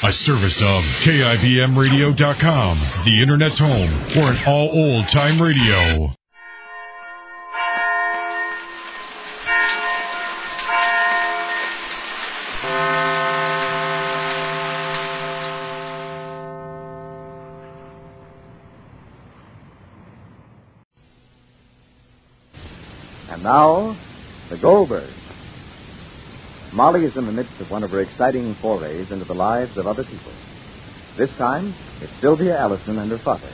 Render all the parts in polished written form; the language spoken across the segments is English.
A service of KIBMradio.com, the Internet's home for an all old-time radio. And now, the Goldbergs. Molly is in the midst of one of her exciting forays into the lives of other people. This time, it's Sylvia Allison and her father,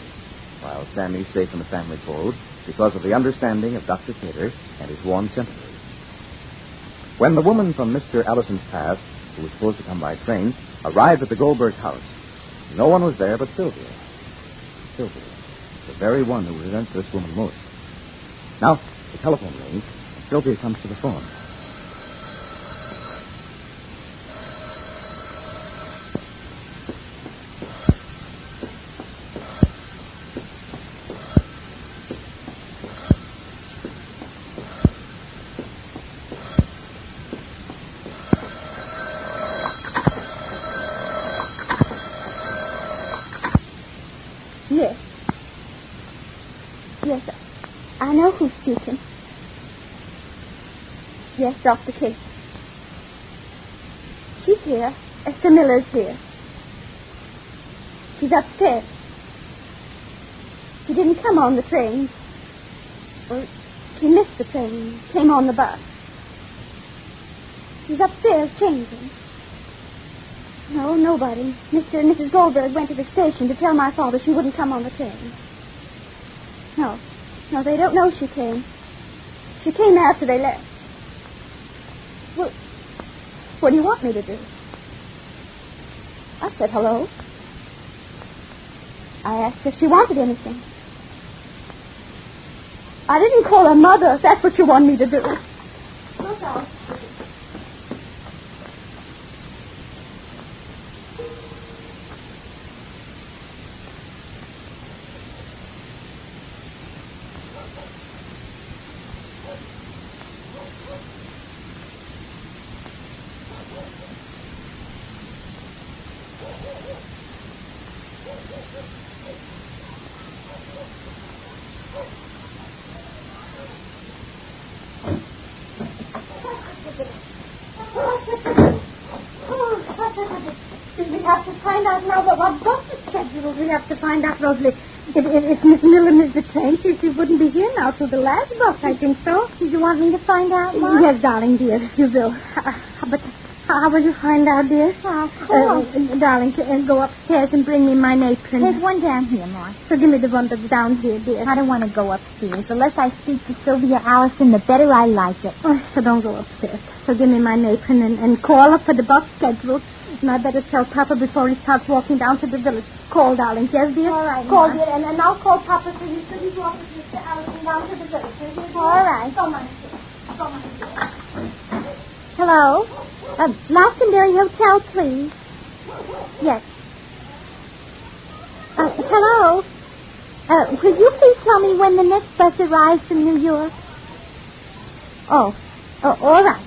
while Sammy's safe in the family fold because of the understanding of Dr. Cater and his warm sympathies. When the woman from Mr. Allison's past, who was supposed to come by train, arrived at the Goldbergs' house, no one was there but Sylvia. Sylvia, the very one who resents this woman most. Now, the telephone rings, and Sylvia comes to the phone. Yes, I know who's speaking. Yes, Dr. Cater. She's here. Esther Miller's here. She's upstairs. She didn't come on the train. Well, she missed the train. Came on the bus. She's upstairs changing. No, nobody. Mr. and Mrs. Goldberg went to the station to tell my father she wouldn't come on the train. No, they don't know she came. She came after they left. Well, what do you want me to do? I said hello. I asked if she wanted anything. I didn't call her mother, if that's what you want me to do. Look out. We have to find out now what bus is scheduled. We have to find out, Rosalie. If Miss Miller missed the train, she wouldn't be here now till the last bus, I think so. Did you want me to find out, Mom? Yes, darling, dear, if you will. But how will you find out, dear? Darling, go upstairs and bring me my apron. There's one down here, Mom. So give me the one that's down here, dear. I don't want to go upstairs. The less I speak to Sylvia Allison, the better I like it. Oh, so don't go upstairs. So give me my apron and call up for the bus schedule. And I better tell Papa before he starts walking down to the village. Call, darling. Yes, dear? All right, call, Mom. dear, and I'll call Papa so you shouldn't walk with Mr. Allison down to the village. Yes, dear? All right. So much, dear. So much, dear. Hello? Glastonbury Hotel, please. Yes. Hello? Will you please tell me when the next bus arrives from New York? Oh, all right.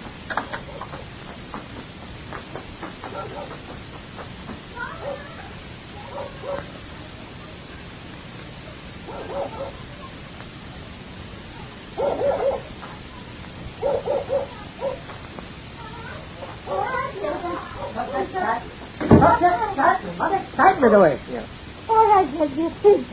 Excitement away. Yeah. All right, yes, dear, please.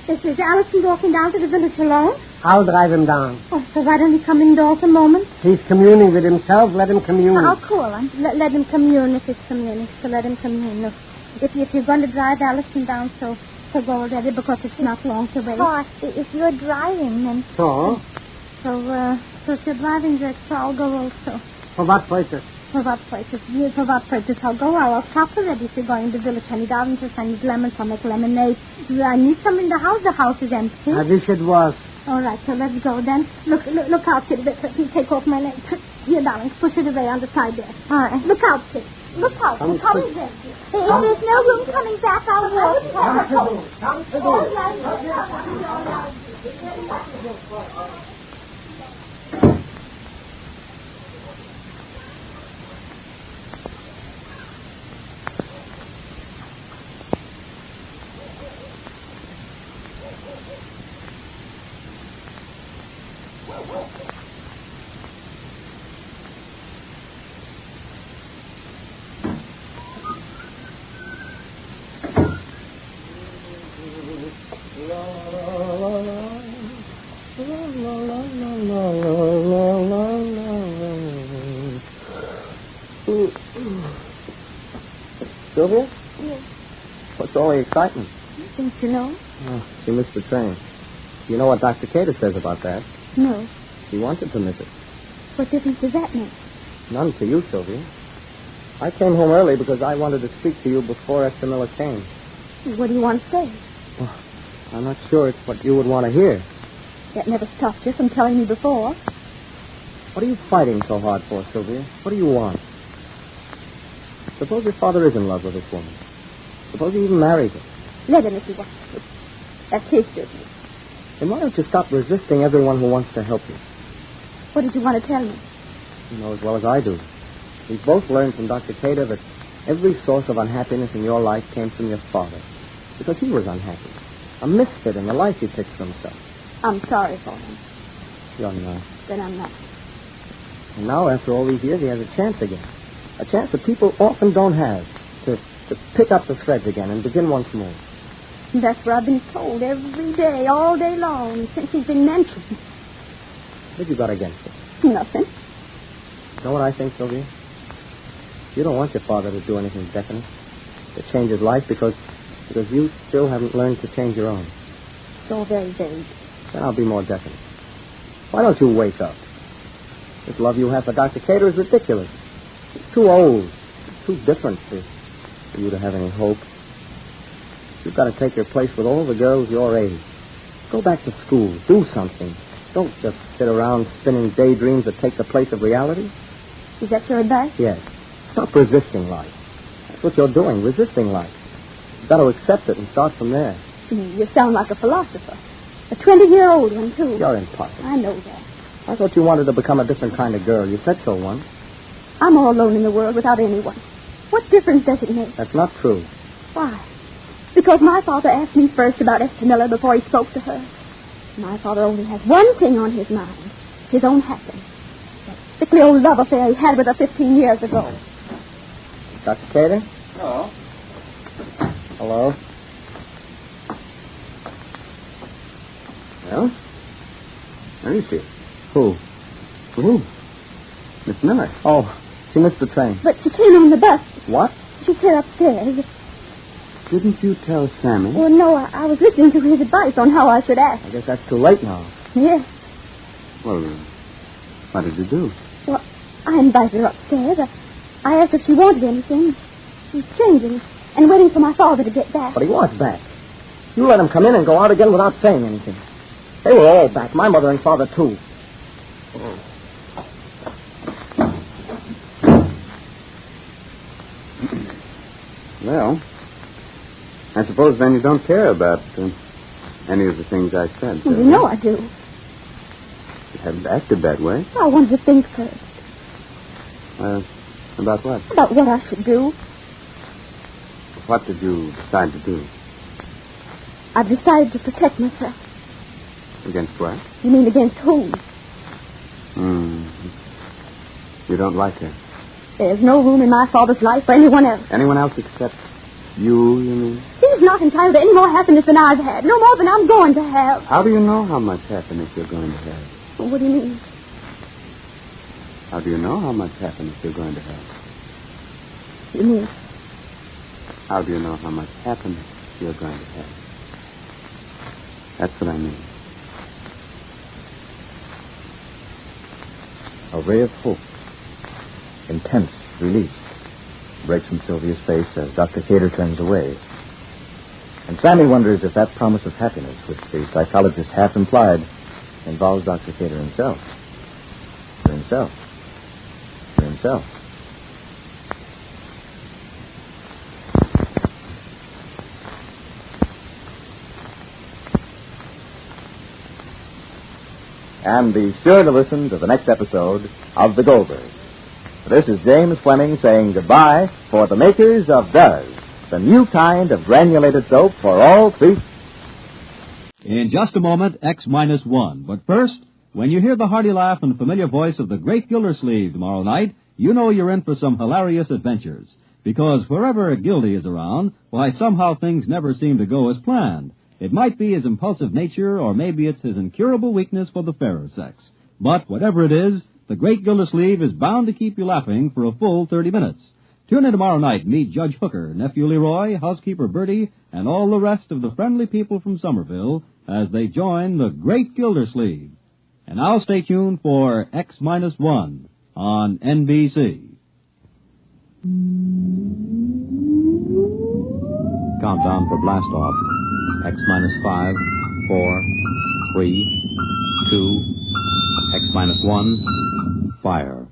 Is Allison walking down to the village alone? I'll drive him down. Oh, so why don't he come indoors a moment? He's communing with himself. Let him commune. I'll call him. Let him commune if it's communing. So let him commune. Look, if you're going to drive Allison down, so go already because it's not long to wait. Oh, if you're driving, then... So So if you're driving, Jack, so I'll go also. for what purpose? For what purpose? For what purpose? I'll go. I'll shop already if you're going to the village. I need oranges, I need lemons, I'll make lemonade. I need some in the house. The house is empty. I wish it was. All right, so let's go then. Look out, kid. Let me take off my leg. Here, darling, push it away on the side there. All right. Look out, kid. Look out. Come Coming quick. there. If there's no room coming back, I'll walk. Come to Sylvia? Yes. What's all the excitement? Don't you know? Oh, she missed the train. You know what Dr. Cater says about that? No. She wanted to miss it. What difference does that make? None to you, Sylvia. I came home early because I wanted to speak to you before Esther Miller came. What do you want to say? Well, I'm not sure it's what you would want to hear. That never stopped you from telling me before. What are you fighting so hard for, Sylvia? What do you want? Suppose your father is in love with this woman. Suppose he even marries her. Let him if he wants to. That's his business. Then why don't you stop resisting everyone who wants to help you? What did you want to tell me? You know as well as I do. We've both learned from Dr. Cater that every source of unhappiness in your life came from your father. Because he was unhappy. A misfit in the life he picked for himself. I'm sorry for him. You're not. Then I'm not. And now, after all these years, he has a chance again. A chance that people often don't have. To pick up the threads again and begin once more. That's what I've been told every day, all day long, since he's been mentioned. What have you got against it? Nothing. You know what I think, Sylvia? You don't want your father to do anything definite. To change his life because you still haven't learned to change your own. It's all very vague. Then I'll be more definite. Why don't you wake up? This love you have for Dr. Cater is ridiculous. It's too old. It's too different for you to have any hope. You've got to take your place with all the girls your age. Go back to school. Do something. Don't just sit around spinning daydreams that take the place of reality. Is that your advice? Yes. Stop resisting life. That's what you're doing, resisting life. You've got to accept it and start from there. You sound like a philosopher. A 20-year-old one, too. You're impossible. I know that. I thought you wanted to become a different kind of girl. You said so once. I'm all alone in the world without anyone. What difference does it make? That's not true. Why? Because my father asked me first about Esther Miller before he spoke to her. My father only has one thing on his mind. His own happiness. That sickly old love affair he had with her 15 years ago. Dr. Cater? Hello. Hello? Well? Where is she? Who? Who? Miss Miller. Oh, she missed the train. But she came on the bus. What? She's here upstairs. Didn't you tell Sammy? Oh, no, I was listening to his advice on how I should act. I guess that's too late now. Yes. Well, what did you do? Well, I invited her upstairs. I asked if she wanted anything. She's changing and waiting for my father to get back. But he was back. You let him come in and go out again without saying anything. They were all back, my mother and father, too. Well, I suppose then you don't care about any of the things I said. Well, you know I do. You haven't acted that way. I wanted to think first. About what? About what I should do. What did you decide to do? I've decided to protect myself. Against what? You mean against whom? You don't like her. There's no room in my father's life for anyone else. Anyone else except you mean? He's not entitled to any more happiness than I've had. No more than I'm going to have. How do you know how much happiness you're going to have? Well, what do you mean? How do you know how much happiness you're going to have? You mean? How do you know how much happiness you're going to have? That's what I mean. A ray of hope, intense relief, breaks from Sylvia's face as Dr. Cater turns away. And Sammy wonders if that promise of happiness, which the psychologist half implied, involves Dr. Cater himself. For himself. For himself. And be sure to listen to the next episode of The Goldbergs. This is James Fleming saying goodbye for the makers of Does, the new kind of granulated soap for all three. In just a moment, X-1. But first, when you hear the hearty laugh and familiar voice of the great Gildersleeve tomorrow night, you know you're in for some hilarious adventures. Because wherever Gildy is around, why, somehow things never seem to go as planned. It might be his impulsive nature, or maybe it's his incurable weakness for the fairer sex. But whatever it is, the great Gildersleeve is bound to keep you laughing for a full 30 minutes. Tune in tomorrow night. Meet Judge Hooker, Nephew Leroy, Housekeeper Bertie, and all the rest of the friendly people from Somerville as they join the Great Gildersleeve. And now stay tuned for X-1 on NBC. Countdown for blast off. X-5, 4, 3, 2, X-1, fire.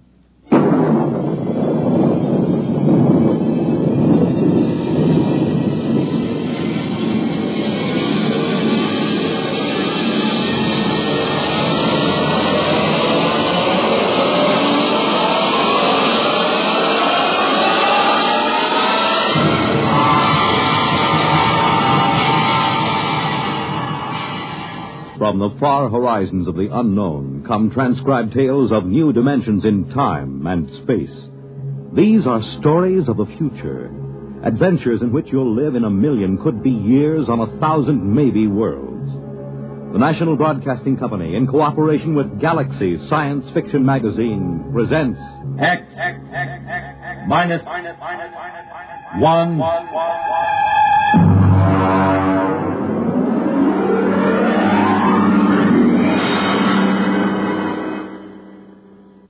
From the far horizons of the unknown come transcribed tales of new dimensions in time and space. These are stories of the future, adventures in which you'll live in 1,000,000, could be years, on 1,000 maybe worlds. The National Broadcasting Company, in cooperation with Galaxy Science Fiction Magazine, presents X-1.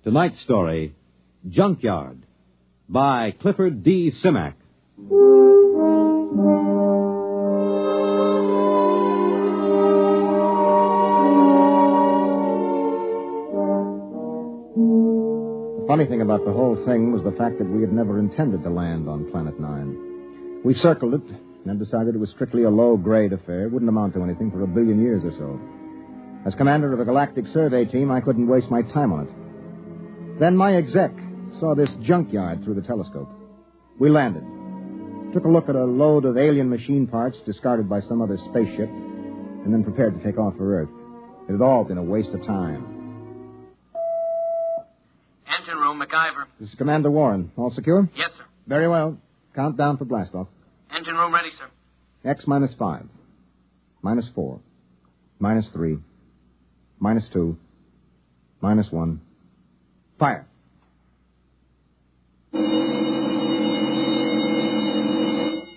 Tonight's story, Junkyard, by Clifford D. Simak. The funny thing about the whole thing was the fact that we had never intended to land on Planet 9. We circled it and then decided it was strictly a low-grade affair. It wouldn't amount to anything for 1 billion years or so. As commander of a galactic survey team, I couldn't waste my time on it. Then my exec saw this junkyard through the telescope. We landed, took a look at a load of alien machine parts discarded by some other spaceship, and then prepared to take off for Earth. It had all been a waste of time. Engine room, MacIver. This is Commander Warren. All secure? Yes, sir. Very well. Countdown for blastoff. Engine room ready, sir. X-5, -4, -3, -2, -1. Fire.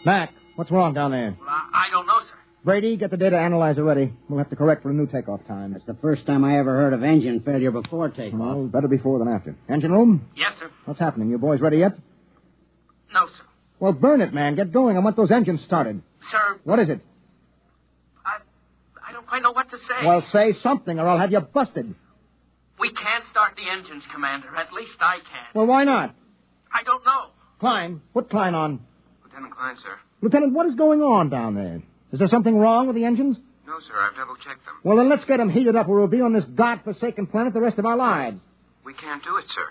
Mac, what's wrong down there? Well, I don't know, sir. Brady, get the data analyzer ready. We'll have to correct for a new takeoff time. That's the first time I ever heard of engine failure before takeoff. Well, better before than after. Engine room? Yes, sir. What's happening? You boys ready yet? No, sir. Well, burn it, man. Get going. I want those engines started. Sir, What is it? I don't quite know what to say. Well, say something or I'll have you busted. We can't start the engines, Commander. At least I can. Well, why not? I don't know. Klein, put Klein on. Lieutenant Klein, sir. Lieutenant, what is going on down there? Is there something wrong with the engines? No, sir. I've double-checked them. Well, then let's get them heated up or we'll be on this godforsaken planet the rest of our lives. We can't do it, sir.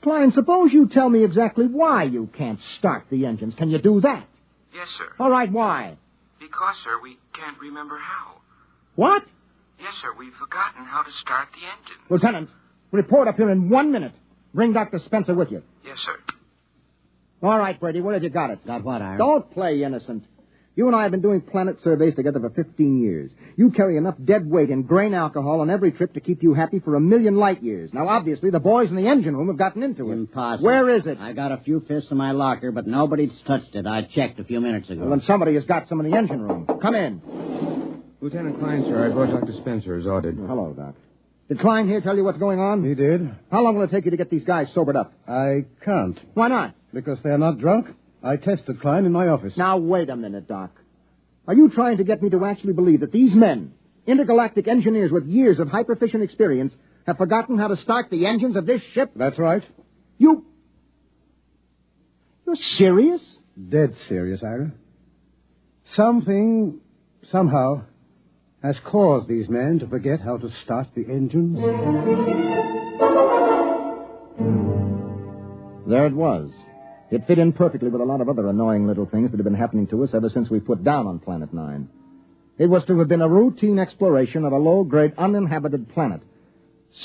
Klein, suppose you tell me exactly why you can't start the engines. Can you do that? Yes, sir. All right, why? Because, sir, we can't remember how. What? Yes, sir. We've forgotten how to start the engine. Lieutenant, report up here in 1 minute. Bring Dr. Spencer with you. Yes, sir. All right, Brady, where have you got it? Got what, Ira? Don't play innocent. You and I have been doing planet surveys together for 15 years. You carry enough dead weight in grain alcohol on every trip to keep you happy for 1,000,000 light years. Now, obviously, the boys in the engine room have gotten into it. Impossible. Where is it? I got a few fists in my locker, but nobody's touched it. I checked a few minutes ago. Well, then somebody has got some in the engine room. Come in. Lieutenant Klein, sir, I brought Dr. Spencer as ordered. Hello, Doc. Did Klein here tell you what's going on? He did. How long will it take you to get these guys sobered up? I can't. Why not? Because they're not drunk. I tested Klein in my office. Now, wait a minute, Doc. Are you trying to get me to actually believe that these men, intergalactic engineers with years of hyperfission experience, have forgotten how to start the engines of this ship? That's right. You're serious? Dead serious, Ira. Something, somehow, has caused these men to forget how to start the engines. There it was. It fit in perfectly with a lot of other annoying little things that have been happening to us ever since we put down on Planet 9. It was to have been a routine exploration of a low-grade, uninhabited planet.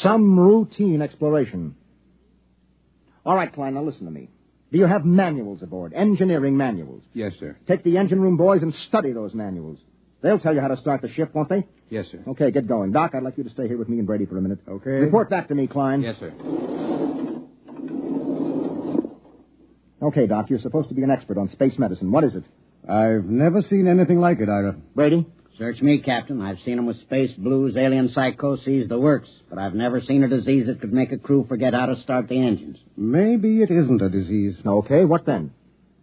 Some routine exploration. All right, Klein, now listen to me. Do you have manuals aboard, engineering manuals? Yes, sir. Take the engine room boys and study those manuals. They'll tell you how to start the ship, won't they? Yes, sir. Okay, get going. Doc, I'd like you to stay here with me and Brady for a minute. Okay. Report back to me, Klein. Yes, sir. Okay, Doc, you're supposed to be an expert on space medicine. What is it? I've never seen anything like it, Ira. Brady? Search me, Captain. I've seen them with space blues, alien psychoses, the works. But I've never seen a disease that could make a crew forget how to start the engines. Maybe it isn't a disease. Okay, what then?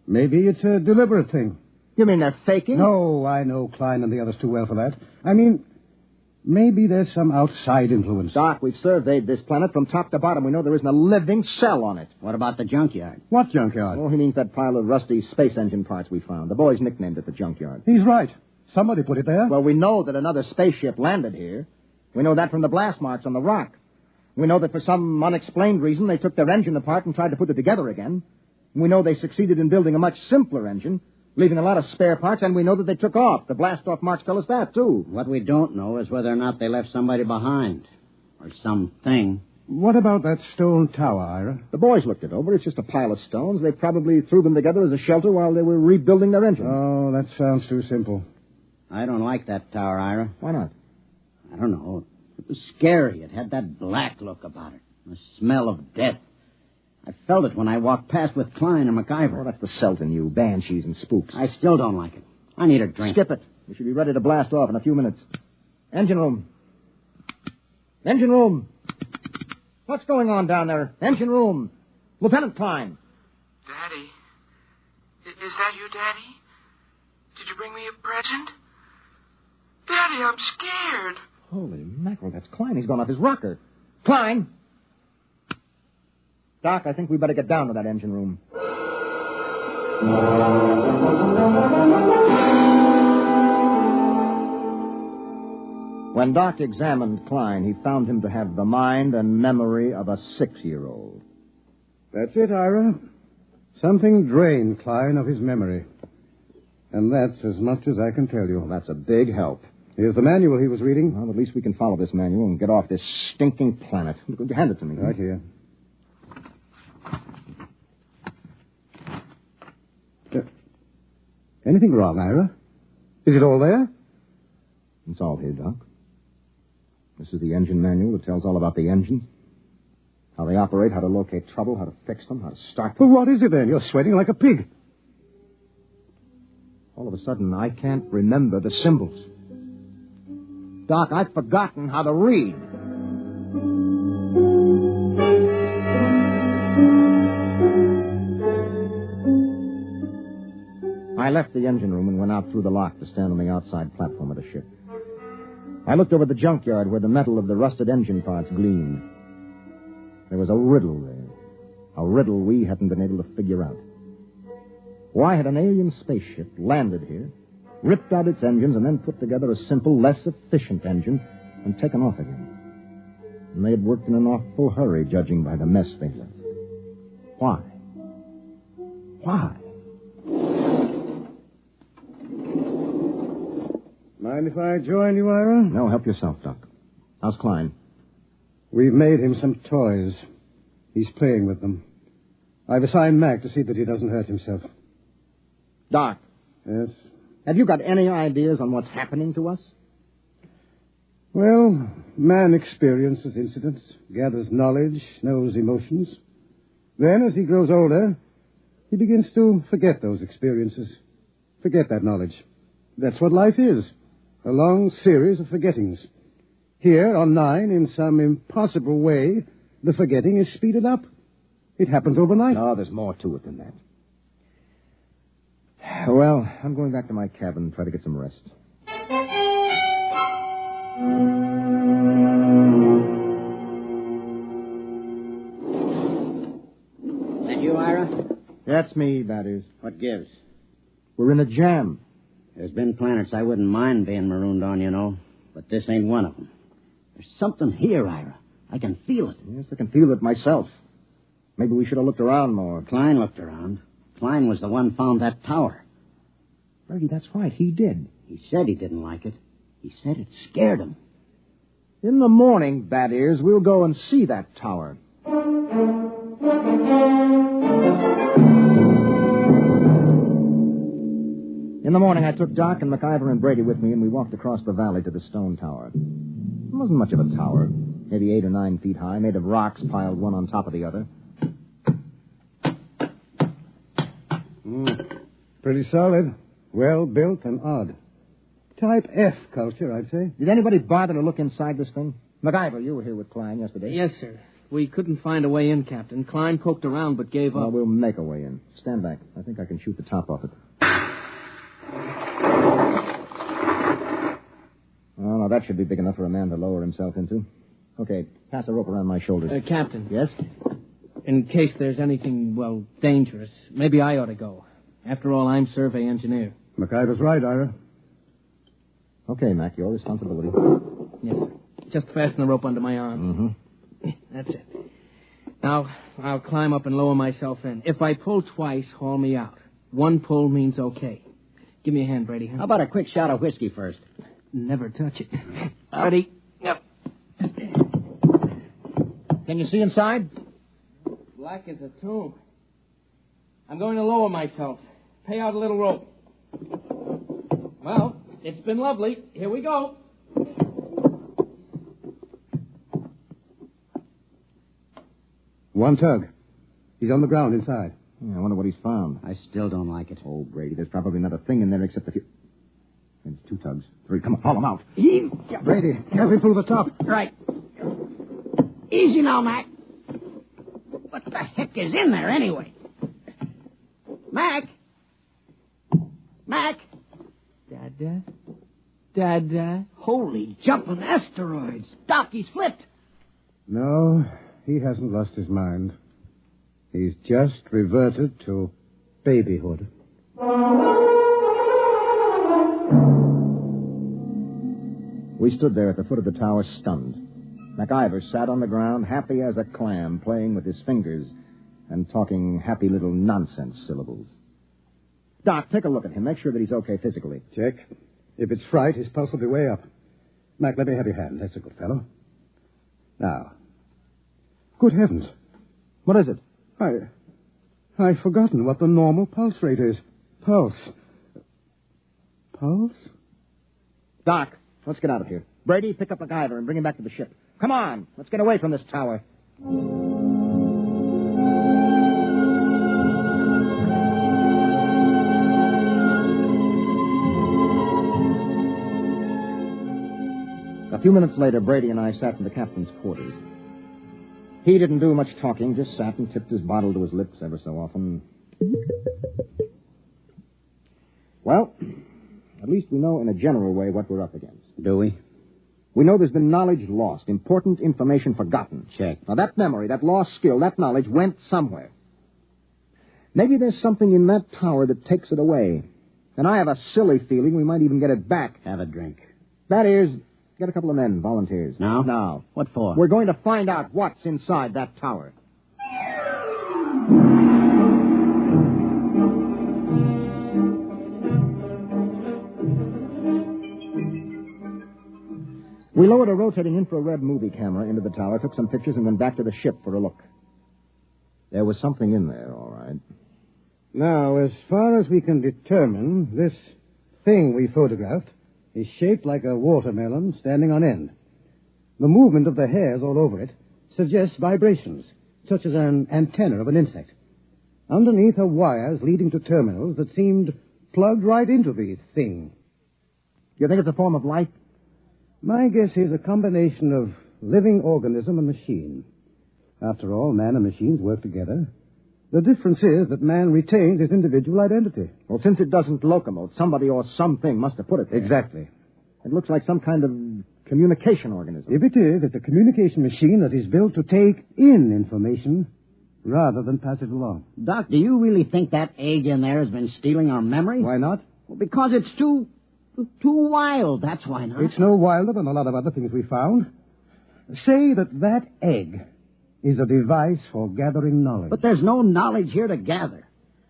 Maybe it's a deliberate thing. You mean they're faking? No, I know Klein and the others too well for that. I mean, maybe there's some outside influence. Doc, we've surveyed this planet from top to bottom. We know there isn't a living cell on it. What about the junkyard? What junkyard? Oh, he means that pile of rusty space engine parts we found. The boys nicknamed it the junkyard. He's right. Somebody put it there. Well, we know that another spaceship landed here. We know that from the blast marks on the rock. We know that for some unexplained reason they took their engine apart and tried to put it together again. We know they succeeded in building a much simpler engine, leaving a lot of spare parts, and we know that they took off. The blast-off marks tell us that, too. What we don't know is whether or not they left somebody behind. Or something. What about that stone tower, Ira? The boys looked it over. It's just a pile of stones. They probably threw them together as a shelter while they were rebuilding their engine. Oh, that sounds too simple. I don't like that tower, Ira. Why not? I don't know. It was scary. It had that black look about it. The smell of death. I felt it when I walked past with Klein and MacIver. Oh, that's the Celt in you. Banshees and spooks. I still don't like it. I need a drink. Skip it. We should be ready to blast off in a few minutes. Engine room. Engine room. What's going on down there? Engine room. Lieutenant Klein. Daddy. Is that you, Daddy? Did you bring me a present? Daddy, I'm scared. Holy mackerel, that's Klein. He's gone off his rocker. Klein! Doc, I think we better get down to that engine room. When Doc examined Klein, he found him to have the mind and memory of a 6-year-old. That's it, Ira. Something drained Klein of his memory. And that's as much as I can tell you. Well, that's a big help. Here's the manual he was reading. Well, at least we can follow this manual and get off this stinking planet. Hand it to me. Right here. Anything wrong, Ira? Is it all there? It's all here, Doc. This is the engine manual that tells all about the engines. How they operate, how to locate trouble, how to fix them, how to start them. Well, what is it then? You're sweating like a pig. All of a sudden, I can't remember the symbols. Doc, I've forgotten how to read. I left the engine room and went out through the lock to stand on the outside platform of the ship. I looked over the junkyard where the metal of the rusted engine parts gleamed. There was a riddle there. A riddle we hadn't been able to figure out. Why had an alien spaceship landed here, ripped out its engines, and then put together a simple, less efficient engine and taken off again? And they had worked in an awful hurry, judging by the mess they left. Why? Why? Mind if I join you, Ira? No, help yourself, Doc. How's Klein? We've made him some toys. He's playing with them. I've assigned Mac to see that he doesn't hurt himself. Doc. Yes? Have you got any ideas on what's happening to us? Well, man experiences incidents, gathers knowledge, knows emotions. Then, as he grows older, he begins to forget those experiences, forget that knowledge. That's what life is, a long series of forgettings. Here, on 9, in some impossible way, the forgetting is speeded up. It happens overnight. No, there's more to it than that. Well, I'm going back to my cabin and try to get some rest. That you, Ira? That's me, that is. What gives? We're in a jam. There's been planets I wouldn't mind being marooned on, you know. But this ain't one of them. There's something here, Ira. I can feel it. Yes, I can feel it myself. Maybe we should have looked around more. Klein looked around. Klein was the one found that tower. Bertie, that's right. He did. He said he didn't like it. He said it scared him. In the morning, Bad Ears, we'll go and see that tower. In the morning, I took Doc and MacIver and Brady with me, and we walked across the valley to the stone tower. It wasn't much of a tower, maybe 8 or 9 feet high, made of rocks piled one on top of the other. Pretty solid. Well built and odd. Type F culture, I'd say. Did anybody bother to look inside this thing? MacIver, you were here with Klein yesterday. Yes, sir. We couldn't find a way in, Captain. Klein poked around but gave up. Well, we'll make a way in. Stand back. I think I can shoot the top off it. Oh, now that should be big enough for a man to lower himself into. Okay, pass the rope around my shoulders. Captain. Yes? In case there's anything, well, dangerous, maybe I ought to go. After all, I'm survey engineer. MacIver's right, Ira. Okay, Mac, your responsibility. Yes, sir. Just fasten the rope under my arm. That's it. Now, I'll climb up and lower myself in. If I pull twice, haul me out. One pull means okay. Give me a hand, Brady. How about a quick shot of whiskey first? Never touch it. Ready? Yep. Can you see inside? Black as a tomb. I'm going to lower myself. Pay out a little rope. Well, it's been lovely. Here we go. One tug. He's on the ground inside. Yeah, I wonder what he's found. I still don't like it. Oh, Brady, there's probably not a thing in there except a few... There's 2 tugs. 3. Come on, haul them out. Brady, help him pull the top. Right. Easy now, Mac. What the heck is in there, anyway? Mac? Mac? Dada. Holy jumping asteroids. Doc, he's flipped. No, he hasn't lost his mind. He's just reverted to babyhood. We stood there at the foot of the tower, stunned. MacIver sat on the ground, happy as a clam, playing with his fingers and talking happy little nonsense syllables. Doc, take a look at him. Make sure that he's okay physically. Check. If it's fright, his pulse will be way up. Mac, let me have your hand. That's a good fellow. Now. Good heavens. What is it? I've forgotten what the normal pulse rate is. Pulse? Doc, let's get out of here. Brady, pick up MacIver and bring him back to the ship. Come on, let's get away from this tower. A few minutes later, Brady and I sat in the captain's quarters. He didn't do much talking, just sat and tipped his bottle to his lips ever so often. Well, at least we know in a general way what we're up against. Do we? We know there's been knowledge lost, important information forgotten. Check. Now, that memory, that lost skill, that knowledge went somewhere. Maybe there's something in that tower that takes it away. And I have a silly feeling we might even get it back. Have a drink. That is, get a couple of men, volunteers. Now? Now. What for? We're going to find out what's inside that tower. We lowered a rotating infrared movie camera into the tower, took some pictures, and went back to the ship for a look. There was something in there, all right. Now, as far as we can determine, this thing we photographed is shaped like a watermelon standing on end. The movement of the hairs all over it suggests vibrations, such as an antenna of an insect. Underneath are wires leading to terminals that seemed plugged right into the thing. You think it's a form of life? My guess is a combination of living organism and machine. After all, man and machines work together. The difference is that man retains his individual identity. Well, since it doesn't locomote, somebody or something must have put it there. Exactly. It looks like some kind of communication organism. If it is, it's a communication machine that is built to take in information rather than pass it along. Doc, do you really think that egg in there has been stealing our memory? Why not? Well, because it's too wild. That's why not. It's no wilder than a lot of other things we found. Say that egg is a device for gathering knowledge. But there's no knowledge here to gather.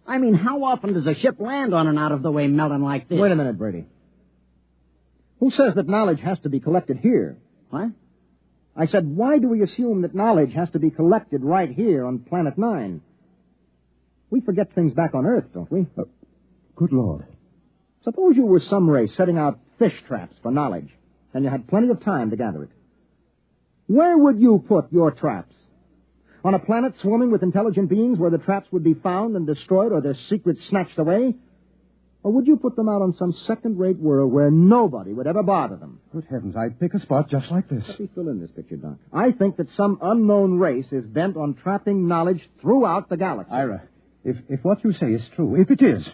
I mean, how often does a ship land on an out-of-the-way melon like this? Wait a minute, Brady. Who says that knowledge has to be collected here? What? I said, why do we assume that knowledge has to be collected right here on Planet 9? We forget things back on Earth, don't we? Good Lord. Suppose you were some race setting out fish traps for knowledge, and you had plenty of time to gather it. Where would you put your traps? On a planet swarming with intelligent beings where the traps would be found and destroyed or their secrets snatched away? Or would you put them out on some second-rate world where nobody would ever bother them? Good heavens, I'd pick a spot just like this. Let me fill in this picture, Doc. I think that some unknown race is bent on trapping knowledge throughout the galaxy. Ira, if what you say is true, if it is,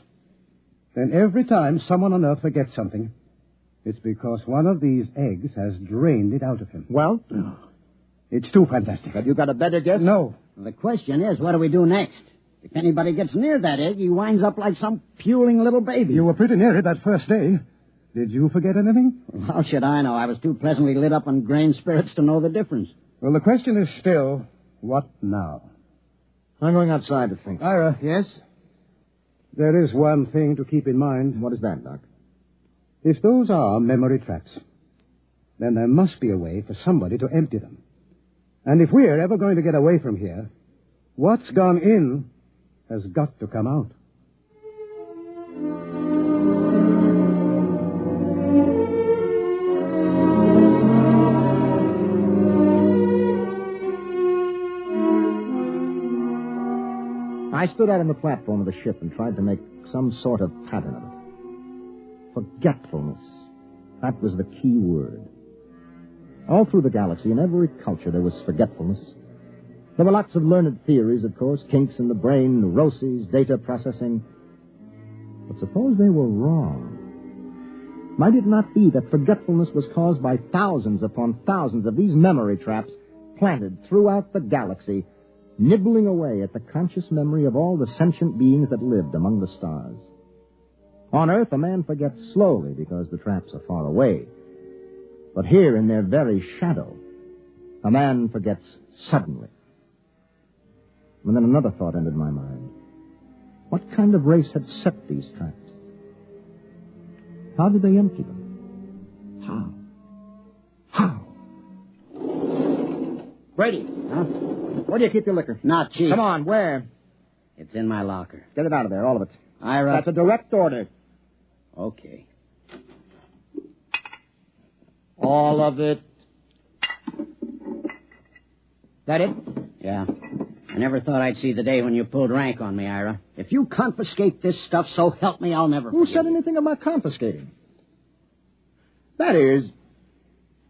then every time someone on Earth forgets something, it's because one of these eggs has drained it out of him. Well? It's too fantastic. Have you got a better guess? No. The question is, what do we do next? If anybody gets near that egg, he winds up like some puling little baby. You were pretty near it that first day. Did you forget anything? How should I know? I was too pleasantly lit up on grain spirits to know the difference. Well, the question is still, what now? I'm going outside to think. Ira. Yes? There is one thing to keep in mind. What is that, Doc? If those are memory traps, then there must be a way for somebody to empty them. And if we're ever going to get away from here, what's gone in has got to come out. I stood out on the platform of the ship and tried to make some sort of pattern of it. Forgetfulness. That was the key word. All through the galaxy, in every culture, there was forgetfulness. There were lots of learned theories, of course, kinks in the brain, neuroses, data processing. But suppose they were wrong. Might it not be that forgetfulness was caused by thousands upon thousands of these memory traps planted throughout the galaxy, nibbling away at the conscious memory of all the sentient beings that lived among the stars? On Earth, a man forgets slowly because the traps are far away. But here, in their very shadow, a man forgets suddenly. And then another thought entered my mind. What kind of race had set these traps? How did they empty them? How? Brady. Huh? Where do you keep your liquor? Not cheap. Come on, where? It's in my locker. Get it out of there, all of it. Ira. That's a direct order. Okay. All of it. That it? Yeah. I never thought I'd see the day when you pulled rank on me, Ira. If you confiscate this stuff, so help me, I'll never Who forgive said you. anything about confiscating? That is,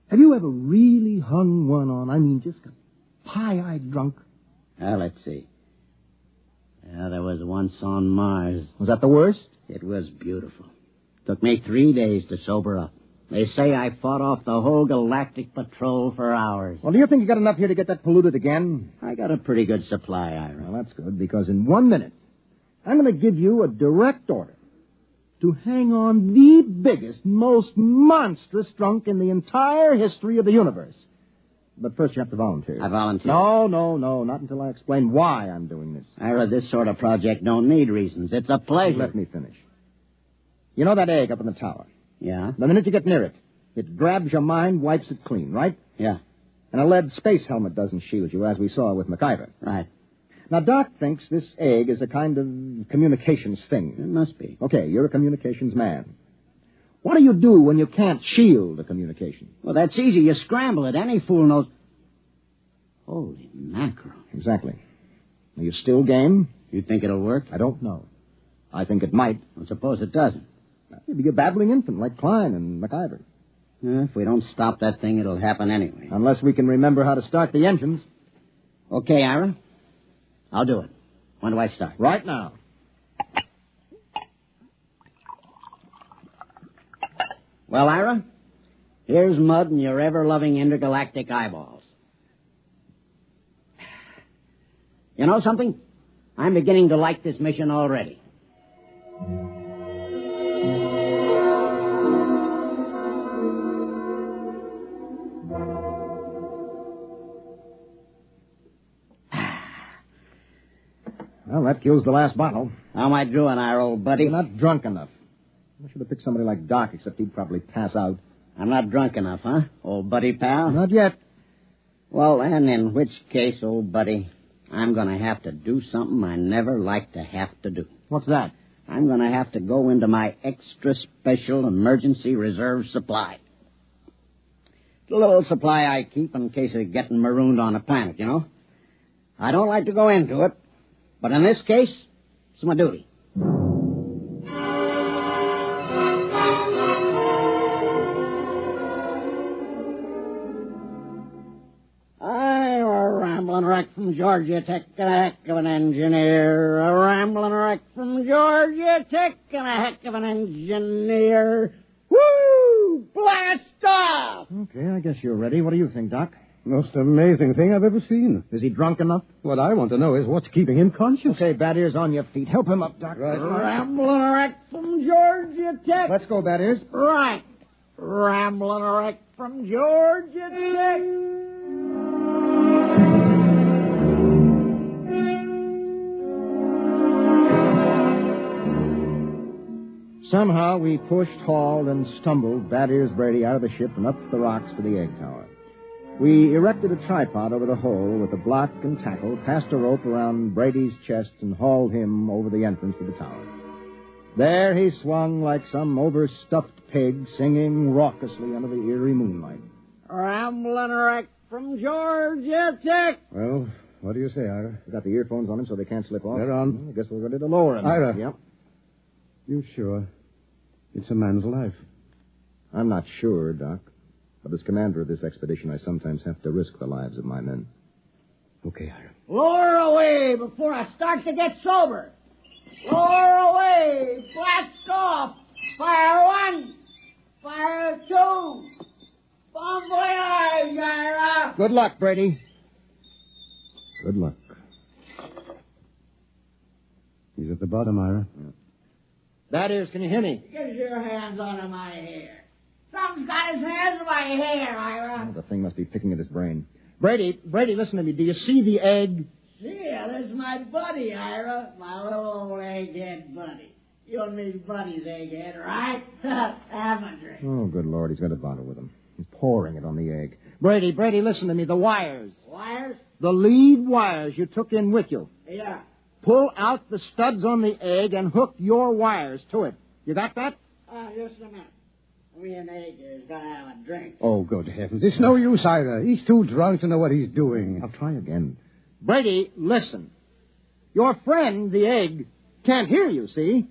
have you ever really hung one on? I mean, just got pie-eyed drunk? Let's see. Yeah, there was once on Mars. Was that the worst? It was beautiful. Took me 3 days to sober up. They say I fought off the whole galactic patrol for hours. Well, do you think you got enough here to get that polluted again? I got a pretty good supply, Ira. Well, that's good, because in 1 minute, I'm going to give you a direct order to hang on the biggest, most monstrous drunk in the entire history of the universe. But first you have to volunteer. I volunteer. No, not until I explain why I'm doing this. Ira, this sort of project don't need reasons. It's a pleasure. Let me finish. You know that egg up in the tower? Yeah? The minute you get near it, it grabs your mind, wipes it clean, right? Yeah. And a lead space helmet doesn't shield you, as we saw with MacIver. Right. Now, Doc thinks this egg is a kind of communications thing. It must be. Okay, you're a communications man. What do you do when you can't shield a communication? Well, that's easy. You scramble it. Any fool knows. Holy mackerel. Exactly. Are you still game? You think it'll work? I don't know. I think it might. Well, suppose it doesn't. You'd be a babbling infant like Klein and MacIver. If we don't stop that thing, it'll happen anyway. Unless we can remember how to start the engines. Okay, Ira. I'll do it. When do I start? Right now. Well, Ira, here's mud in your ever-loving intergalactic eyeballs. You know something? I'm beginning to like this mission already. Well, that kills the last bottle. How am I doing, Ira, old buddy? You're not drunk enough. I should have picked somebody like Doc, except he'd probably pass out. I'm not drunk enough, huh, old buddy pal? Not yet. Well, then, in which case, old buddy, I'm going to have to do something I never like to have to do. What's that? I'm going to have to go into my extra special emergency reserve supply. It's a little supply I keep in case of getting marooned on a planet, you know. I don't like to go into it, but in this case, it's my duty. I'm a rambling wreck from Georgia Tech and a heck of an engineer. A rambling wreck from Georgia Tech and a heck of an engineer. Woo! Blast off! Okay, I guess you're ready. What do you think, Doc? Most amazing thing I've ever seen. Is he drunk enough? What I want to know is what's keeping him conscious. Okay, Bad Ears, on your feet. Help him up, Doc. Right. Rambling wreck from Georgia Tech. Let's go, Bad Ears. Right. Rambling wreck from Georgia Tech. Somehow we pushed, hauled, and stumbled Bad Ears Brady out of the ship and up the rocks to the egg tower. We erected a tripod over the hole with a block and tackle, passed a rope around Brady's chest, and hauled him over the entrance to the tower. There he swung like some overstuffed pig, singing raucously under the eerie moonlight. Rambling wreck from Georgia Tech. Well, what do you say, Ira? We got the earphones on him so they can't slip off. They're on. I guess we're ready to lower him. Ira. Yep. You sure? It's a man's life. I'm not sure, Doc. But as commander of this expedition, I sometimes have to risk the lives of my men. Okay, Ira. Lower away before I start to get sober. Lower away. Blast off. Fire one. Fire two. Bon voyage, Ira. Good luck, Brady. Good luck. He's at the bottom, Ira. Yeah. Bad Ears, can you hear me? Get your hands out of my hair. Something's got his hands in my hair, Ira. Oh, the thing must be picking at his brain. Brady, listen to me. Do you see the egg? See, there's my buddy, Ira. My little old egghead buddy. You and me's buddy's egghead, right? Have a drink. Oh, good Lord, he's got a bottle with him. He's pouring it on the egg. Brady, listen to me. The wires. Wires? The lead wires you took in with you. Yeah. Pull out the studs on the egg and hook your wires to it. You got that? Just a minute. Me and Egghead's got to have a drink. Oh, good heavens. It's no use, Ira. He's too drunk to know what he's doing. I'll try again. Brady, listen. Your friend, the egg, can't hear you, see?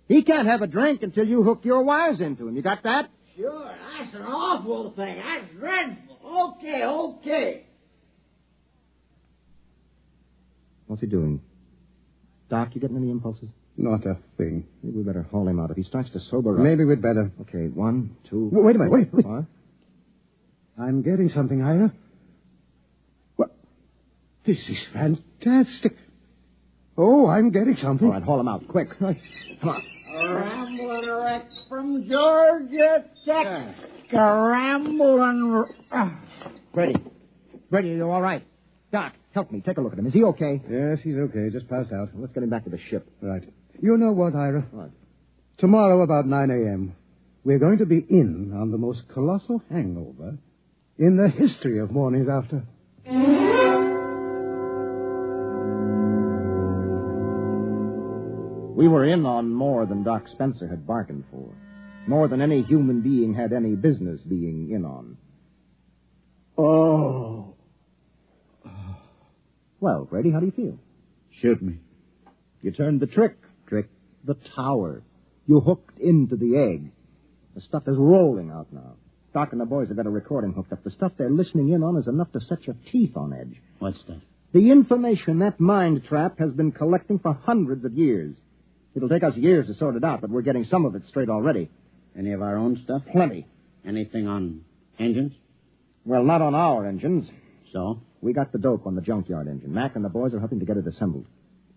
He can't have a drink until you hook your wires into him. You got that? Sure. That's an awful thing. That's dreadful. Okay. What's he doing? Doc, you getting any impulses? Not a thing. Maybe we better haul him out. If he starts to sober up... Maybe we'd better. Okay, 1, 2... Wait a minute, wait. What? I'm getting something, Ira. What? This is fantastic. Oh, I'm getting something. All right, haul him out, quick. Come on. Rambling wreck from Georgia Tech. Rambling... Brady, are you all right? Doc, help me. Take a look at him. Is he okay? Yes, he's okay. Just passed out. Let's get him back to the ship. Right. You know what, Ira? What? Tomorrow about 9 a.m., we're going to be in on the most colossal hangover in the history of mornings after. We were in on more than Doc Spencer had bargained for. More than any human being had any business being in on. Oh. Well, Brady, how do you feel? Shoot me. You turned the trick. The tower. You hooked into the egg. The stuff is rolling out now. Doc and the boys have got a recording hooked up. The stuff they're listening in on is enough to set your teeth on edge. What's that? The information that mind trap has been collecting for hundreds of years. It'll take us years to sort it out, but we're getting some of it straight already. Any of our own stuff? Plenty. Anything on engines? Well, not on our engines. So? We got the dope on the Junkyard engine. Mac and the boys are helping to get it assembled.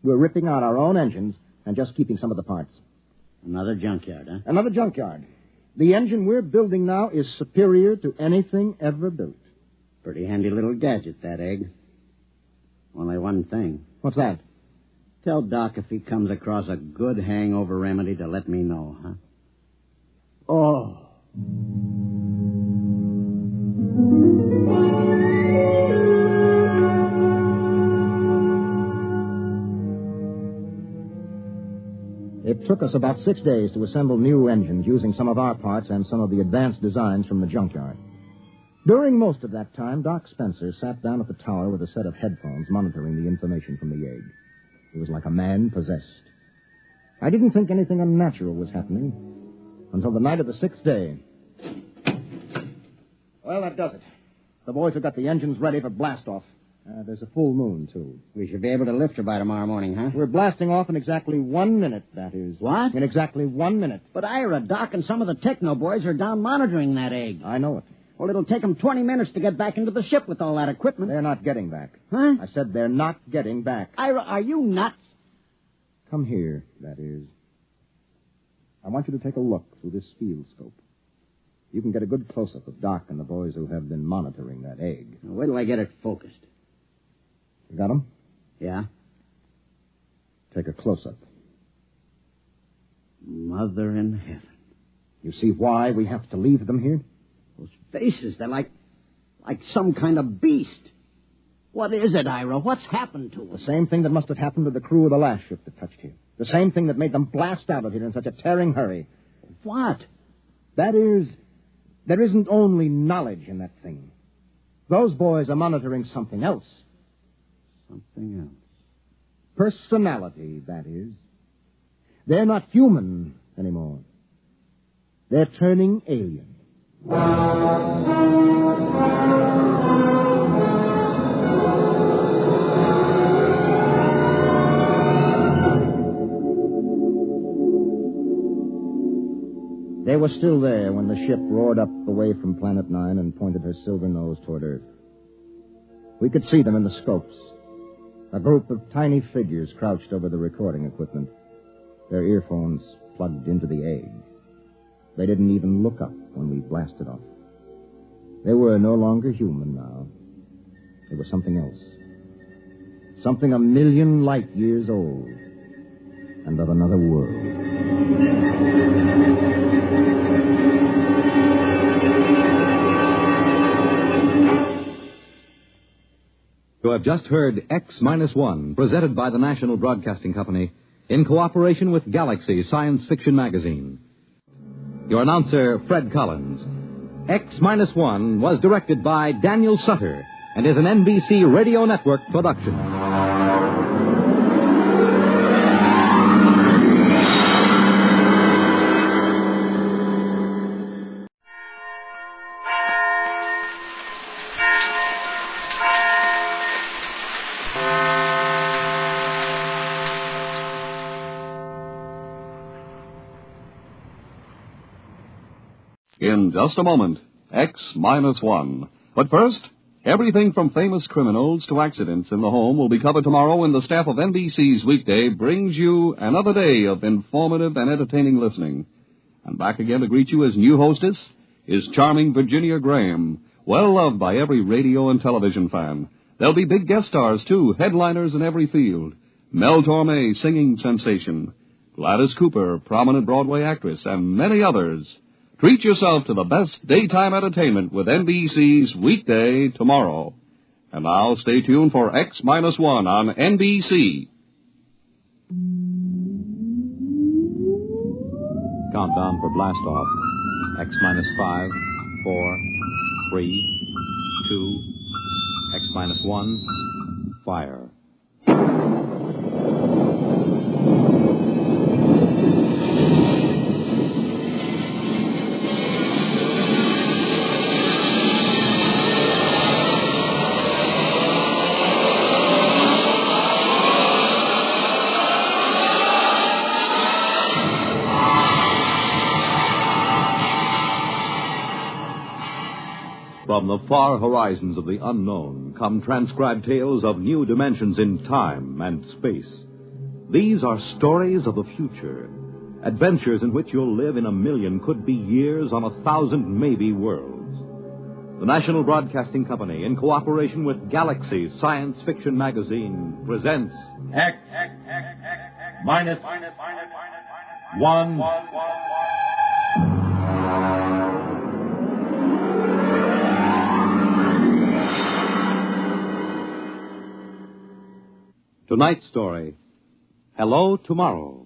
We're ripping out our own engines and just keeping some of the parts. Another junkyard, huh? Another junkyard. The engine we're building now is superior to anything ever built. Pretty handy little gadget, that egg. Only one thing. What's that? Tell Doc if he comes across a good hangover remedy to let me know, huh? Oh. It took us about 6 days to assemble new engines using some of our parts and some of the advanced designs from the junkyard. During most of that time, Doc Spencer sat down at the tower with a set of headphones monitoring the information from the egg. He was like a man possessed. I didn't think anything unnatural was happening until the night of the 6th day. Well, that does it. The boys have got the engines ready for blast-off. There's a full moon, too. We should be able to lift her by tomorrow morning, huh? We're blasting off in exactly 1 minute, that is. What? In exactly 1 minute. But Ira, Doc, and some of the techno boys are down monitoring that egg. I know it. Well, it'll take them 20 minutes to get back into the ship with all that equipment. They're not getting back. Huh? I said they're not getting back. Ira, are you nuts? Come here, that is. I want you to take a look through this field scope. You can get a good close-up of Doc and the boys who have been monitoring that egg. Now, wait till I get it focused. You got 'em? Yeah? Take a close-up. Mother in heaven. You see why we have to leave them here? Those faces, they're like some kind of beast. What is it, Ira? What's happened to them? The same thing that must have happened to the crew of the last ship that touched here. The same thing that made them blast out of here in such a tearing hurry. What? That is, there isn't only knowledge in that thing. Those boys are monitoring something else. Something else. Personality, that is. They're not human anymore. They're turning alien. They were still there when the ship roared up away from Planet 9 and pointed her silver nose toward Earth. We could see them in the scopes. A group of tiny figures crouched over the recording equipment, their earphones plugged into the egg. They didn't even look up when we blasted off. They were no longer human now. They were something else. Something 1,000,000 light years old and of another world. You have just heard X-1, presented by the National Broadcasting Company in cooperation with Galaxy Science Fiction Magazine. Your announcer, Fred Collins. X-1 was directed by Daniel Sutter and is an NBC Radio Network production. In just a moment, X-1. But first, everything from famous criminals to accidents in the home will be covered tomorrow when the staff of NBC's Weekday brings you another day of informative and entertaining listening. And back again to greet you as new hostess is charming Virginia Graham, well loved by every radio and television fan. There'll be big guest stars, too, headliners in every field. Mel Torme, singing sensation. Gladys Cooper, prominent Broadway actress, and many others. Treat yourself to the best daytime entertainment with NBC's Weekday tomorrow. And now stay tuned for X-1 on NBC. Countdown for blast off. X-5, 4, 3, 2, X-1, fire. From the far horizons of the unknown come transcribed tales of new dimensions in time and space. These are stories of the future, adventures in which you'll live in 1,000,000 could-be years on 1,000 maybe worlds. The National Broadcasting Company, in cooperation with Galaxy Science Fiction Magazine, presents X-1. Tonight's story, Hello Tomorrow.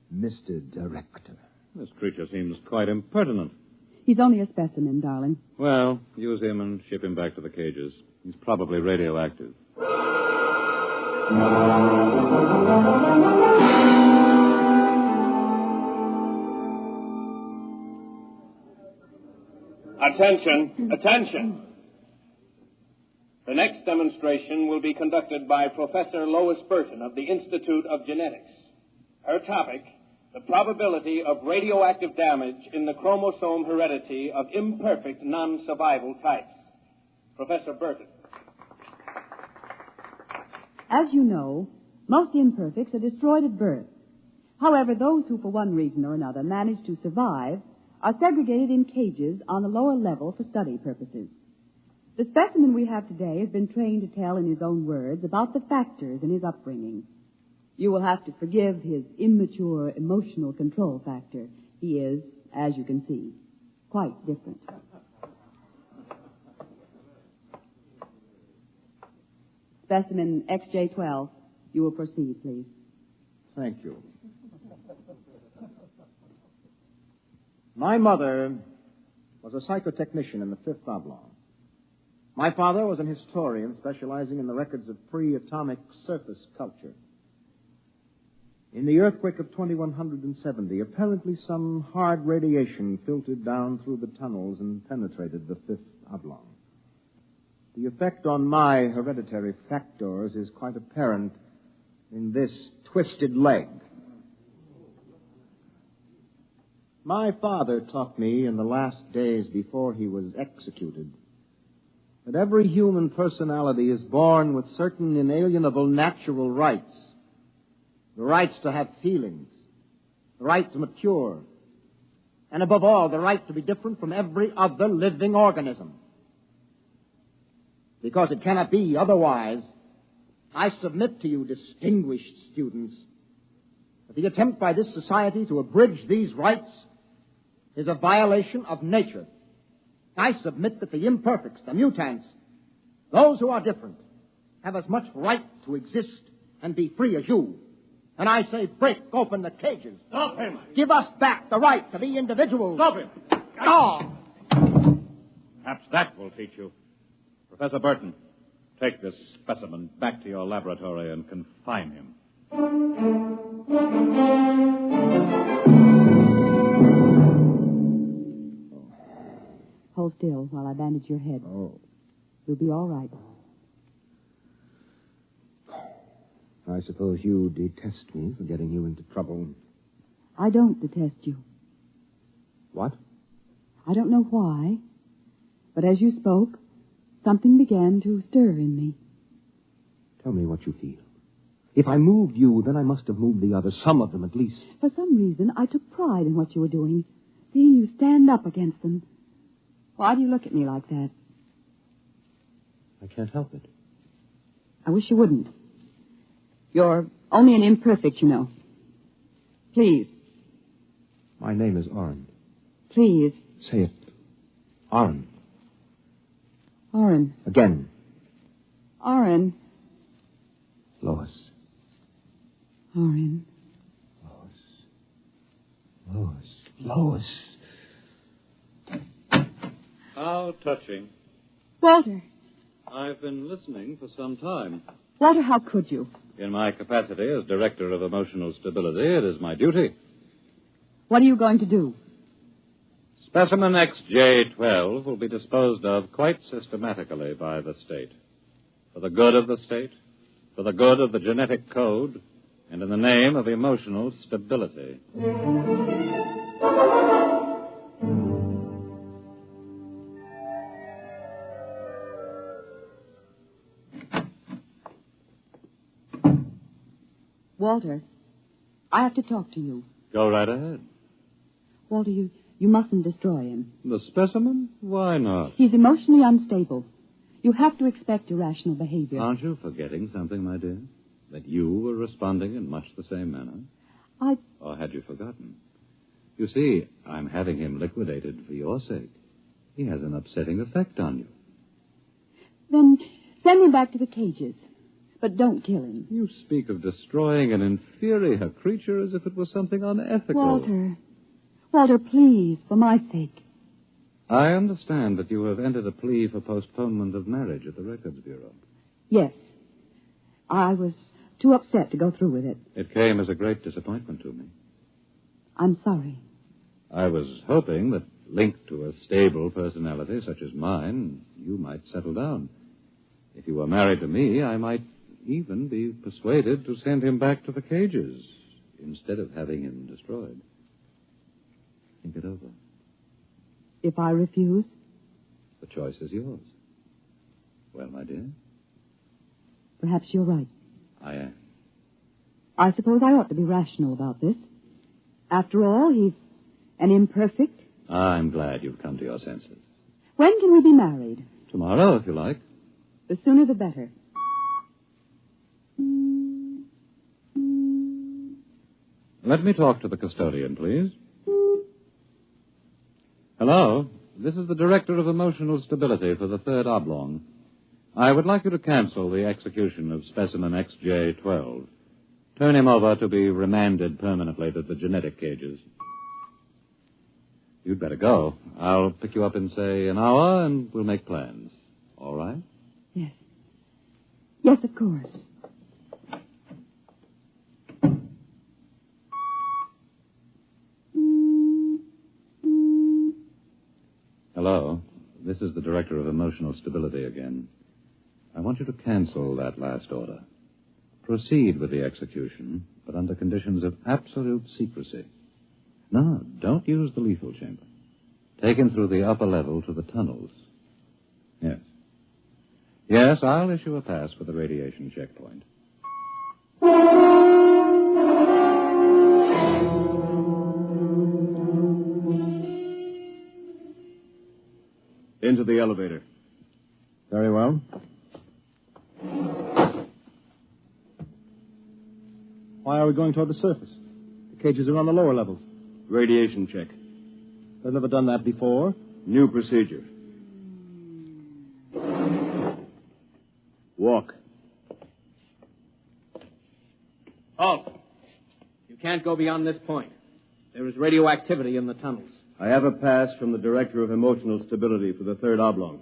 Mr. Director. This creature seems quite impertinent. He's only a specimen, darling. Well, use him and ship him back to the cages. He's probably radioactive. Attention, attention. The next demonstration will be conducted by Professor Lois Burton of the Institute of Genetics. Her topic, the probability of radioactive damage in the chromosome heredity of imperfect non-survival types. Professor Burton. As you know, most imperfects are destroyed at birth. However, those who, for one reason or another, manage to survive are segregated in cages on the lower level for study purposes. The specimen we have today has been trained to tell in his own words about the factors in his upbringing. You will have to forgive his immature emotional control factor. He is, as you can see, quite different. Specimen XJ12. You will proceed, please. Thank you. My mother was a psychotechnician in the Fifth Oblong. My father was an historian specializing in the records of pre-atomic surface culture. In the earthquake of 2170, apparently some hard radiation filtered down through the tunnels and penetrated the Fifth Oblong. The effect on my hereditary factors is quite apparent in this twisted leg. My father taught me in the last days before he was executed that every human personality is born with certain inalienable natural rights. The rights to have feelings, the right to mature, and above all, the right to be different from every other living organism. Because it cannot be otherwise, I submit to you, distinguished students, that the attempt by this society to abridge these rights is a violation of nature. I submit that the imperfects, the mutants, those who are different, have as much right to exist and be free as you. And I say, break open the cages. Stop him! Give us back the right to be individuals. Stop him! Oh! Perhaps that will teach you. Professor Burton, take this specimen back to your laboratory and confine him. Hold still while I bandage your head. Oh. You'll be all right. I suppose you detest me for getting you into trouble. I don't detest you. What? I don't know why, but as you spoke, something began to stir in me. Tell me what you feel. If I moved you, then I must have moved the others, some of them at least. For some reason, I took pride in what you were doing, seeing you stand up against them. Why do you look at me like that? I can't help it. I wish you wouldn't. You're only an imperfect, you know. Please. My name is Orrin. Please. Say it. Orrin. Orrin. Again. Orrin. Lois. Orrin. Lois. How touching. Walter. I've been listening for some time. Walter, how could you? In my capacity as Director of Emotional Stability, it is my duty. What are you going to do? Specimen XJ12 will be disposed of quite systematically by the state. For the good of the state, for the good of the genetic code, and in the name of emotional stability. Walter, I have to talk to you. Go right ahead. Walter, you mustn't destroy him. The specimen? Why not? He's emotionally unstable. You have to expect irrational behavior. Aren't you forgetting something, my dear? That you were responding in much the same manner? Or had you forgotten? You see, I'm having him liquidated for your sake. He has an upsetting effect on you. Then send him back to the cages. But don't kill him. You speak of destroying an inferior creature as if it was something unethical. Walter, please, for my sake. I understand that you have entered a plea for postponement of marriage at the Records Bureau. Yes. I was too upset to go through with it. It came as a great disappointment to me. I'm sorry. I was hoping that, linked to a stable personality such as mine, you might settle down. If you were married to me, I might even be persuaded to send him back to the cages instead of having him destroyed. Think it over. If I refuse? The choice is yours. Well, my dear? Perhaps you're right. I am. I suppose I ought to be rational about this. After all, he's an imperfect. I'm glad you've come to your senses. When can we be married? Tomorrow, if you like. The sooner the better. Let me talk to the custodian, please. Hello. This is the Director of Emotional Stability for the Third Oblong. I would like you to cancel the execution of specimen XJ12. Turn him over to be remanded permanently to the genetic cages. You'd better go. I'll pick you up in, say, an hour, and we'll make plans. All right? Yes. Yes, of course. Hello. This is the Director of Emotional Stability again. I want you to cancel that last order. Proceed with the execution, but under conditions of absolute secrecy. No, don't use the lethal chamber. Take him through the upper level to the tunnels. Yes. Yes, I'll issue a pass for the radiation checkpoint. Into the elevator. Very well. Why are we going toward the surface? The cages are on the lower levels. Radiation check. They've never done that before. New procedure. Walk. Halt. You can't go beyond this point. There is radioactivity in the tunnels. I have a pass from the Director of Emotional Stability for the Third Oblong.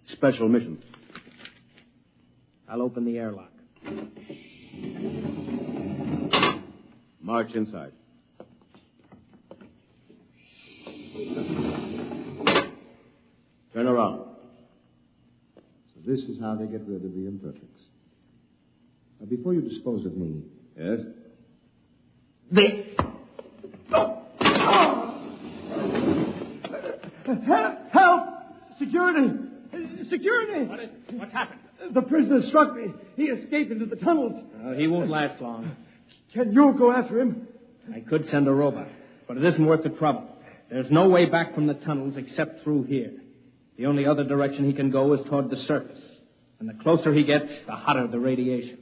Special mission. I'll open the airlock. March inside. Turn around. So this is how they get rid of the imperfects. Now, before you dispose of me... Yes? Help! Security! Security! What is it? What's happened? The prisoner struck me. He escaped into the tunnels. He won't last long. Can you go after him? I could send a robot, but it isn't worth the trouble. There's no way back from the tunnels except through here. The only other direction he can go is toward the surface. And the closer he gets, the hotter the radiation.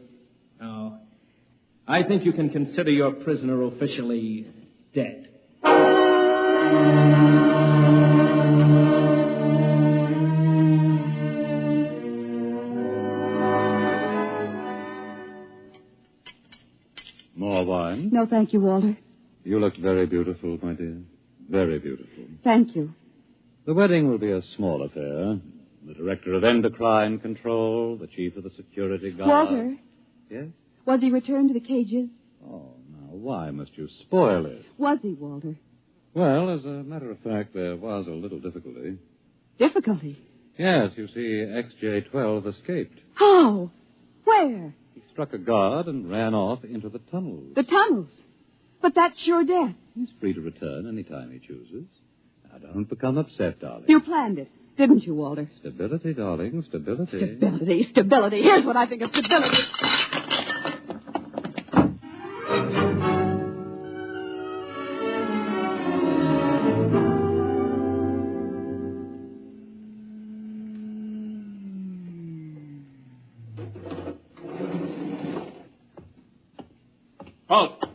Now, I think you can consider your prisoner officially dead. More wine? No, thank you, Walter. You look very beautiful, my dear. Very beautiful. Thank you. The wedding will be a small affair. The Director of Endocrine Control, the Chief of the Security Guard. Walter? Yes? Was he returned to the cages? Oh, now, why must you spoil it? Was he, Walter? Well, as a matter of fact, there was a little difficulty. Difficulty? Yes, you see, XJ12 escaped. How? Where? He struck a guard and ran off into the tunnels. The tunnels? But that's sure death. He's free to return any time he chooses. Now, don't become upset, darling. You planned it, didn't you, Walter? Stability, darling, stability. Stability. Here's what I think of stability. Halt!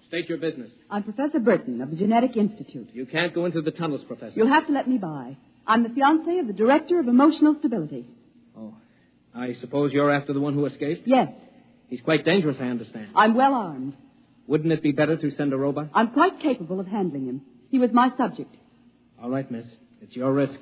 State your business. I'm Professor Burton of the Genetic Institute. You can't go into the tunnels, Professor. You'll have to let me by. I'm the fiancée of the Director of Emotional Stability. Oh, I I suppose you're after the one who escaped? Yes. He's quite dangerous, I understand. I'm well armed. Wouldn't it be better to send a robot? I'm quite capable of handling him. He was my subject. All right, miss. It's your risk.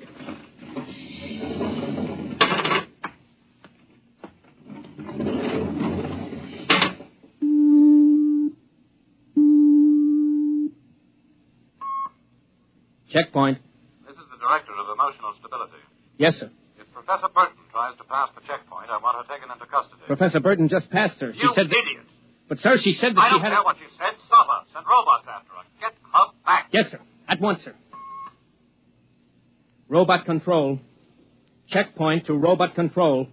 Checkpoint. This is the Director of Emotional Stability. Yes, sir. If Professor Burton tries to pass the checkpoint, I want her taken into custody. Professor Burton just passed her. She You said that... idiot! But, sir, she said that I she don't had... care what you said. Stop her. Send robots after her. Get her back. Yes, sir. At once, sir. Robot control. Checkpoint to robot control.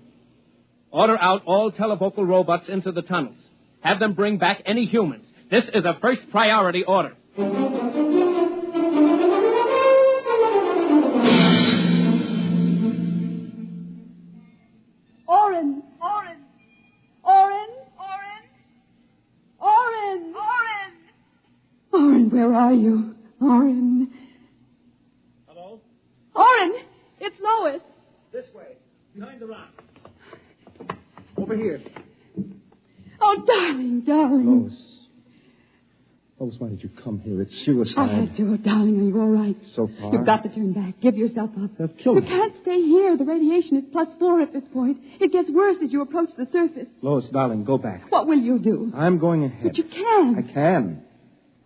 Order out all televocal robots into the tunnels. Have them bring back any humans. This is a first priority order. Oren! Oren! Oren! Oren! Oren! Oren, where are you? Oren. Hello? Oren! It's Lois. This way. Behind the rock. Over here. Oh, darling. Lois, why did you come here? It's suicide. I had to. Oh, darling, are you all right? So far. You've got to turn back. Give yourself up. They'll kill You me. can't stay here. The radiation is +4 at this point. It gets worse as you approach the surface. Lois, darling, go back. What will you do? I'm going ahead. But you can. I can.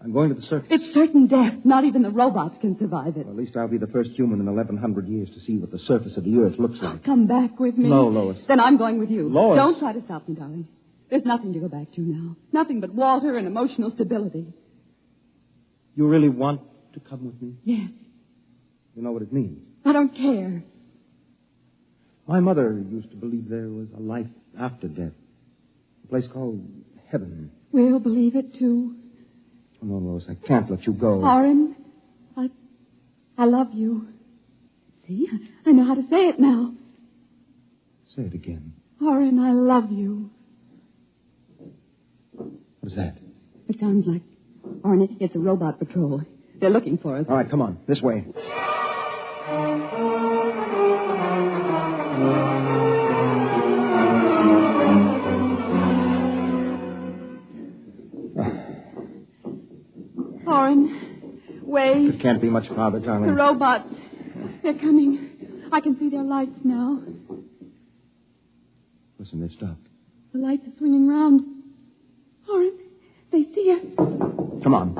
I'm going to the surface. It's certain death. Not even the robots can survive it. Well, at least I'll be the first human in 1,100 years to see what the surface of the Earth looks like. Come back with me. No, Lois. Then I'm going with you. Lois. Don't try to stop me, darling. There's nothing to go back to now. Nothing but Walter and emotional stability. You really want to come with me? Yes. You know what it means. I don't care. My mother used to believe there was a life after death. A place called heaven. We'll believe it, too. Oh, no, Lois, I can't let you go. Oren, I love you. See, I know how to say it now. Say it again. Oren, I love you. What is that? It sounds like... Oren, it's a robot patrol. They're looking for us. All right, come on. This way. Oren, wait. It can't be much farther, darling. The robots. They're coming. I can see their lights now. Listen, they've stopped. The lights are swinging round. Oren, they see us. Come on.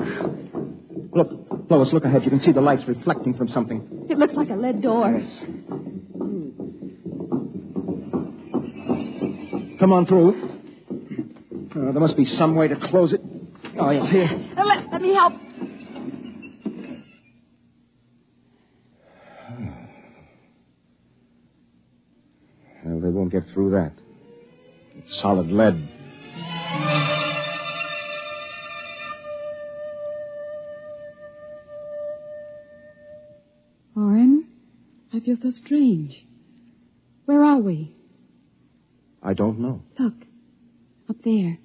Look, Lois, look ahead. You can see the lights reflecting from something. It looks like a lead door. Come on through. There must be some way to close it. Oh, yes, here. Let me help. Well, they won't get through that. It's solid lead. Oren, I feel so strange. Where are we? I don't know. Look, up there.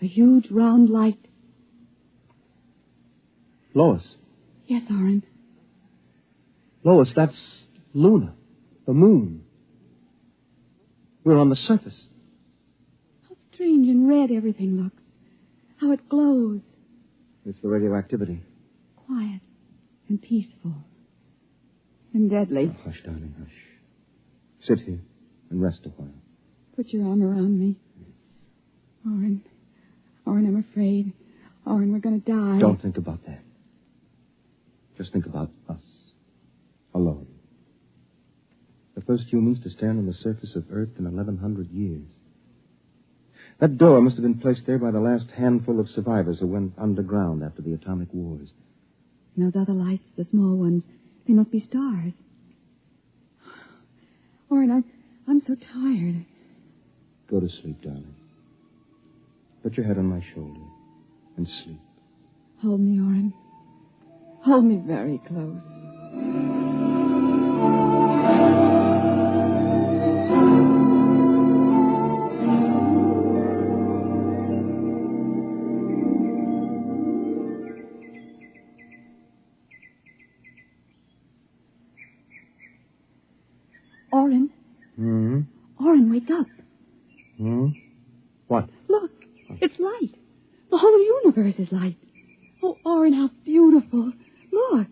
A huge round light. Lois. Yes, Oren. Lois, that's Luna, the moon. We're on the surface. How strange and red everything looks. How it glows. It's the radioactivity. Quiet and peaceful. And deadly. Oh, hush, darling, hush. Sit here and rest a while. Put your arm around me. Oren, I'm afraid. Oren, we're going to die. Don't think about that. Just think about us. Alone. The first humans to stand on the surface of Earth in 1,100 years. That door must have been placed there by the last handful of survivors who went underground after the atomic wars. And those other lights, the small ones, they must be stars. Oren, I'm so tired. Go to sleep, darling. Put your head on my shoulder and sleep. Hold me, Oren. Hold me very close. Oren. Hmm? Oren, wake up. What? Look, it's light. The whole universe is light. Oh, Orrin, how beautiful. Look.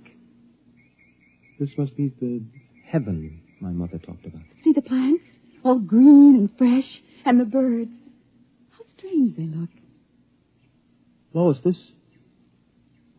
This must be the heaven my mother talked about. See the plants? All green and fresh. And the birds. How strange they look. Lois, this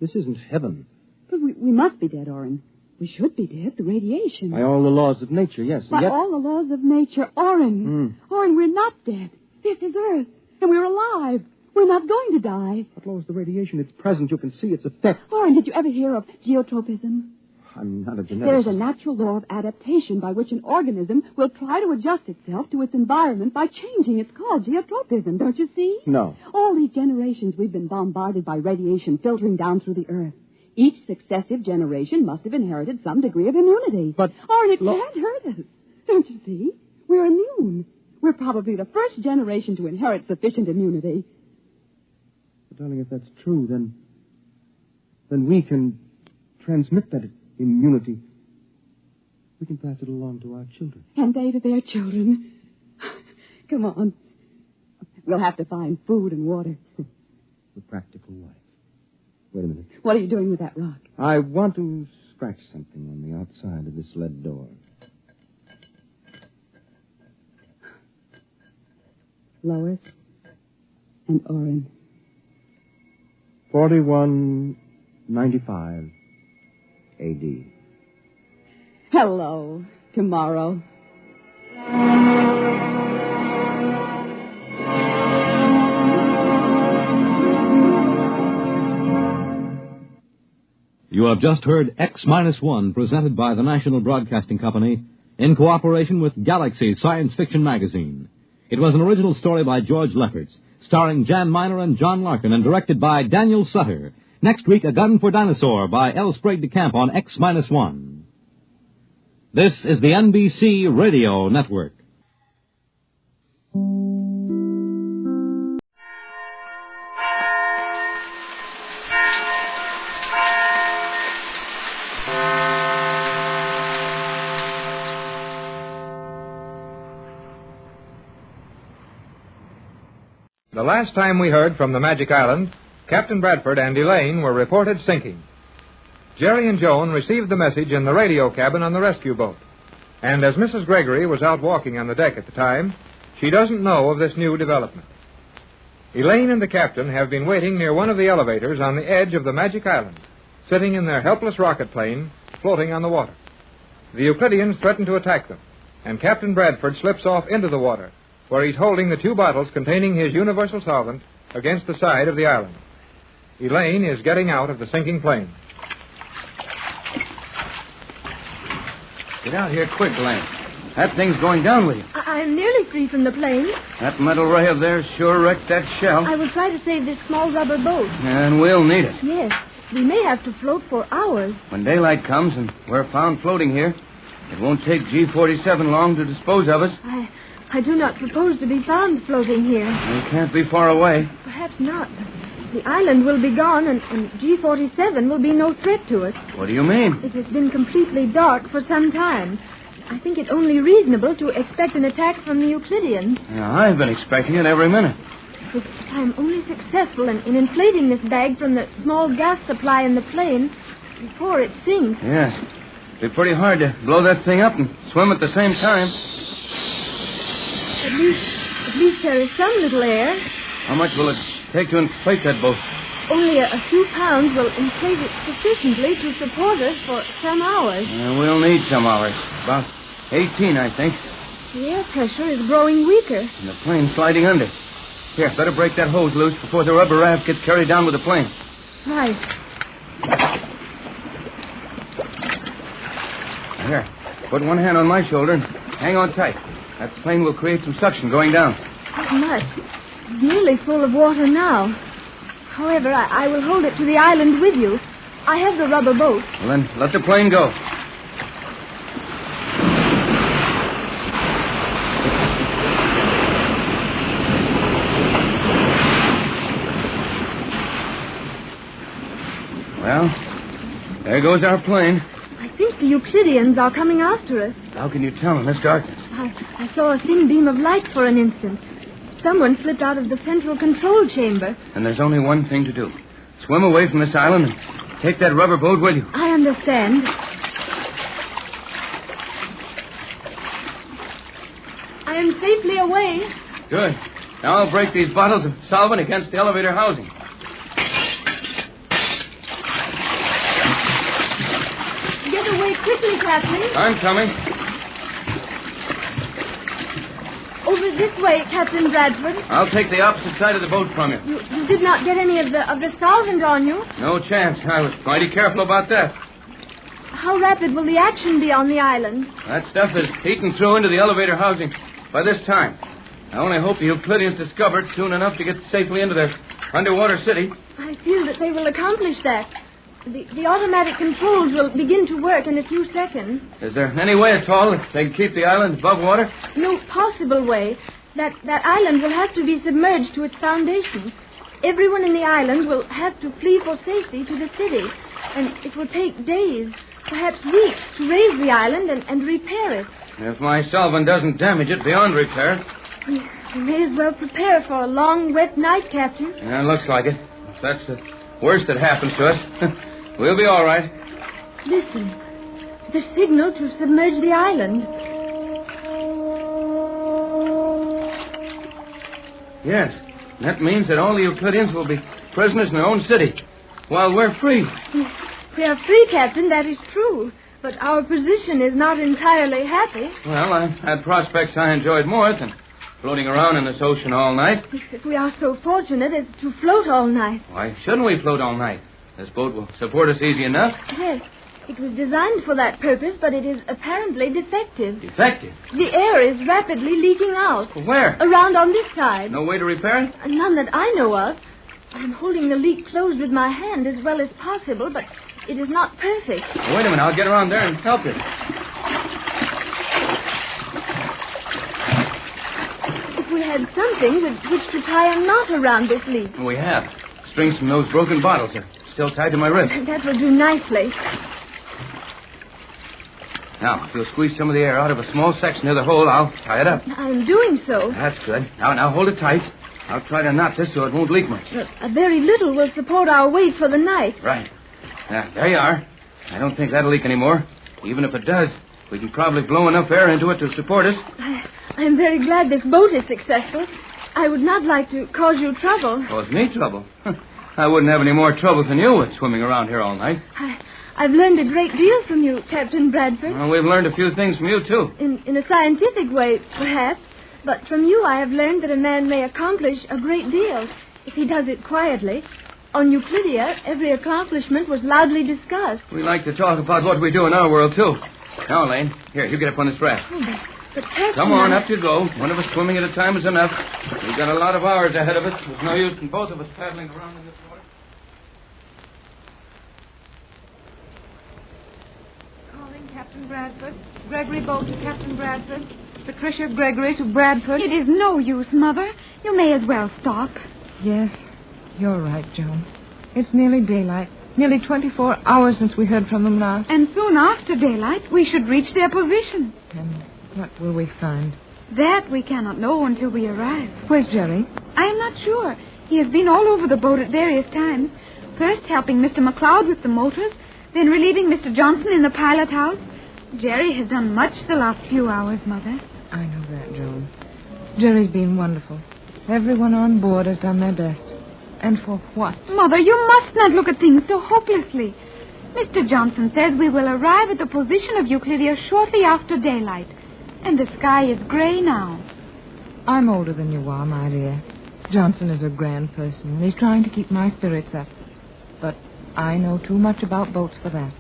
isn't heaven. But we must be dead, Orrin. We should be dead. The radiation. By all the laws of nature, yes. By Yet... all the laws of nature. Orrin. Orrin, we're not dead. This is Earth. And we're alive. We're not going to die. But, Lois, the radiation, it's present. You can see its effects. Orrin, did you ever hear of geotropism? I'm not a geneticist. There is a natural law of adaptation by which an organism will try to adjust itself to its environment by changing. It's called geotropism, don't you see? No. All these generations we've been bombarded by radiation filtering down through the Earth. Each successive generation must have inherited some degree of immunity. But... Orrin, it can't hurt us. Don't you see? We're immune. We're probably the first generation to inherit sufficient immunity. But, darling, if that's true, then we can transmit that immunity. We can pass it along to our children. And they to their children. Come on. We'll have to find food and water. The practical life. Wait a minute. What are you doing with that rock? I want to scratch something on the outside of this lead door. Lois and Orrin. 4195 A.D. Hello, tomorrow. You have just heard X-1, presented by the National Broadcasting Company in cooperation with Galaxy Science Fiction Magazine. It was an original story by George Lefferts, starring Jan Miner and John Larkin, and directed by Daniel Sutter. Next week, A Gun for Dinosaur by L. Sprague de Camp on X-1. This is the NBC Radio Network. The last time we heard from the Magic Island, Captain Bradford and Elaine were reported sinking. Jerry and Joan received the message in the radio cabin on the rescue boat. And as Mrs. Gregory was out walking on the deck at the time, she doesn't know of this new development. Elaine and the captain have been waiting near one of the elevators on the edge of the Magic Island, sitting in their helpless rocket plane, floating on the water. The Euclideans threaten to attack them, and Captain Bradford slips off into the water, where he's holding the two bottles containing his universal solvent against the side of the island. Elaine is getting out of the sinking plane. Get out here quick, Elaine. That thing's going down with you. I'm nearly free from the plane. That metal ray up there sure wrecked that shell. I will try to save this small rubber boat. And we'll need it. Yes. We may have to float for hours. When daylight comes and we're found floating here, it won't take G-47 long to dispose of us. I do not propose to be found floating here. We can't be far away. Perhaps not. The island will be gone, and G-47 will be no threat to us. What do you mean? It has been completely dark for some time. I think it only reasonable to expect an attack from the Euclideans. Yeah, I've been expecting it every minute. If I'm only successful in inflating this bag from the small gas supply in the plane before it sinks. Yes. It'd be pretty hard to blow that thing up and swim at the same time. At least there is some little air. How much will it take to inflate that boat? Only a few pounds will inflate it sufficiently to support us for some hours. We'll need some hours. About 18, I think. The air pressure is growing weaker. And the plane's sliding under. Here, better break that hose loose before the rubber raft gets carried down with the plane. Right. Here, put one hand on my shoulder and hang on tight. That plane will create some suction going down. Not much. It's nearly full of water now. However, I will hold it to the island with you. I have the rubber boat. Well, then, let the plane go. Well, there goes our plane. I think the Euclideans are coming after us. How can you tell in this darkness? I saw a thin beam of light for an instant. Someone slipped out of the central control chamber. And there's only one thing to do. Swim away from this island and take that rubber boat with you. I understand. I am safely away. Good. Now I'll break these bottles of solvent against the elevator housing. Get away quickly, Captain. I'm coming. Over this way, Captain Bradford. I'll take the opposite side of the boat from you. You did not get any of the solvent on you. No chance. I was mighty careful about that. How rapid will the action be on the island? That stuff is eating through into the elevator housing by this time. I only hope the Euclideans discover it soon enough to get safely into their underwater city. I feel that they will accomplish that. The automatic controls will begin to work in a few seconds. Is there any way at all that they can keep the island above water? No possible way. That island will have to be submerged to its foundation. Everyone in the island will have to flee for safety to the city. And it will take days, perhaps weeks, to raise the island and repair it. If my solvent doesn't damage it beyond repair. We may as well prepare for a long, wet night, Captain. Yeah, it looks like it. If that's the worst that happens to us, we'll be all right. Listen. The signal to submerge the island. Yes. That means that all the Euclideans will be prisoners in their own city, while we're free. We are free, Captain, that is true. But our position is not entirely happy. Well, I've had prospects I enjoyed more than floating around in this ocean all night. If we are so fortunate as to float all night. Why shouldn't we float all night? This boat will support us easy enough. Yes, it was designed for that purpose, but it is apparently defective. Defective? The air is rapidly leaking out. Where? Around on this side. No way to repair it? None that I know of. I'm holding the leak closed with my hand as well as possible, but it is not perfect. Wait a minute, I'll get around there and help you. If we had something with which to tie a knot around this leak. We have. Strings from those broken bottles are still tied to my wrist. That will do nicely. Now, if you'll squeeze some of the air out of a small section near the hole, I'll tie it up. I'm doing so. That's good. Now hold it tight. I'll try to knot this so it won't leak much. A very little will support our weight for the night. Right. There you are. I don't think that'll leak anymore. Even if it does, we can probably blow enough air into it to support us. I'm very glad this boat is successful. I would not like to cause you trouble. Cause me trouble? I wouldn't have any more trouble than you with swimming around here all night. I've learned a great deal from you, Captain Bradford. Well, we've learned a few things from you, too. In a scientific way, perhaps. But from you I have learned that a man may accomplish a great deal if he does it quietly. On Euclidia, every accomplishment was loudly discussed. We like to talk about what we do in our world, too. Now, Elaine, here, you get up on this raft. Oh, but Captain... Come on, up you go. One of us swimming at a time is enough. We've got a lot of hours ahead of us. There's no use in both of us paddling around in this water. Calling Captain Bradford. Gregory boat to Captain Bradford. Patricia Gregory to Bradford. It is no use, Mother. You may as well stop. Yes, you're right, Joan. It's nearly daylight. Nearly 24 hours since we heard from them last. And soon after daylight, we should reach their position. And what will we find? That we cannot know until we arrive. Where's Jerry? I am not sure. He has been all over the boat at various times. First helping Mr. McLeod with the motors, then relieving Mr. Johnson in the pilot house. Jerry has done much the last few hours, Mother. I know that, Joan. Jerry's been wonderful. Everyone on board has done their best. And for what? Mother, you must not look at things so hopelessly. Mr. Johnson says we will arrive at the position of Euclidia shortly after daylight. And the sky is gray now. I'm older than you are, my dear. Johnson is a grand person, and he's trying to keep my spirits up. But I know too much about boats for that.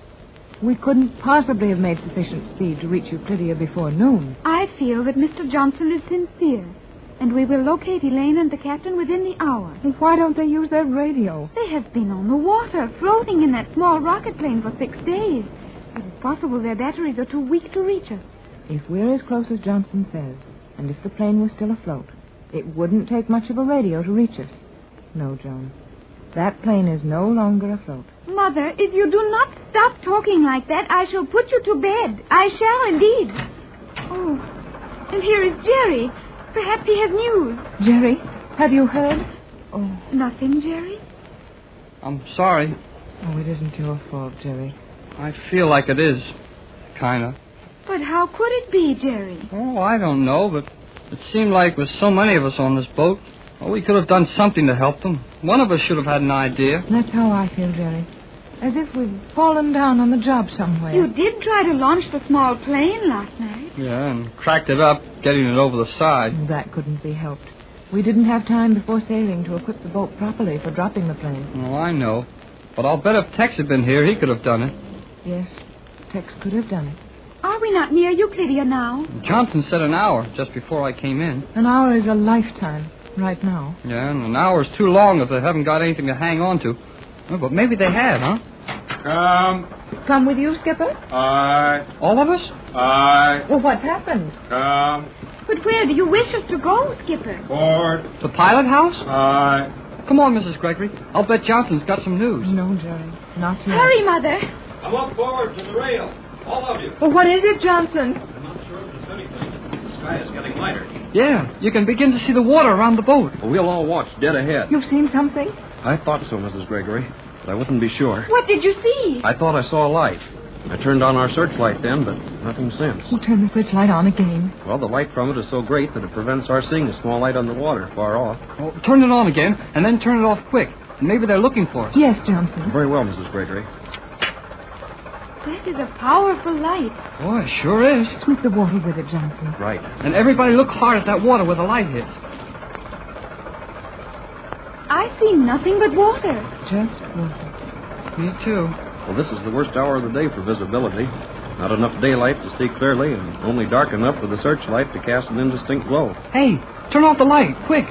We couldn't possibly have made sufficient speed to reach Euclidia before noon. I feel that Mr. Johnson is sincere. And we will locate Elaine and the captain within the hour. And why don't they use their radio? They have been on the water, floating in that small rocket plane for 6 days. It is possible their batteries are too weak to reach us. If we're as close as Johnson says, and if the plane was still afloat, it wouldn't take much of a radio to reach us. No, Joan. That plane is no longer afloat. Mother, if you do not stop talking like that, I shall put you to bed. I shall indeed. Oh, And here is Jerry. Perhaps he has news. Jerry, have you heard? Oh. Nothing, Jerry? I'm sorry. Oh, it isn't your fault, Jerry. I feel like it is. Kinda. But how could it be, Jerry? Oh, I don't know, but it seemed like with so many of us on this boat, well, we could have done something to help them. One of us should have had an idea. That's how I feel, Jerry. As if we'd fallen down on the job somewhere. You did try to launch the small plane last night. Yeah, and cracked it up, getting it over the side. That couldn't be helped. We didn't have time before sailing to equip the boat properly for dropping the plane. Oh, I know. But I'll bet if Tex had been here, he could have done it. Yes, Tex could have done it. Are we not near Euclidia now? Johnson said an hour just before I came in. An hour is a lifetime right now. Yeah, and an hour's too long if they haven't got anything to hang on to. Oh, but maybe they had, huh? Come with you, Skipper? Aye. All of us? Aye. Well, what's happened? But where do you wish us to go, Skipper? Board. The pilot house? Aye. Come on, Mrs. Gregory. I'll bet Johnson's got some news. No, Jerry. Not yet. Hurry, Mother. Come up forward to the rail. All of you. Well, what is it, Johnson? I'm not sure if there's anything. The sky is getting lighter. Yeah, you can begin to see the water around the boat. Well, we'll all watch dead ahead. You've seen something? I thought so, Mrs. Gregory, but I wouldn't be sure. What did you see? I thought I saw a light. I turned on our searchlight then, but nothing since. We'll turn the searchlight on again. Well, the light from it is so great that it prevents our seeing a small light on the water far off. Well, turn it on again, and then turn it off quick. And maybe they're looking for us. Yes, Johnson. Very well, Mrs. Gregory. That is a powerful light. Boy, it sure is. Sweep the water with it, Johnson. Right. And everybody look hard at that water where the light hits. I see nothing but water. Just water. Me too. Well, this is the worst hour of the day for visibility. Not enough daylight to see clearly, and only dark enough for the searchlight to cast an indistinct glow. Hey, turn off the light, quick.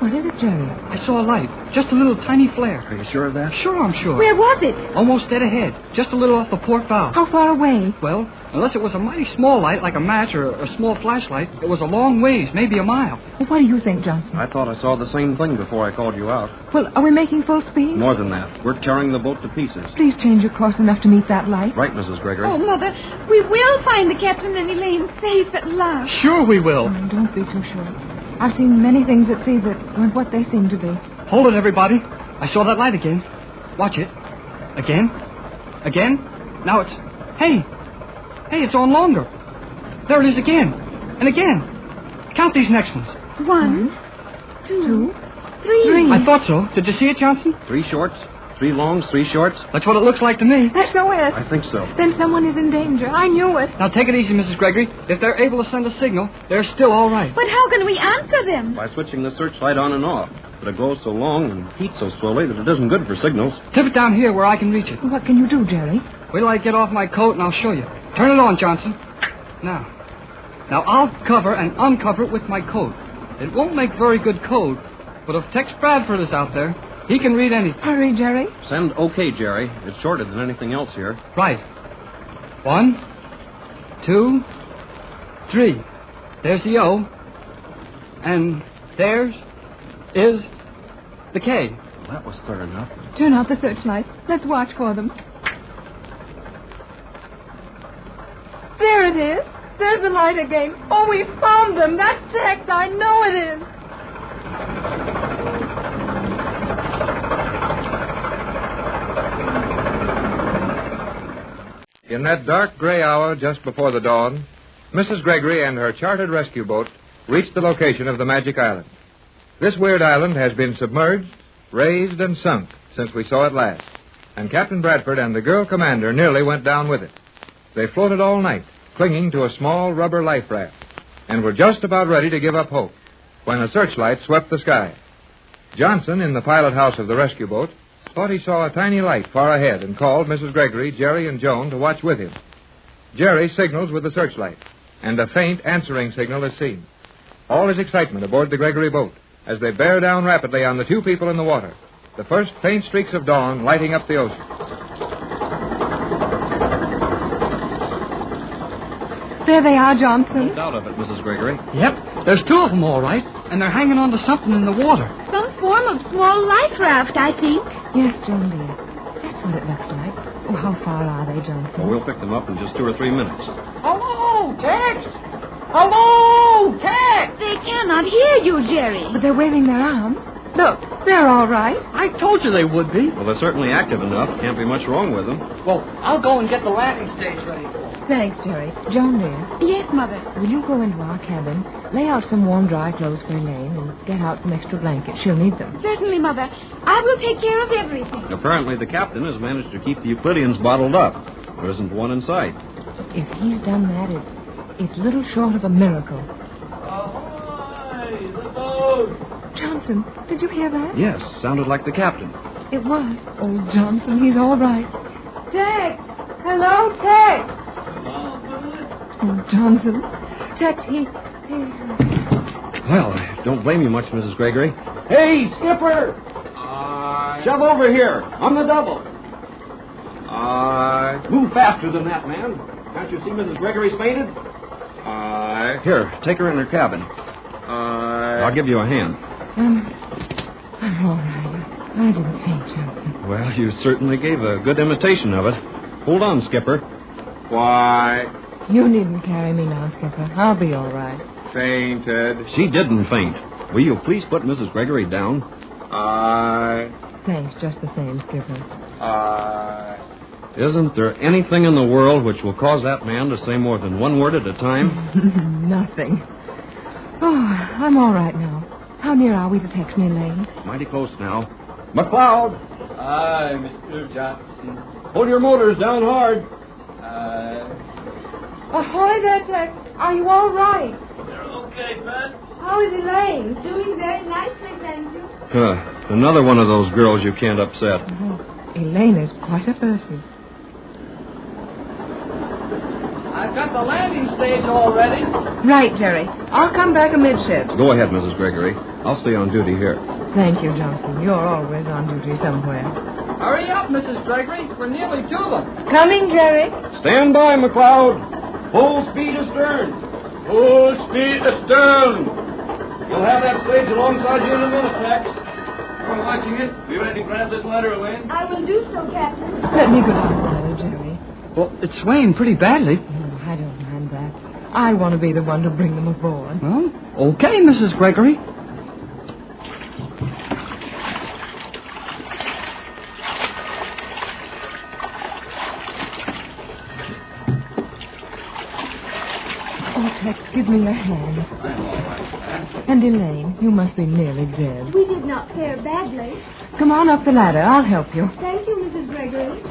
What is it, Jerry? I saw a light. Just a little tiny flare. Are you sure of that? Sure, I'm sure. Where was it? Almost dead ahead. Just a little off the port bow. How far away? Well, unless it was a mighty small light like a match or a small flashlight, it was a long ways, maybe a mile. Well, what do you think, Johnson? I thought I saw the same thing before I called you out. Well, are we making full speed? More than that. We're tearing the boat to pieces. Please change your course enough to meet that light. Right, Mrs. Gregory. Oh, Mother, we will find the Captain and Elaine safe at last. Sure we will. Oh, don't be too sure. I've seen many things at sea that weren't what they seem to be. Hold it, everybody. I saw that light again. Watch it. Again. Again. Now it's... Hey, it's on longer. There it is again. And again. Count these next ones. 1, 2, 3. I thought so. Did you see it, Johnson? 3 shorts, 3 longs, 3 shorts. That's what it looks like to me. That's so it. I think so. Then someone is in danger. I knew it. Now take it easy, Mrs. Gregory. If they're able to send a signal, they're still all right. But how can we answer them? By switching the searchlight on and off. But it glows so long and heats so slowly that it isn't good for signals. Tip it down here where I can reach it. What can you do, Jerry? Wait till I get off my coat and I'll show you. Turn it on, Johnson. Now I'll cover and uncover it with my coat. It won't make very good code, but if Tex Bradford is out there, he can read anything. Hurry, Jerry. Send OK, Jerry. It's shorter than anything else here. Right. 1, 2, 3. There's the O. And there's is the K. Well, that was clear enough. Turn out the searchlight. Let's watch for them. There it is. There's the light again. Oh, we found them. That's Tex. I know it is. In that dark gray hour just before the dawn, Mrs. Gregory and her chartered rescue boat reached the location of the Magic Island. This weird island has been submerged, raised, and sunk since we saw it last, and Captain Bradford and the girl commander nearly went down with it. They floated all night, clinging to a small rubber life raft, and were just about ready to give up hope when a searchlight swept the sky. Johnson, in the pilot house of the rescue boat, thought he saw a tiny light far ahead and called Mrs. Gregory, Jerry, and Joan to watch with him. Jerry signals with the searchlight, and a faint answering signal is seen. All is excitement aboard the Gregory boat as they bear down rapidly on the 2 people in the water, the first faint streaks of dawn lighting up the ocean. There they are, Johnson. No doubt of it, Mrs. Gregory. Yep, there's 2 of them all right, and they're hanging on to something in the water. Some form of small life raft, I think. Yes, Joan, dear. That's what it looks like. Oh, how far are they, Johnson? Well, we'll pick them up in just 2 or 3 minutes. Hello, Tex! Hello! Oh, Tex! They cannot hear you, Jerry. But they're waving their arms. Look, they're all right. I told you they would be. Well, they're certainly active enough. Can't be much wrong with them. Well, I'll go and get the landing stage ready. Thanks, Jerry. Joan, dear. Yes, Mother. Will you go into our cabin, lay out some warm, dry clothes for Elaine, and get out some extra blankets? She'll need them. Certainly, Mother. I will take care of everything. Apparently, the captain has managed to keep the Euclideans bottled up. There isn't one in sight. If he's done that, it's little short of a miracle. Ahoy, the boat! Johnson, did you hear that? Yes, sounded like the captain. It was. Oh, Johnson, he's all right. Tex! Hello, Tex! Oh, Johnson. Tex, he... Well, I don't blame you much, Mrs. Gregory. Hey, Skipper! Shove over here. On the double. Move faster than that, man. Can't you see Mrs. Gregory's fainted? Here, take her in her cabin. I'll give you a hand. I'm all right. I didn't faint, Johnson. Well, you certainly gave a good imitation of it. Hold on, Skipper. Why? You needn't carry me now, Skipper. I'll be all right. Fainted. She didn't faint. Will you please put Mrs. Gregory down? Thanks, just the same, Skipper. Isn't there anything in the world which will cause that man to say more than one word at a time? Nothing. Oh, I'm all right now. How near are we to text me, Elaine? Mighty close now. McLeod! Aye, Mr. Johnson. Hold your motors down hard. Ahoy there, Tex. Are you all right? They're okay, Pat. How is Elaine? Doing very nicely, thank you. Another one of those girls you can't upset. Oh, Elaine is quite a person. I've got the landing stage all ready. Right, Jerry. I'll come back amidships. Go ahead, Mrs. Gregory. I'll stay on duty here. Thank you, Johnson. You're always on duty somewhere. Hurry up, Mrs. Gregory. We're nearly to them. Coming, Jerry. Stand by, McLeod. Full speed astern. Full speed astern. You'll have that stage alongside you in a minute, Tex. We're watching it. Be ready to grab this ladder, Elaine. I will do so, Captain. Let me go down the ladder, Jerry. Well, it's swaying pretty badly. No, I don't mind that. I want to be the one to bring them aboard. Well, okay, Mrs. Gregory. Oh, Tex, give me your hand. And Elaine, you must be nearly dead. We did not fare badly. Come on up the ladder. I'll help you. Thank you, Mrs. Gregory.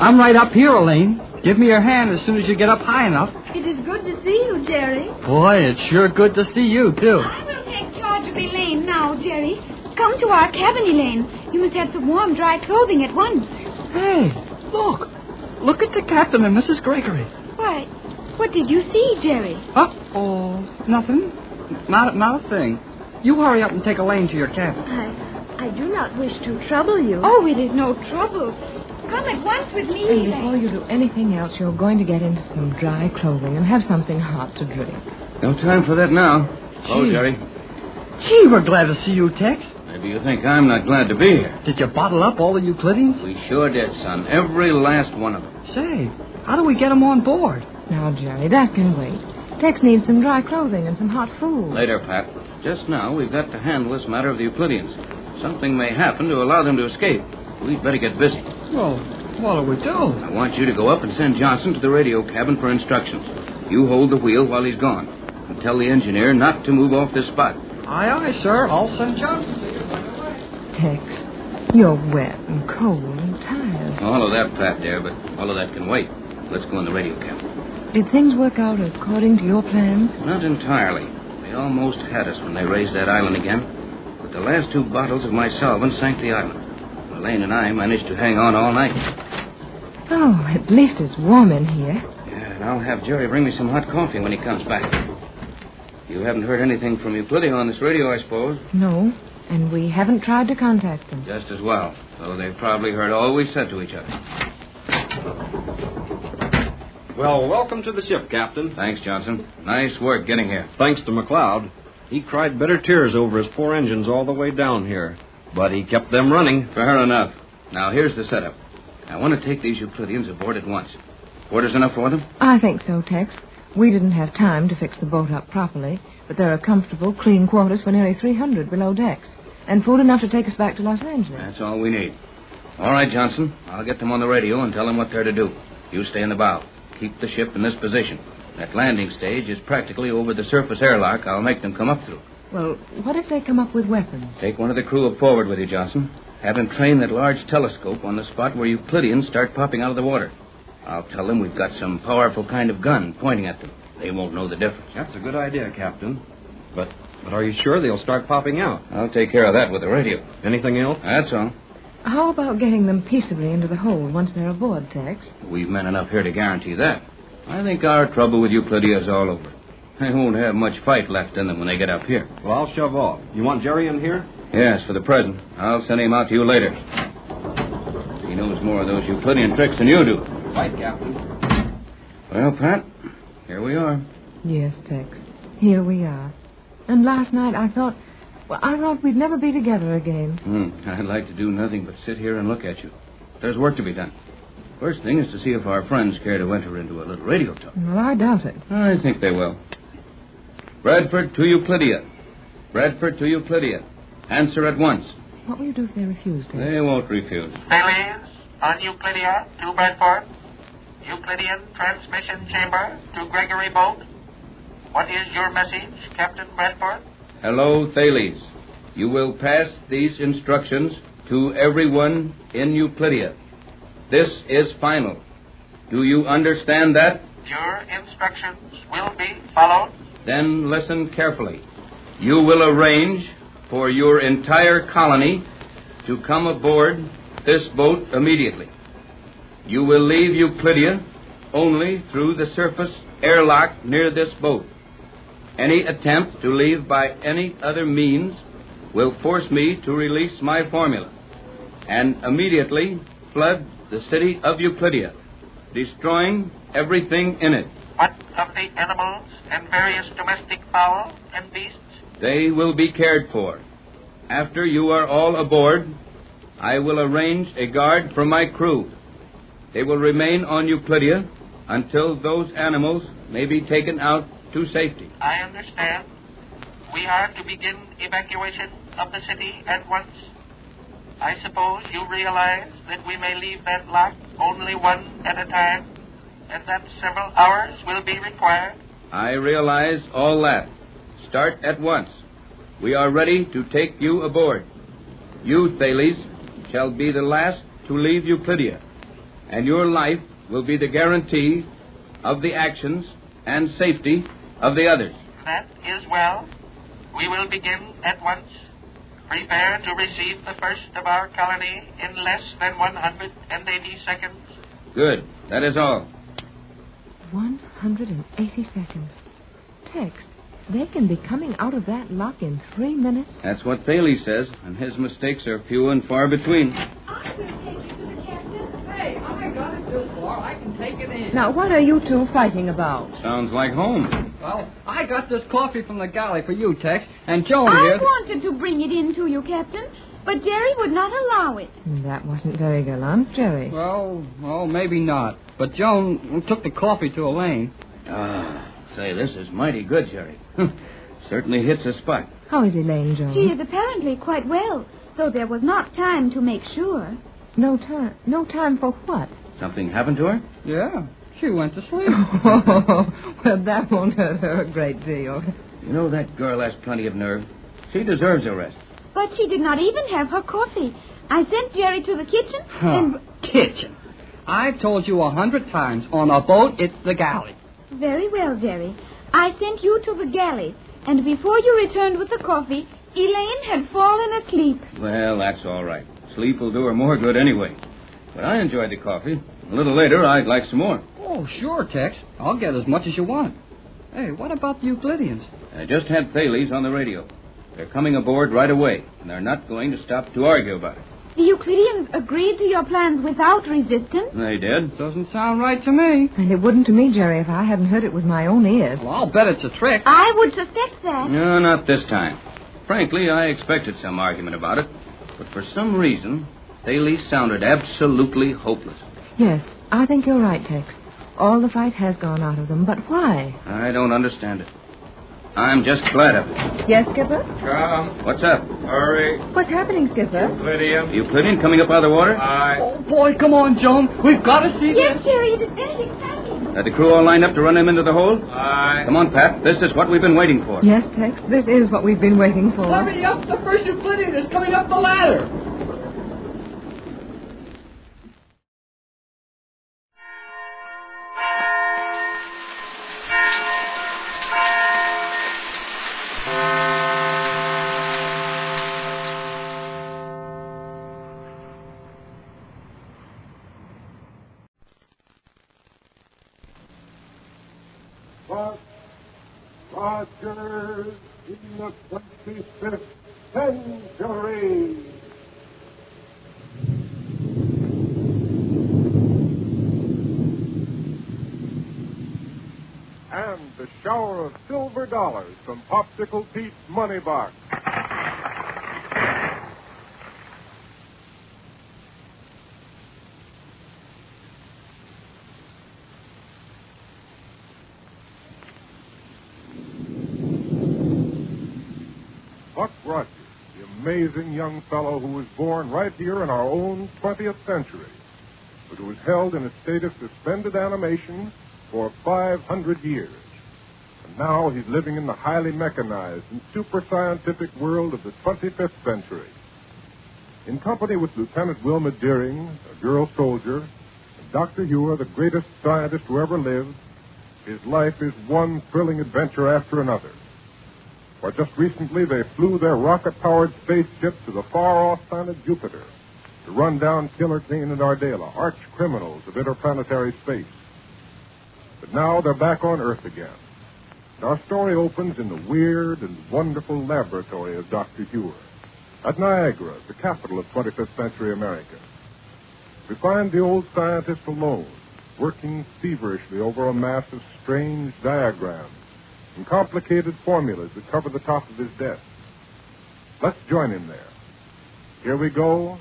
I'm right up here, Elaine. Give me your hand as soon as you get up high enough. It is good to see you, Jerry. Boy, it's sure good to see you, too. I will take charge of Elaine now, Jerry. Come to our cabin, Elaine. You must have some warm, dry clothing at once. Hey, look. Look at the captain and Mrs. Gregory. Why, what did you see, Jerry? Oh, nothing. Not a thing. You hurry up and take Elaine to your cabin. I do not wish to trouble you. Oh, it is no trouble. Come at once with me, And Elaine. before you do anything else, you're going to get into some dry clothing and have something hot to drink. No time for that now. Oh, Gee. Jerry. Gee, we're glad to see you, Tex. Maybe you think I'm not glad to be here. Did you bottle up all the Euclideans? We sure did, son. Every last one of them. Say, how do we get them on board? Now, Jerry, that can wait. Tex needs some dry clothing and some hot food. Later, Pat. Just now, we've got to handle this matter of the Euclideans. Something may happen to allow them to escape. We'd better get busy. Well, what'll we do? I want you to go up and send Johnson to the radio cabin for instructions. You hold the wheel while he's gone. And tell the engineer not to move off this spot. Aye, aye, sir. I'll send Johnson. Tex, you're wet and cold and tired. All of that, Pat, there, but all of that can wait. Let's go in the radio cabin. Did things work out according to your plans? Not entirely. They almost had us when they raised that island again. But the last 2 bottles of my solvent sank the island. Elaine and I managed to hang on all night. Oh, at least it's warm in here. Yeah, and I'll have Jerry bring me some hot coffee when he comes back. You haven't heard anything from Euclidean on this radio, I suppose? No, and we haven't tried to contact them. Just as well. Though they've probably heard all we said to each other. Well, welcome to the ship, Captain. Thanks, Johnson. Nice work getting here. Thanks to McLeod. He cried bitter tears over his poor engines all the way down here. But he kept them running. Fair enough. Now, here's the setup. I want to take these Euclideans aboard at once. Quarters enough for them? I think so, Tex. We didn't have time to fix the boat up properly, but there are comfortable, clean quarters for nearly 300 below decks, and food enough to take us back to Los Angeles. That's all we need. All right, Johnson. I'll get them on the radio and tell them what they're to do. You stay in the bow. Keep the ship in this position. That landing stage is practically over the surface airlock I'll make them come up through. Well, what if they come up with weapons? Take one of the crew up forward with you, Johnson. Have him train that large telescope on the spot where Euclideans start popping out of the water. I'll tell them we've got some powerful kind of gun pointing at them. They won't know the difference. That's a good idea, Captain. But are you sure they'll start popping out? I'll take care of that with the radio. Anything else? That's all. How about getting them peaceably into the hold once they're aboard, Tex? We've men enough here to guarantee that. I think our trouble with Euclidia is all over. They won't have much fight left in them when they get up here. Well, I'll shove off. You want Jerry in here? Yes, for the present. I'll send him out to you later. He knows more of those Euclidean tricks than you do. Right, Captain. Well, Pat, here we are. Yes, Tex. Here we are. And last night I thought we'd never be together again. I'd like to do nothing but sit here and look at you. There's work to be done. First thing is to see if our friends care to enter into a little radio talk. Well, I doubt it. I think they will. Bradford to Euclidia. Bradford to Euclidia. Answer at once. What will you do if they refuse, Tex? They won't refuse. Thales on Euclidia to Bradford. Euclidean transmission chamber to Gregory Boat. What is your message, Captain Bradford? Hello, Thales. You will pass these instructions to everyone in Euclidia. This is final. Do you understand that? Your instructions will be followed. Then listen carefully. You will arrange for your entire colony to come aboard this boat immediately. You will leave Euclidia only through the surface airlock near this boat. Any attempt to leave by any other means will force me to release my formula and immediately flood the city of Euclidia, destroying everything in it. What of the animals and various domestic fowl and beasts? They will be cared for. After you are all aboard, I will arrange a guard for my crew. They will remain on Euclidia until those animals may be taken out to safety. I understand. We are to begin evacuation of the city at once. I suppose you realize that we may leave that lock only one at a time, and that several hours will be required. I realize all that. Start at once. We are ready to take you aboard. You, Thales, shall be the last to leave Euclidia, and your life will be the guarantee of the actions and safety of the others. That is well. We will begin at once. Prepare to receive the first of our colony in less than 180 seconds. Good. That is all. 180 seconds. Tex, they can be coming out of that lock in 3 minutes. That's what Thales says, and his mistakes are few and far between. Hey, I got it this far. I can take it in. Now, what are you two fighting about? Sounds like home. Well, I got this coffee from the galley for you, Tex, and Joan I here... wanted to bring it in to you, Captain, but Jerry would not allow it. That wasn't very gallant, Jerry. Well, maybe not. But Joan took the coffee to Elaine. Say, this is mighty good, Jerry. Certainly hits a spot. How is Elaine, Joan? She is apparently quite well, though there was not time to make sure. No time? No time for what? Something happened to her? Yeah, she went to sleep. Well, that won't hurt her a great deal. You know, that girl has plenty of nerve. She deserves a rest. But she did not even have her coffee. I sent Jerry to the kitchen and... Kitchen? I've told you 100 times, on a boat, it's the galley. Very well, Jerry. I sent you to the galley, and before you returned with the coffee, Elaine had fallen asleep. Well, that's all right. Sleep will do her more good anyway. But I enjoyed the coffee. A little later, I'd like some more. Oh, sure, Tex. I'll get as much as you want. Hey, what about the Euclideans? I just had Thales on the radio. They're coming aboard right away, and they're not going to stop to argue about it. The Euclideans agreed to your plans without resistance? They did. Doesn't sound right to me. And it wouldn't to me, Jerry, if I hadn't heard it with my own ears. Well, I'll bet it's a trick. I would suspect that. No, not this time. Frankly, I expected some argument about it. But for some reason, Thales sounded absolutely hopeless. Yes, I think you're right, Tex. All the fight has gone out of them, but why? I don't understand it. I'm just glad of it. Yes, Skipper? Come. What's up? Hurry. What's happening, Skipper? Euclidean. Euclidean coming up out of the water? Aye. Oh, boy, come on, Joan. We've got to see Yes, this. Jerry, it is very exciting. Are the crew all lined up to run him into the hole? Aye. Come on, Pat. This is what we've been waiting for. Yes, Tex, this is what we've been waiting for. Hurry up. The first Euclidean is coming up the ladder. Rogers in the 25th century. And the shower of silver dollars from Popsicle Pete's money box. Buck Rogers, the amazing young fellow who was born right here in our own 20th century, but who was held in a state of suspended animation for 500 years. And now he's living in the highly mechanized and super scientific world of the 25th century. In company with Lieutenant Wilma Deering, a girl soldier, and Dr. Hewer, the greatest scientist who ever lived, his life is one thrilling adventure after another. For just recently, they flew their rocket-powered spaceship to the far-off planet Jupiter to run down Killer Kane and Ardela, arch criminals of interplanetary space. But now they're back on Earth again. And our story opens in the weird and wonderful laboratory of Dr. Hewer at Niagara, the capital of 25th century America. We find the old scientist alone, working feverishly over a mass of strange diagrams and complicated formulas that cover the top of his desk. Let's join him there. Here we go,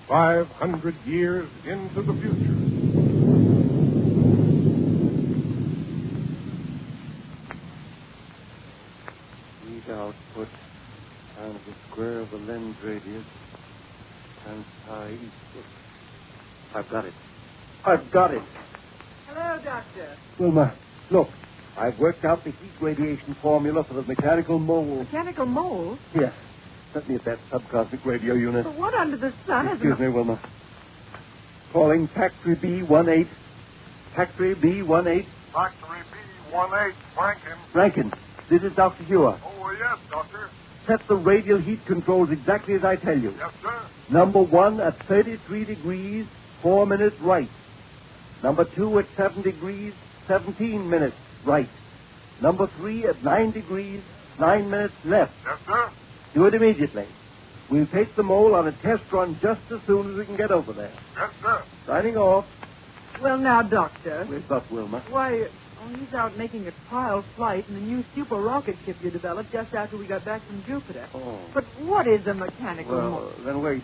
500 years into the future. Read output times the square of the lens radius times pi equals. I've got it. I've got it. Hello, Doctor. Wilma, look. I've worked out the heat radiation formula for the mechanical mole. Mechanical mole? Here. Let me at that subcosmic radio unit. But what under the sun is... Excuse me, Wilma. Calling Factory B18. Factory B18. Factory B18, Franken. Rankin, this is Dr. Hewer. Oh, yes, Doctor. Set the radial heat controls exactly as I tell you. Yes, sir. Number 1 at 33 degrees, 4 minutes right. Number 2 at 7 degrees, 17 minutes right. Number 3 at 9 degrees, 9 minutes left. Yes, sir. Do it immediately. We'll take the mole on a test run just as soon as we can get over there. Yes, sir. Signing off. Well, now, Doctor. Where's Buck, Wilma? Why, he's out making a trial flight in the new super rocket ship you developed just after we got back from Jupiter. Oh. But what is a mechanical Well, mole? then wait.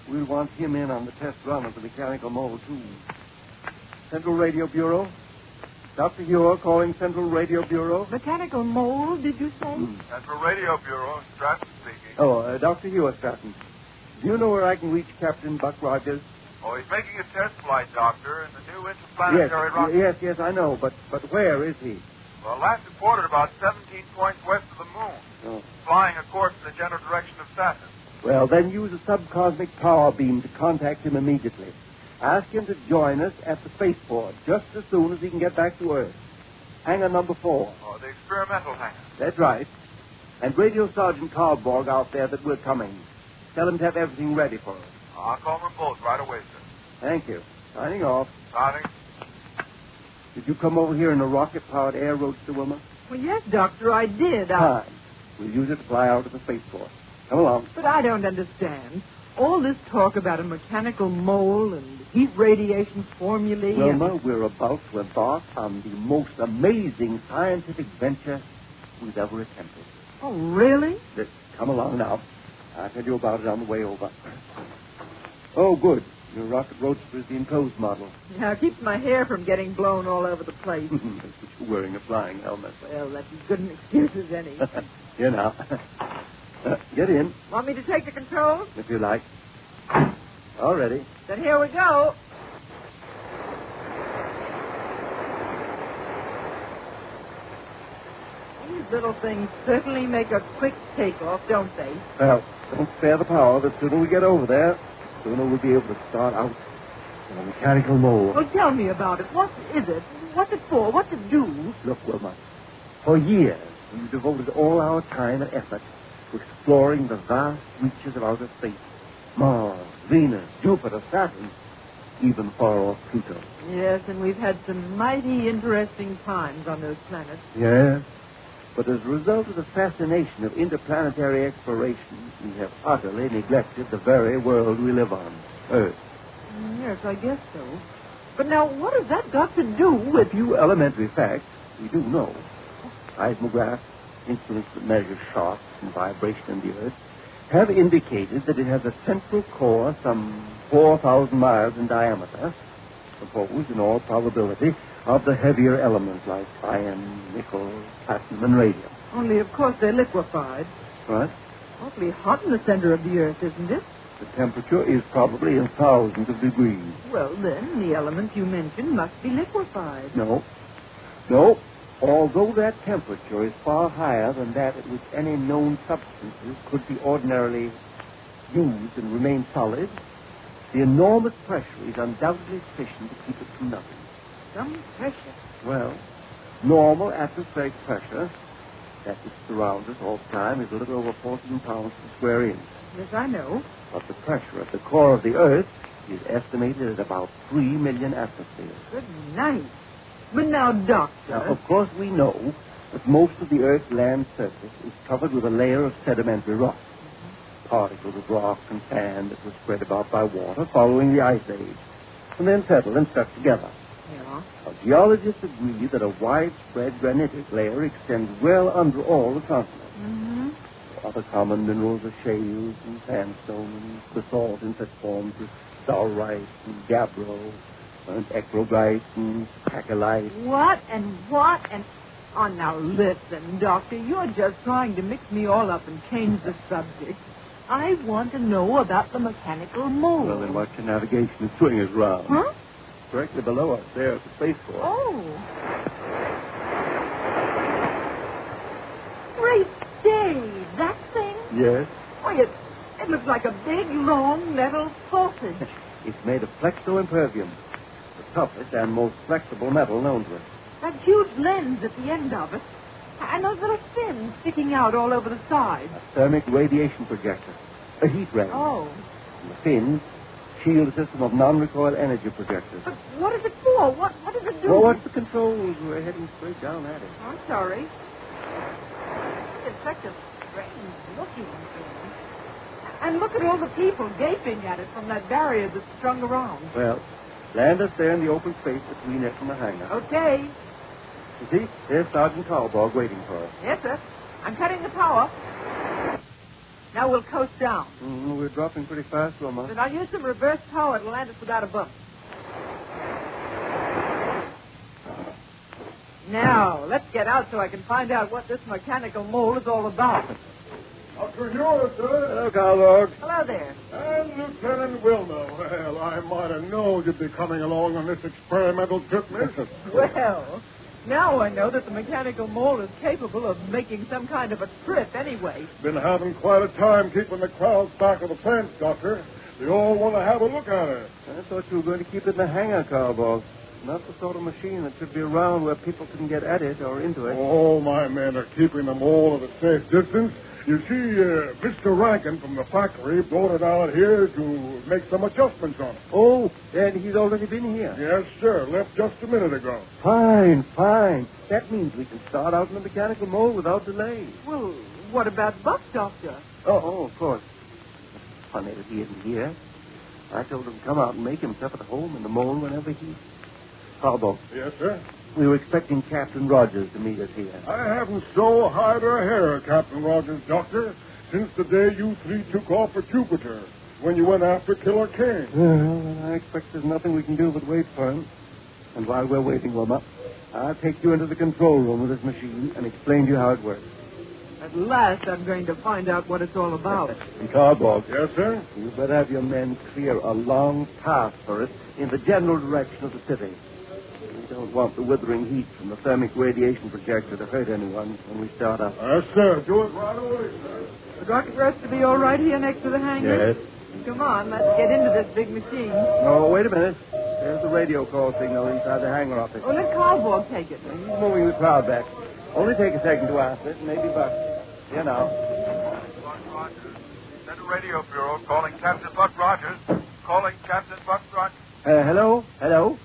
We'll want him in on the test run of the mechanical mole, too. Central Radio Bureau. Dr. Hewer calling Central Radio Bureau. Mechanical mole, did you say? Central Radio Bureau, Stratton speaking. Oh, Dr. Hewer Stratton. Do you know where I can reach Captain Buck Rogers? Oh, he's making a test flight, Doctor, in the new interplanetary rocket. Yes, I know, but where is he? Well, last reported about 17 points west of the moon, Oh. flying a course in the general direction of Saturn. Well, then use a subcosmic power beam to contact him immediately. Ask him to join us at the spaceport just as soon as he can get back to Earth. Hangar number 4. Oh, the experimental hangar. That's right. And radio Sergeant Carlborg out there that we're coming. Tell him to have everything ready for us. I'll call them both right away, sir. Thank you. Signing off. Signing. Did you come over here in a rocket-powered air roadster, Wilma? Well, yes, Doctor, I did. Fine. We'll use it to fly out to the spaceport. Come along. But I don't understand. All this talk about a mechanical mole and heat radiation formulae... Wilma, we're about to embark on the most amazing scientific venture we've ever attempted. Oh, really? Come along now. I'll tell you about it on the way over. Oh, good. Your rocket roadster is the enclosed model. Now, it keeps my hair from getting blown all over the place. That's what you're wearing a flying helmet. Well, that's as good an excuse as any. Here now. Get in, Want me to take the controls? if you like. All ready. Then here we go. These little things certainly make a quick takeoff, don't they? Well, don't spare the power. The sooner we get over there, the sooner we'll be able to start out in a mechanical mode. Well, tell me about it. What is it? What's it for? What's it do? Look, Wilma, for years we've devoted all our time and effort to exploring the vast reaches of outer space. Mars, Venus, Jupiter, Saturn, even far off Pluto. Yes, and we've had some mighty interesting times on those planets. Yes, but as a result of the fascination of interplanetary exploration, we have utterly neglected the very world we live on, Earth. Yes, I guess so. But now, what has that got to do with... A few elementary facts we do know. Seismographs, instruments that measure shocks and vibration in the Earth, have indicated that it has a central core some 4,000 miles in diameter, composed, in all probability, of the heavier elements like iron, nickel, platinum, and radium. Only, of course, they're liquefied. What? Awfully hot in the center of the Earth, isn't it? The temperature is probably in thousands of degrees. Well, then, the elements you mentioned must be liquefied. No. Although that temperature is far higher than that at which any known substances could be ordinarily used and remain solid, the enormous pressure is undoubtedly sufficient to keep it from melting. Some pressure. Well, normal atmospheric pressure, that which surrounds us all the time, is a little over 14 pounds per square inch. Yes, I know. But the pressure at the core of the Earth is estimated at about 3 million atmospheres. Good night. But now, Doctor... Now, of course, we know that most of the Earth's land surface is covered with a layer of sedimentary rock. Particles of rock and sand that were spread about by water following the Ice Age, and then settled and stuck together. Yeah? Now, geologists agree that a widespread granitic layer extends well under all the continents. Mm-hmm. Other common minerals are shales and sandstone and basalt in such forms as staurite and gabbro and eclogite and pachyllite. What? Oh, now listen, Doctor. You're just trying to mix me all up and change the subject. I want to know about the mechanical mold. Well, then watch your navigation and swing us round. Huh? Directly below us there at the spaceport. Oh. Great day, that thing? Yes. Why, it looks like a big, long metal sausage. It's made of flexo-impervium, the toughest and most flexible metal known to us. That huge lens at the end of it. And those little fins sticking out all over the sides. A thermic radiation projector, a heat ray. Oh. And the fins shield a system of non-recoil energy projectors. But what is it for? What does it do? Well, what's the controls? We're heading straight down at it. Oh, I'm sorry. It's such a strange-looking thing. And look at all the people gaping at it from that barrier that's strung around. Well, land us there in the open space between it and the hangar. Okay. You see, there's Sergeant Cowbog waiting for us. Yes, sir. I'm cutting the power. Now we'll coast down. We're dropping pretty fast, Wilma. Then I'll use some reverse power to land us without a bump. Now, let's get out so I can find out what this mechanical mold is all about. Dr. Hewlett, sir. Hello, Cowbog. Hello there. And Lieutenant Wilmer. Well, I might have known you'd be coming along on this experimental trip, miss. Well, now I know that the mechanical mold is capable of making some kind of a trip anyway. Been having quite a time keeping the crowds back of the fence, Doctor. They all want to have a look at it. I thought you were going to keep it in the hangar, Cowbog. Not the sort of machine that should be around where people can get at it or into it. All my men are keeping them all at a safe distance. You see, Mr. Rankin from the factory brought it out here to make some adjustments on it. Oh, and he's already been here? Yes, sir. Left just a minute ago. Fine. That means we can start out in the mechanical mold without delay. Well, what about Buck, Doctor? Oh, of course. It's funny that he isn't here. I told him to come out and make himself at home in the mold whenever he... Cowbog. Yes, sir? We were expecting Captain Rogers to meet us here. I haven't so hide or hair, Captain Rogers, Doctor, since the day you three took off for Jupiter. when you went after Killer Kane. Well, I expect there's nothing we can do but wait for him. And while we're waiting, Wilma, I'll take you into the control room of this machine and explain to you how it works. At last, I'm going to find out what it's all about. And Carbog. Yes, sir? You better have your men clear a long path for it in the general direction of the city. We don't want the withering heat from the thermic radiation projector to hurt anyone when we start up. Yes, sir. Do it right away, sir. The doctor has to be all right here next to the hangar? Yes. Come on, let's get into this big machine. No, wait a minute. There's the radio call signal inside the hangar office. Oh, let Caldwell take it. He's moving the crowd back. Only take a second to answer it, maybe Buck. Here now. Buck Rogers. Center Radio Bureau calling Captain Buck Rogers. Calling Captain Buck Rogers. Hello? Hello?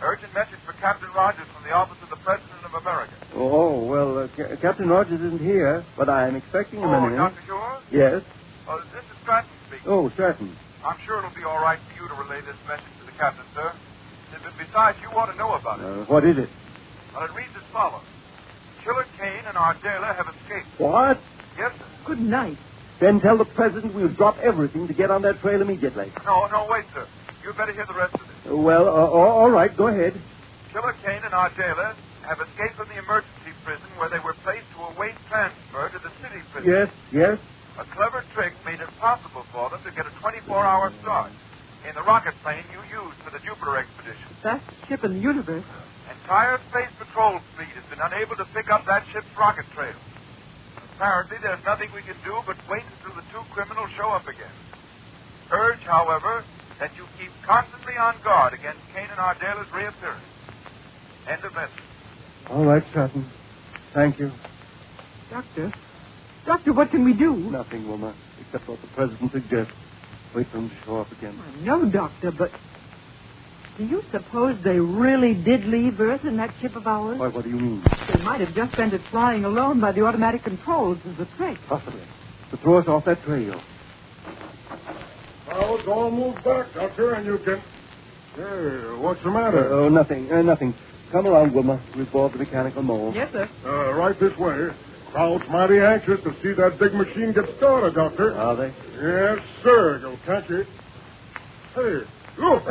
Urgent message for Captain Rogers from the office of the President of America. Oh, well, Captain Rogers isn't here, but I'm expecting him in a minute. Dr. Shore? Yes? This is Stratton speaking. Oh, Stratton. I'm sure it'll be all right for you to relay this message to the captain, sir. Besides, you ought to know about it. What is it? Well, it reads as follows. Killer Kane and our jailer have escaped. What? Yes, sir. Good night. Then tell the President we'll drop everything to get on that trail immediately. No, wait, sir. You better hear the rest of this. Well, all right, go ahead. Killer Kane and our jailer have escaped from the emergency prison where they were placed to await transfer to the city prison. Yes. A clever trick made it possible for them to get a 24-hour start in the rocket plane you used for the Jupiter expedition. Best ship in the universe. Entire Space Patrol fleet has been unable to pick up that ship's rocket trail. Apparently, there's nothing we can do but wait until the two criminals show up again. Urge, however, that you keep constantly on guard against Kane and our jailer's reappearance. End of message. All right, Stratton. Thank you. Doctor, what can we do? Nothing, Wilma, except what the President suggests. Wait for him to show up again. I know, Doctor, but do you suppose they really did leave Earth in that ship of ours? Why, what do you mean? They might have just sent it flying alone by the automatic controls as a trick. Possibly. To throw us off that trail. Now, it's all moved back, Doctor, and you can... Hey, what's the matter? Nothing. Come along, Wilma. We'll board the mechanical mole. Yes, sir. Right this way. Crowd's mighty anxious to see that big machine get started, Doctor. Are they? Yes, sir. You'll catch it. Hey, look.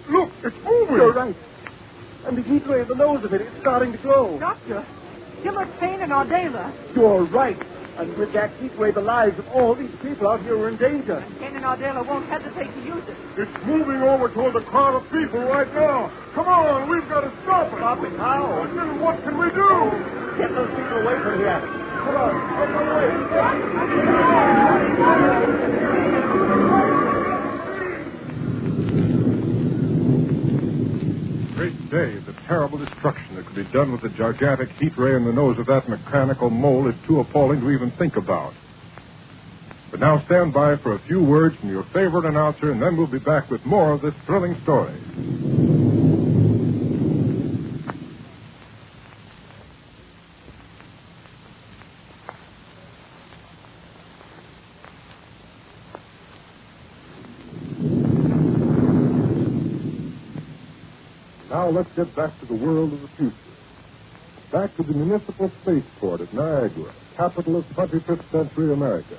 Look, it's moving. You're right. And the heat ray at the nose of it is starting to glow. Doctor, Killer Kane and our jailer. You're right. And with that heat ray, the lives of all these people out here are in danger. And Kane and our jailer won't hesitate to use it. It's moving over toward the crowd of people right now. Come on, we've got to stop it. Stop it? How? Then what can we do? Get those people away from here. Come on, Great day, the terrible destruction that could be done with the gigantic heat ray in the nose of that mechanical mole is too appalling to even think about. But now stand by for a few words from your favorite announcer, and then we'll be back with more of this thrilling story. Now let's get back to the world of the future. Back to the municipal spaceport at Niagara, capital of 25th century America,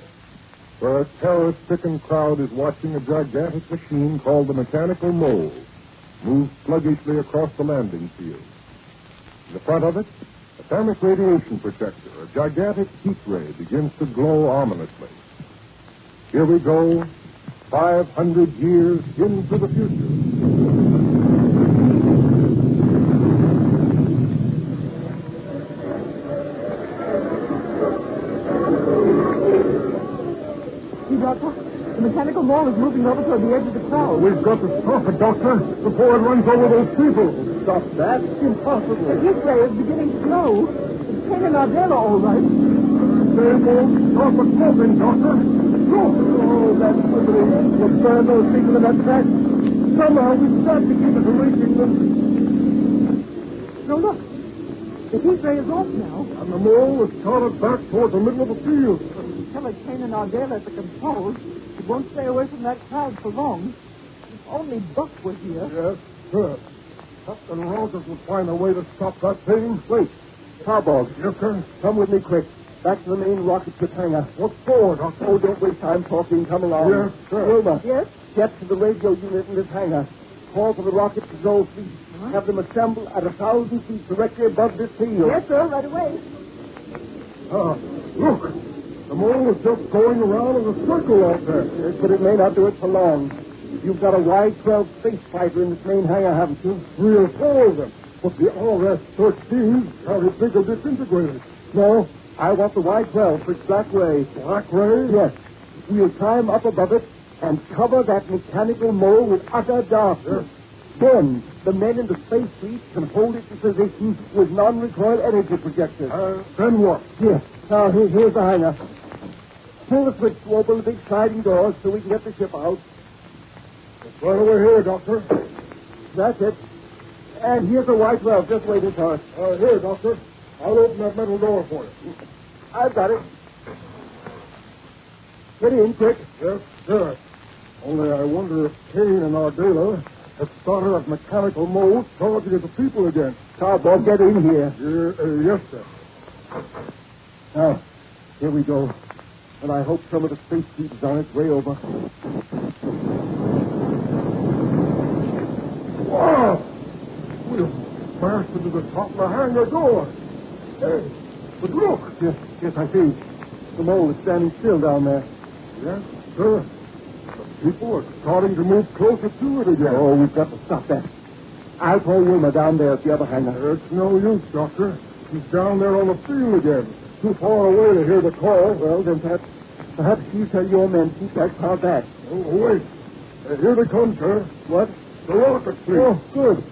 where a terror-stricken crowd is watching a gigantic machine called the mechanical mole move sluggishly across the landing field. In the front of it, a thermic radiation projector, a gigantic heat ray, begins to glow ominously. Here we go, 500 years into the future. Doctor, the mechanical mole is moving over toward the edge of the crowd. We've got to stop it, Doctor, before it runs over those people. Stop that? Impossible. The heat ray is beginning to glow. It's Kane and our jailer, all right. They won't stop the smoking, Doctor. Look! Oh, that's withering. We'll burn those people in that track. Somehow we've got to keep it from reaching them. No, look. The heat ray is off now. And the mole is started back toward the middle of the field. Killer Kane and our jailer at the controls. It won't stay away from that crowd for long. If only Buck were here. Yes, sir. Captain Rogers will find a way to stop that thing. Wait. Carbog. Yes, sir. Come with me quick. Back to the main rocket ship hangar. What for, Doctor? Oh, don't waste time talking. Come along. Yes, sir. Wilma. Yes? Get to the radio unit in this hangar. Call for the rocket control fleet. Have them assemble at 1,000 feet directly above this field. Yes, sir, right away. Look. The mole is just going around in a circle out there. Yes, but it may not do it for long. You've got a Y-12 space fighter in this main hangar, haven't you? 3 or 4 of them. But the RS-13s carry bigger disintegrators. No, I want the Y-12 for its black ray. Black ray? Yes. We'll climb up above it and cover that mechanical mole with utter darkness. Then the men in the space fleet can hold its position with non-recoil energy projectors. Then what? Yes. Now, here's the hangar. Pull the switch to open the big sliding doors so we can get the ship out. It's right over here, Doctor. That's it. And here's the Y-12 just waiting for us. Here, Doctor. I'll open that metal door for you. I've got it. Get in, quick. Yes, sir. Only I wonder if Kane and Ardela have started a mechanical mole targeted the people again. Cowboy, get in here. Yes, sir. Now, here we go. And I hope some of the space fleet is on its way over. Wow! We've smashed into the top of the hangar door. Hey, but look. Yes, I see. The mole is standing still down there. Yes, sir. The people are starting to move closer to it again. Oh, we've got to stop that. I'll call Wilma down there at the other hangar. It's no use, Doctor. She's down there on the field again. Too far away to hear the call. Well, then perhaps you tell your men keep that car back. Oh, wait. Here they come, sir. What? The rocket fleet. Oh, good.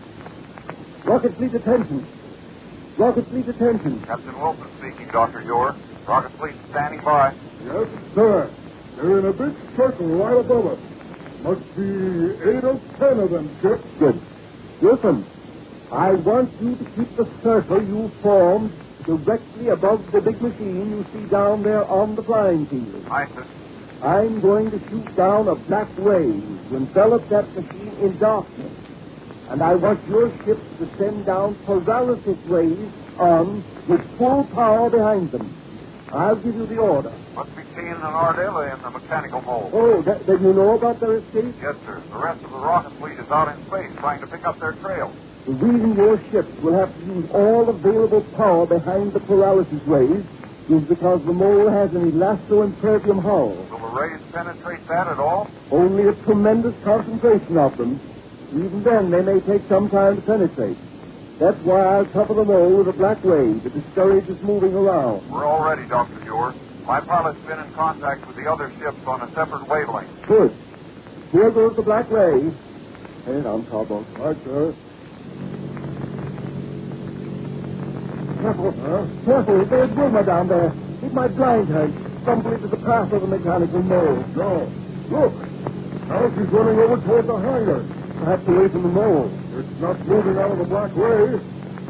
Rocket fleet attention. Rocket fleet attention. Captain Wilson speaking, Dr. Yor. Rocket fleet standing by. Yes, sir. They're in a big circle right above us. Must be 8 or 10 of them ships. Good. Wilson, I want you to keep the circle you formed directly above the big machine you see down there on the flying field. Aye, sir. I'm going to shoot down a black ray to envelop that machine in darkness. And I want your ships to send down paralysis rays on with full power behind them. I'll give you the order. Must be Kane and Ardela in the mechanical mole. Oh, then you know about their escape? Yes, sir. The rest of the rocket fleet is out in space trying to pick up their trail. The reason your ships will have to use all available power behind the paralysis rays is because the mole has an elasto-impervium hull. Will the rays penetrate that at all? Only a tremendous concentration of them. Even then, they may take some time to penetrate. That's why I'll cover the mole with a black ray to discourage its moving around. We're all ready, Dr. Yor. My pilot's been in contact with the other ships on a separate wavelength. Good. Here goes the black ray. Hang on, Cowboy. Right, sir. Careful. Careful. There's Wilma down there. It might blind her. Stumble into the path of the mechanical mole. No. Look. Now she's running over toward the hangar. Perhaps away from the mole. It's not moving out of the black ray.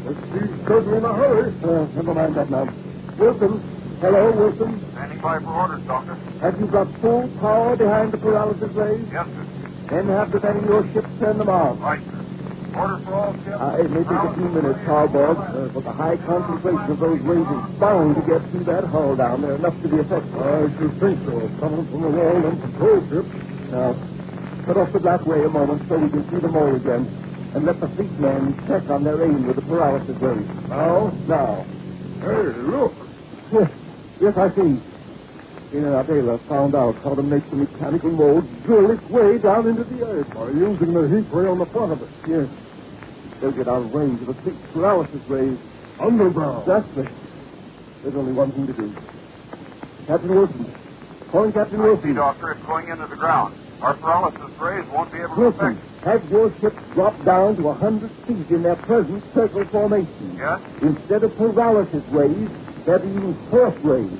But she's certainly in a hurry. Never mind that now. Wilson. Hello, Wilson. Standing by for orders, Doctor. Have you got full power behind the paralysis rays? Yes, sir. Then have the men in your ship turn them on. Right, sir. Orders for all ships. It may take a few minutes, Cowboy, but the high concentration of those rays is bound to get through that hull down there, enough to be effective. I should think so. Coming from the wall and control ships. Now, cut off the black ray a moment so we can see the mole again, and let the fleet men check on their aim with the paralysis rays. Now. Hey, look. Yes, I see. Adela found out how to make the mechanical mole drill its way down into the earth. By using the heat ray on the front of it. Yes. They'll get out of range of the fleet's paralysis rays. Underground. That's it. There's only one thing to do. Captain Wilson. Calling Captain Wilson. I see, Doctor. It's going into the ground. Our paralysis rays won't be able to affect it. Have your ships drop down to 100 feet in their present circle formation. Yes? Instead of paralysis rays, they'll be used force rays,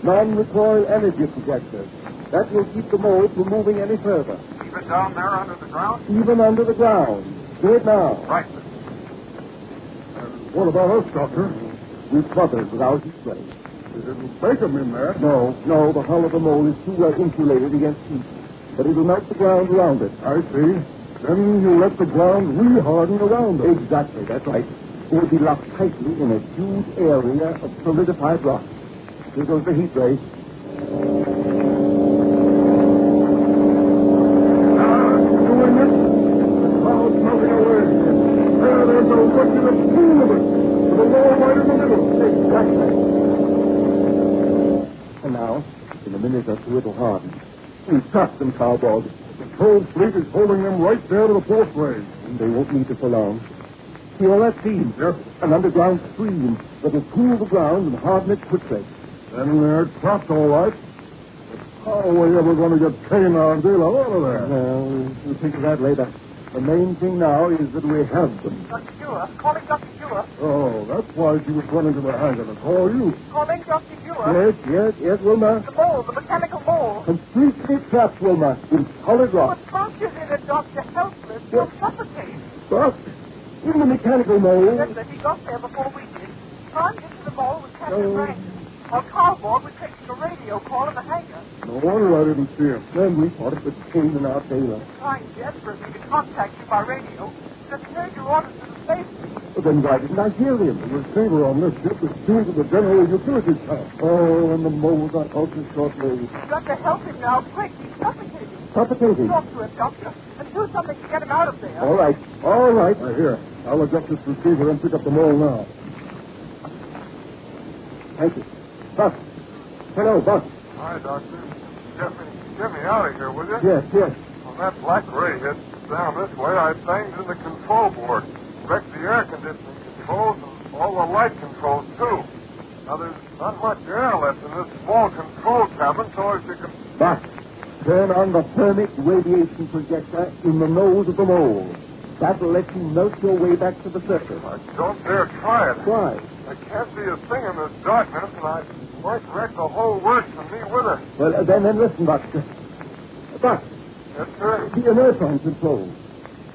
non-recoil energy projectors. That will keep the mole from moving any further. Even down there under the ground? Even under the ground. Do it now. Right, sir. What about us, Doctor? We've covered with our heat rays. It didn't break them in there. No, the hull of the mole is too well insulated against heat. But it'll melt the ground around it. I see. Then you let the ground re-harden around it. Exactly, that's right. It will be locked tightly in a huge area of solidified rock. Here goes the heat ray. Doing it. The cloud's melting away. There's a regular pool of it. With a wall right in the middle. Exactly. And now, in a minute or two, it'll harden. We've trapped them, cowboys. The patrol fleet is holding them right there to the force range. And they won't need it for long. See all that steam? Yes. An underground stream that'll cool the ground and harden it quickly. Then they're trapped, all right. But how are we ever going to get Kane and Dela out of there? Well, we'll think of that later. The main thing now is that we have them. Dr. Dewar, calling Dr. Dewar. Oh, that's why she was running to the hangar to call you. Calling Dr. Dewar. Yes, Wilma. The mole, the mechanical mole. Completely trapped, Wilma, in solid rock. But Doctor's in it, Doctor, helpless. You'll suffocate. But in the mechanical mold. Yes, sir, he got there before we did. Climbed into the mole with Captain Rankin. While Cowboy was taking a radio call in the hangar. No wonder I didn't see him. Then we thought it was Kane and our Taylor. Trying desperately to contact you by radio. Just heard your orders to the station. But then why didn't I hear him? The receiver on this ship is tuned to the general utilities tank. Oh, and the mole got out of shortly. You've got to help him now, quick. He's suffocating. Suffocating? Talk to him, Doctor, and do something to get him out of there. All right. Here, I'll adjust this receiver and pick up the mole now. Thank you. Buck. Hello, Buck. Hi, Doctor. Get me out of here, will you? Yes. When that black ray hit down this way, I banged in the control board. Wrecked the air conditioning controls and all the light controls, too. Now, there's not much air left in this small control cabin, so if you can... Buck, turn on the thermic radiation projector in the nose of the mole. That'll let you melt your way back to the surface. I don't dare try it. Why? I can't see a thing in this darkness, and I might wreck the whole works and me with her. Well, then listen, Buck. Buck. Yes, sir? The inertron control.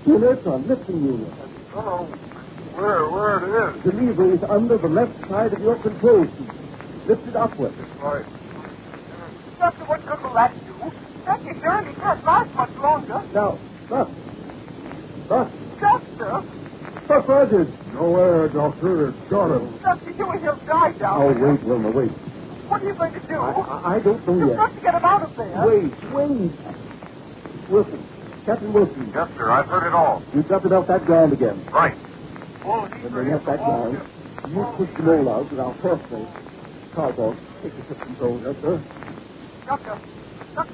The inertron lifting unit. I don't know where it is. The lever is under the left side of your control seat. Lift it upward. Right. Doctor, what good will that do? That journey can't last much longer. Now, Buck. Doctor! Buck Rogers. No air, Doctor. It's got him. Doctor, he'll die down Oh, there. wait, Wilma, wait. What are you going to do? I don't know You've yet. got to get him out of there. Wait. Wilson. Captain Wilson. Yes, sir. I've heard it all. You've got it off that ground again. Right. When we get that ground, you push the mole out with our force plate. Cowboy, take the ship control. Yes, sir. Doctor,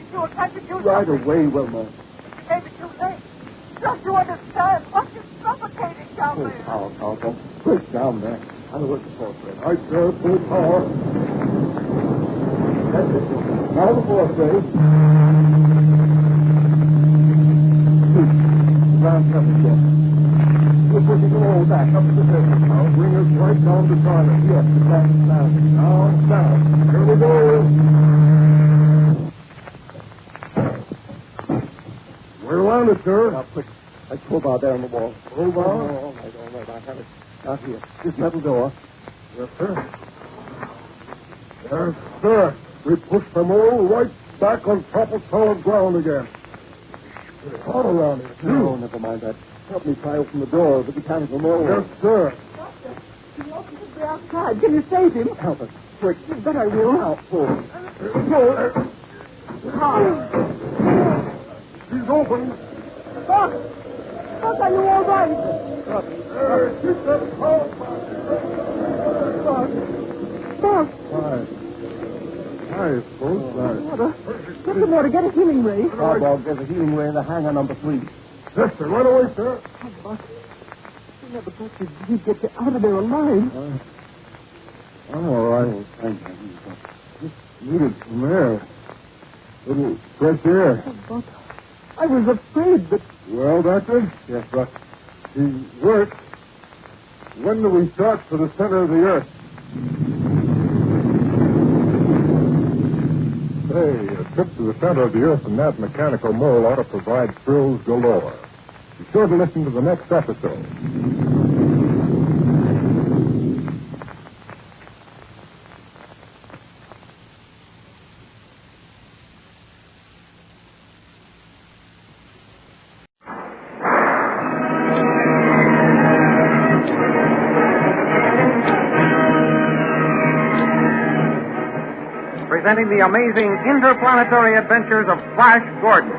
Stewart, can't you do Right something? away, Wilma. You gave it too late. Don't you understand? Buck is suffocating down there. Cowboy. Break down there. I'll work the force plate. Right there, full power. That's it. Now the force plate. Ground cover again. We're pushing them all back up to the surface. Now bring us right down to target. Yes, exactly. Down. Here we go. We're landed, sir. Now, quick. That crowbar there on the wall. Crowbar? All right. I have it. Out here. This metal door. Yes, sir. Yes, sir. We pushed them all right back on top of solid ground again. It's hot around here, too. No, never mind that. Help me pry open the door of the mechanical mold. Yes, sir. Doctor, he opened the outside. Can you save him? Help us. Quick. You bet I will. Now, pull. She's open. Buck, are you all right? Keep that close. Buck. I suppose Water. Get some water. Get a healing ray. Cowboy, there's a healing ray in the hangar number 3. Yes, sir. Right away, sir. Oh, Buck. You never thought you'd get you out of there alive. I'm all right. Thank you. Just needed some air. Little fresh air. Oh, Buck. I was afraid that... Well, Doctor? Yes, Buck. The work. When do we start for the center of the Earth? Say, a trip to the center of the Earth in that mechanical mole ought to provide thrills galore. Be sure to listen to the next episode. presenting the amazing interplanetary adventures of Flash Gordon.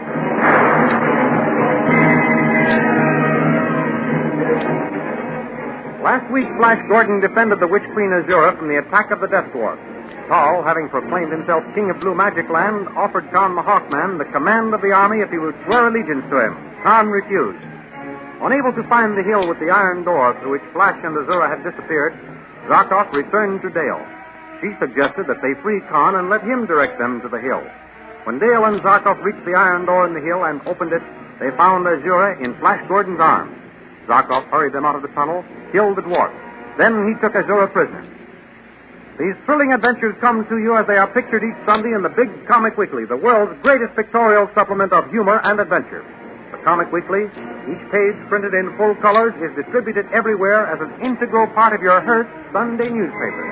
Last week, Flash Gordon defended the Witch Queen Azura from the attack of the Death Dwarf. Tal, having proclaimed himself King of Blue Magic Land, offered Khan the Hawkman the command of the army if he would swear allegiance to him. Khan refused. Unable to find the hill with the iron door through which Flash and Azura had disappeared, Zarkov returned to Dale. She suggested that they free Khan and let him direct them to the hill. When Dale and Zarkov reached the iron door in the hill and opened it, they found Azura in Flash Gordon's arms. Zarkov hurried them out of the tunnel, killed the dwarf. Then he took Azura prisoner. These thrilling adventures come to you as they are pictured each Sunday in the Big Comic Weekly, the world's greatest pictorial supplement of humor and adventure. The Comic Weekly, each page printed in full colors, is distributed everywhere as an integral part of your Hearst Sunday newspaper.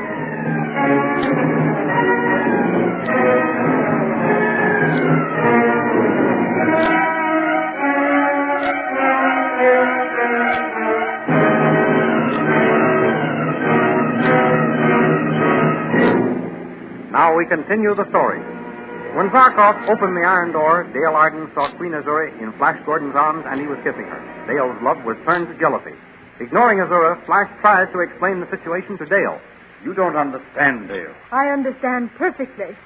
Now we continue the story. When Zarkov opened the iron door, Dale Arden saw Queen Azura in Flash Gordon's arms, and he was kissing her. Dale's love was turned to jealousy. Ignoring Azura, Flash tried to explain the situation to Dale. You don't understand, Dale. I understand perfectly.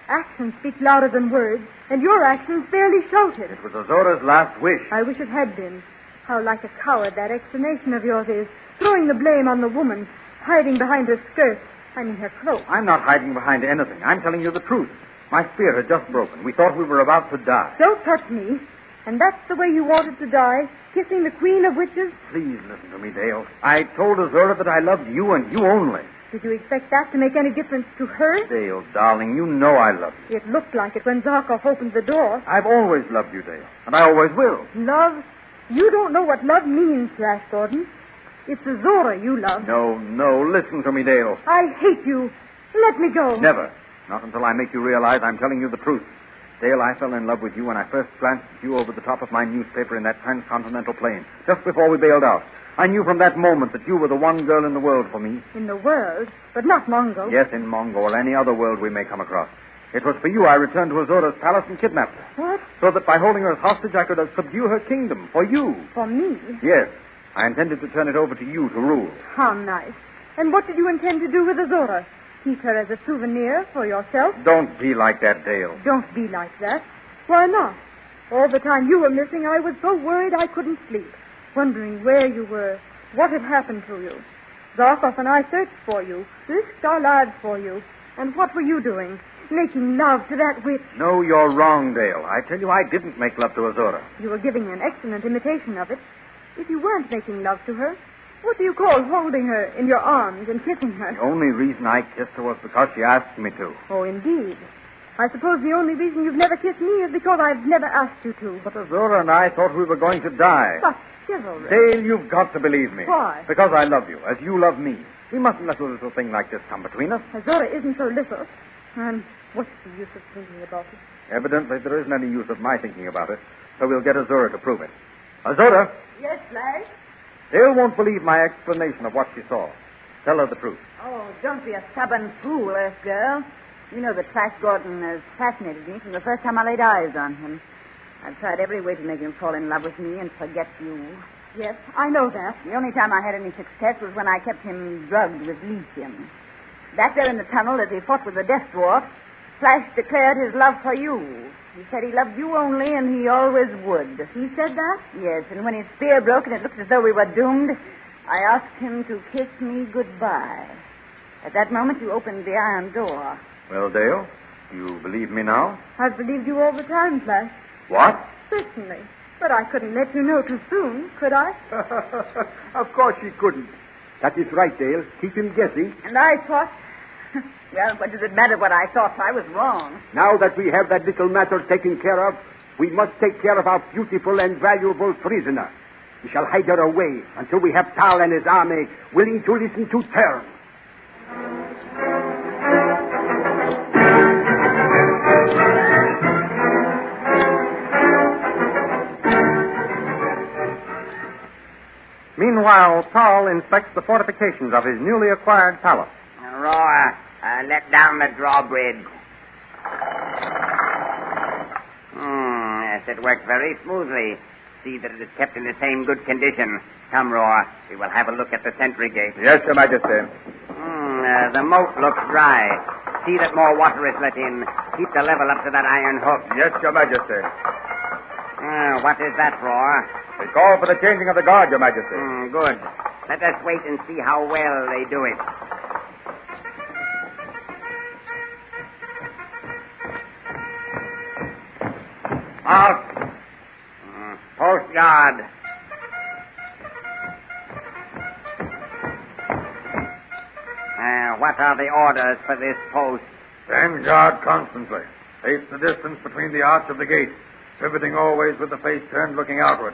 Actions speak louder than words, and your actions barely showed it. It was Azura's last wish. I wish it had been. How like a coward that explanation of yours is, throwing the blame on the woman, hiding behind her skirt. I mean her cloak. I'm not hiding behind anything. I'm telling you the truth. My spear had just broken. We thought we were about to die. Don't touch me. And that's the way you wanted to die, kissing the queen of witches? Please listen to me, Dale. I told Azura that I loved you and you only. Did you expect that to make any difference to her? Dale, darling, you know I love you. It looked like it when Zarkov opened the door. I've always loved you, Dale, and I always will. Love? You don't know what love means, Flash Gordon. It's Azura you love. No, listen to me, Dale. I hate you. Let me go. Never. Not until I make you realize I'm telling you the truth. Dale, I fell in love with you when I first glanced at you over the top of my newspaper in that transcontinental plane, just before we bailed out. I knew from that moment that you were the one girl in the world for me. In the world? But not Mongo. Yes, in Mongo or any other world we may come across. It was for you I returned to Azura's palace and kidnapped her. What? So that by holding her as hostage I could subdue her kingdom. For you. For me? Yes. I intended to turn it over to you to rule. How nice. And what did you intend to do with Azura? Keep her as a souvenir for yourself? Don't be like that, Dale. Don't be like that. Why not? All the time you were missing, I was so worried I couldn't sleep, wondering where you were, what had happened to you. Zarkov and I searched for you, risked our lives for you. And what were you doing? Making love to that witch. No, you're wrong, Dale. I tell you, I didn't make love to Azura. You were giving an excellent imitation of it. If you weren't making love to her, what do you call holding her in your arms and kissing her? The only reason I kissed her was because she asked me to. Oh, indeed. I suppose the only reason you've never kissed me is because I've never asked you to. But Azura and I thought we were going to die. But chivalry. Dale, you've got to believe me. Why? Because I love you, as you love me. We mustn't let a little thing like this come between us. Azura isn't so little. And what's the use of thinking about it? Evidently, there isn't any use of my thinking about it, so we'll get Azura to prove it. Azura! Yes, Flash? Dale won't believe my explanation of what she saw. Tell her the truth. Oh, don't be a stubborn fool, Earth girl. You know that Flash Gordon has fascinated me from the first time I laid eyes on him. I've tried every way to make him fall in love with me and forget you. Yes, I know that. The only time I had any success was when I kept him drugged with lithium. Back there in the tunnel as he fought with the Death Dwarf, Flash declared his love for you. He said he loved you only, and he always would. He said that? Yes, and when his spear broke and it looked as though we were doomed, I asked him to kiss me goodbye. At that moment, you opened the iron door. Well, Dale, you believe me now? I've believed you all the time, Flash. What? Certainly. But I couldn't let you know too soon, could I? Of course you couldn't. That is right, Dale. Keep him guessing. And I thought... Well, what does it matter what I thought? I was wrong. Now that we have that little matter taken care of, we must take care of our beautiful and valuable prisoner. We shall hide her away until we have Tal and his army willing to listen to terms. Meanwhile, Tal inspects the fortifications of his newly acquired palace. Aurora, let down the drawbridge. it works very smoothly. See that it is kept in the same good condition. Come, Roar. We will have a look at the sentry gate. Yes, Your Majesty. The moat looks dry. See that more water is let in. Keep the level up to that iron hook. Yes, Your Majesty. What is that, Roar? We call for the changing of the guard, Your Majesty. Good. Let us wait and see how well they do it. Halt! Post guard. What are the orders for this post? Stand guard constantly. Pace the distance between the arch of the gate, pivoting always with the face turned looking outward.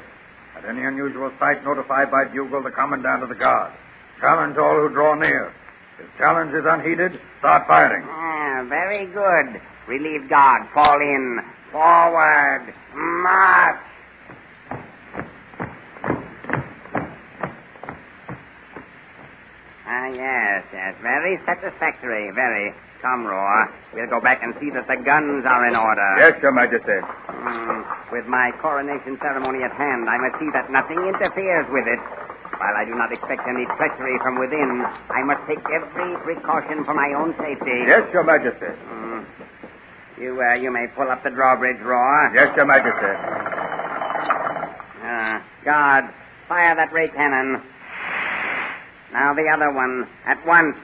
At any unusual sight, notify by bugle the commandant of the guard. Challenge all who draw near. If challenge is unheeded, start firing. Very good. Relieve guard. Fall in. Forward. March. Yes. Very satisfactory. Very. Come, Roar. We'll go back and see that the guns are in order. Yes, Your Majesty. With my coronation ceremony at hand, I must see that nothing interferes with it. While I do not expect any treachery from within, I must take every precaution for my own safety. Yes, Your Majesty. You may pull up the drawbridge, Roar. Yes, Your Majesty. Guard, fire that ray cannon. Now the other one, at once.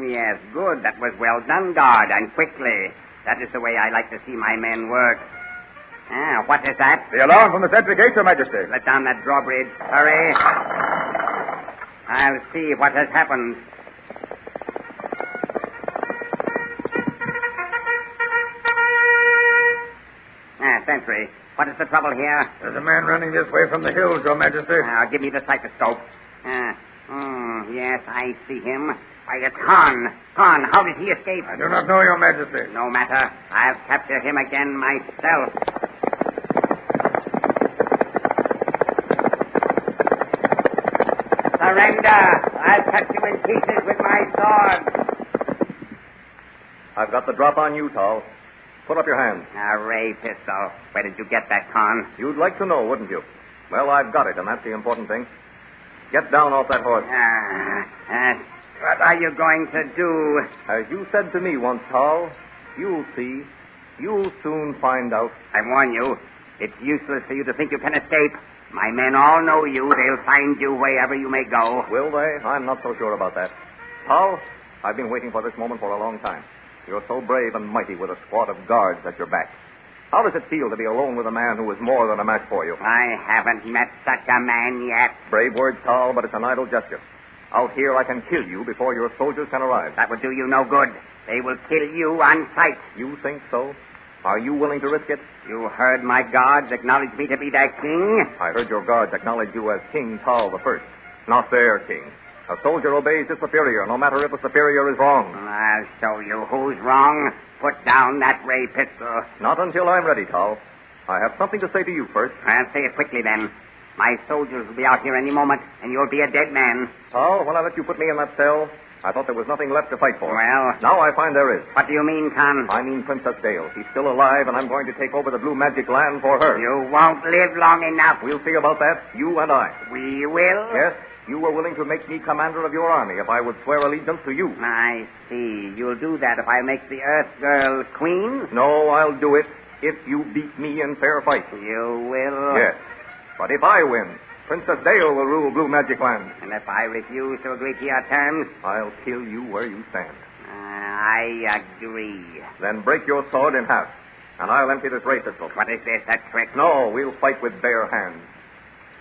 Yes, good. That was well done, guard, and quickly. That is the way I like to see my men work. What is that? The alarm from the sentry gate, Your Majesty. Let down that drawbridge. Hurry. I'll see what has happened. Sentry, what is the trouble here? There's a man running this way from the hills, Your Majesty. Give me the stethoscope. Yes, I see him. Why, it's Khan. Khan, how did he escape? I do not know, Your Majesty. No matter. I'll capture him again myself. Surrender! I'll cut you in pieces with my sword. I've got the drop on you, Tal. Put up your hand. A ray pistol. Where did you get that, Khan? You'd like to know, wouldn't you? Well, I've got it, and that's the important thing. Get down off that horse. What are you going to do? As you said to me once, Tal, you'll see. You'll soon find out. I warn you, it's useless for you to think you can escape. My men all know you. They'll find you wherever you may go. Will they? I'm not so sure about that. Tal, I've been waiting for this moment for a long time. You're so brave and mighty with a squad of guards at your back. How does it feel to be alone with a man who is more than a match for you? I haven't met such a man yet. Brave words, Tal, but it's an idle gesture. Out here, I can kill you before your soldiers can arrive. That would do you no good. They will kill you on sight. You think so? Are you willing to risk it? You heard my guards acknowledge me to be their king? I heard your guards acknowledge you as King Tal I, not their king. A soldier obeys his superior, no matter if the superior is wrong. I'll show you who's wrong. Put down that ray pistol. Not until I'm ready, Tal. I have something to say to you first. I'll say it quickly, then. My soldiers will be out here any moment, and you'll be a dead man. Tal, when I let you put me in that cell, I thought there was nothing left to fight for. Well? Now I find there is. What do you mean, Khan? I mean Princess Dale. She's still alive, and I'm going to take over the Blue Magic Land for her. You won't live long enough. We'll see about that, you and I. We will? Yes. You were willing to make me commander of your army if I would swear allegiance to you. I see. You'll do that if I make the Earth Girl queen? No, I'll do it if you beat me in fair fight. You will? Yes. But if I win, Princess Dale will rule Blue Magic Land. And if I refuse to agree to your terms? I'll kill you where you stand. I agree. Then break your sword in half, and I'll empty this ray pistol. What is this, a trick? No, we'll fight with bare hands.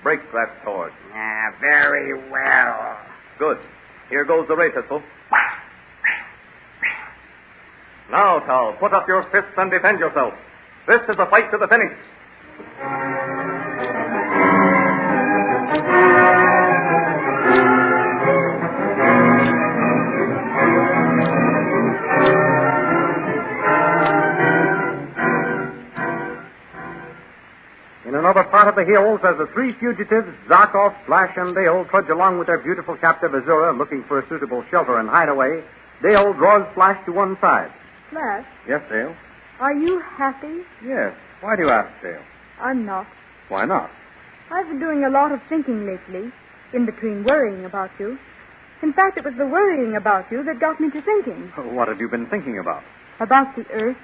Break that sword. Very well. Good. Here goes the ray pistol. Now, Tal, put up your fists and defend yourself. This is a fight to the finish. In another part of the hills, as the three fugitives, Zarkov, Flash, and Dale, trudge along with their beautiful captive Azura, looking for a suitable shelter and hideaway, Dale draws Flash to one side. Flash? Yes, Dale? Are you happy? Yes. Why do you ask, Dale? I'm not. Why not? I've been doing a lot of thinking lately, in between worrying about you. In fact, it was the worrying about you that got me to thinking. What have you been thinking about? About the Earth.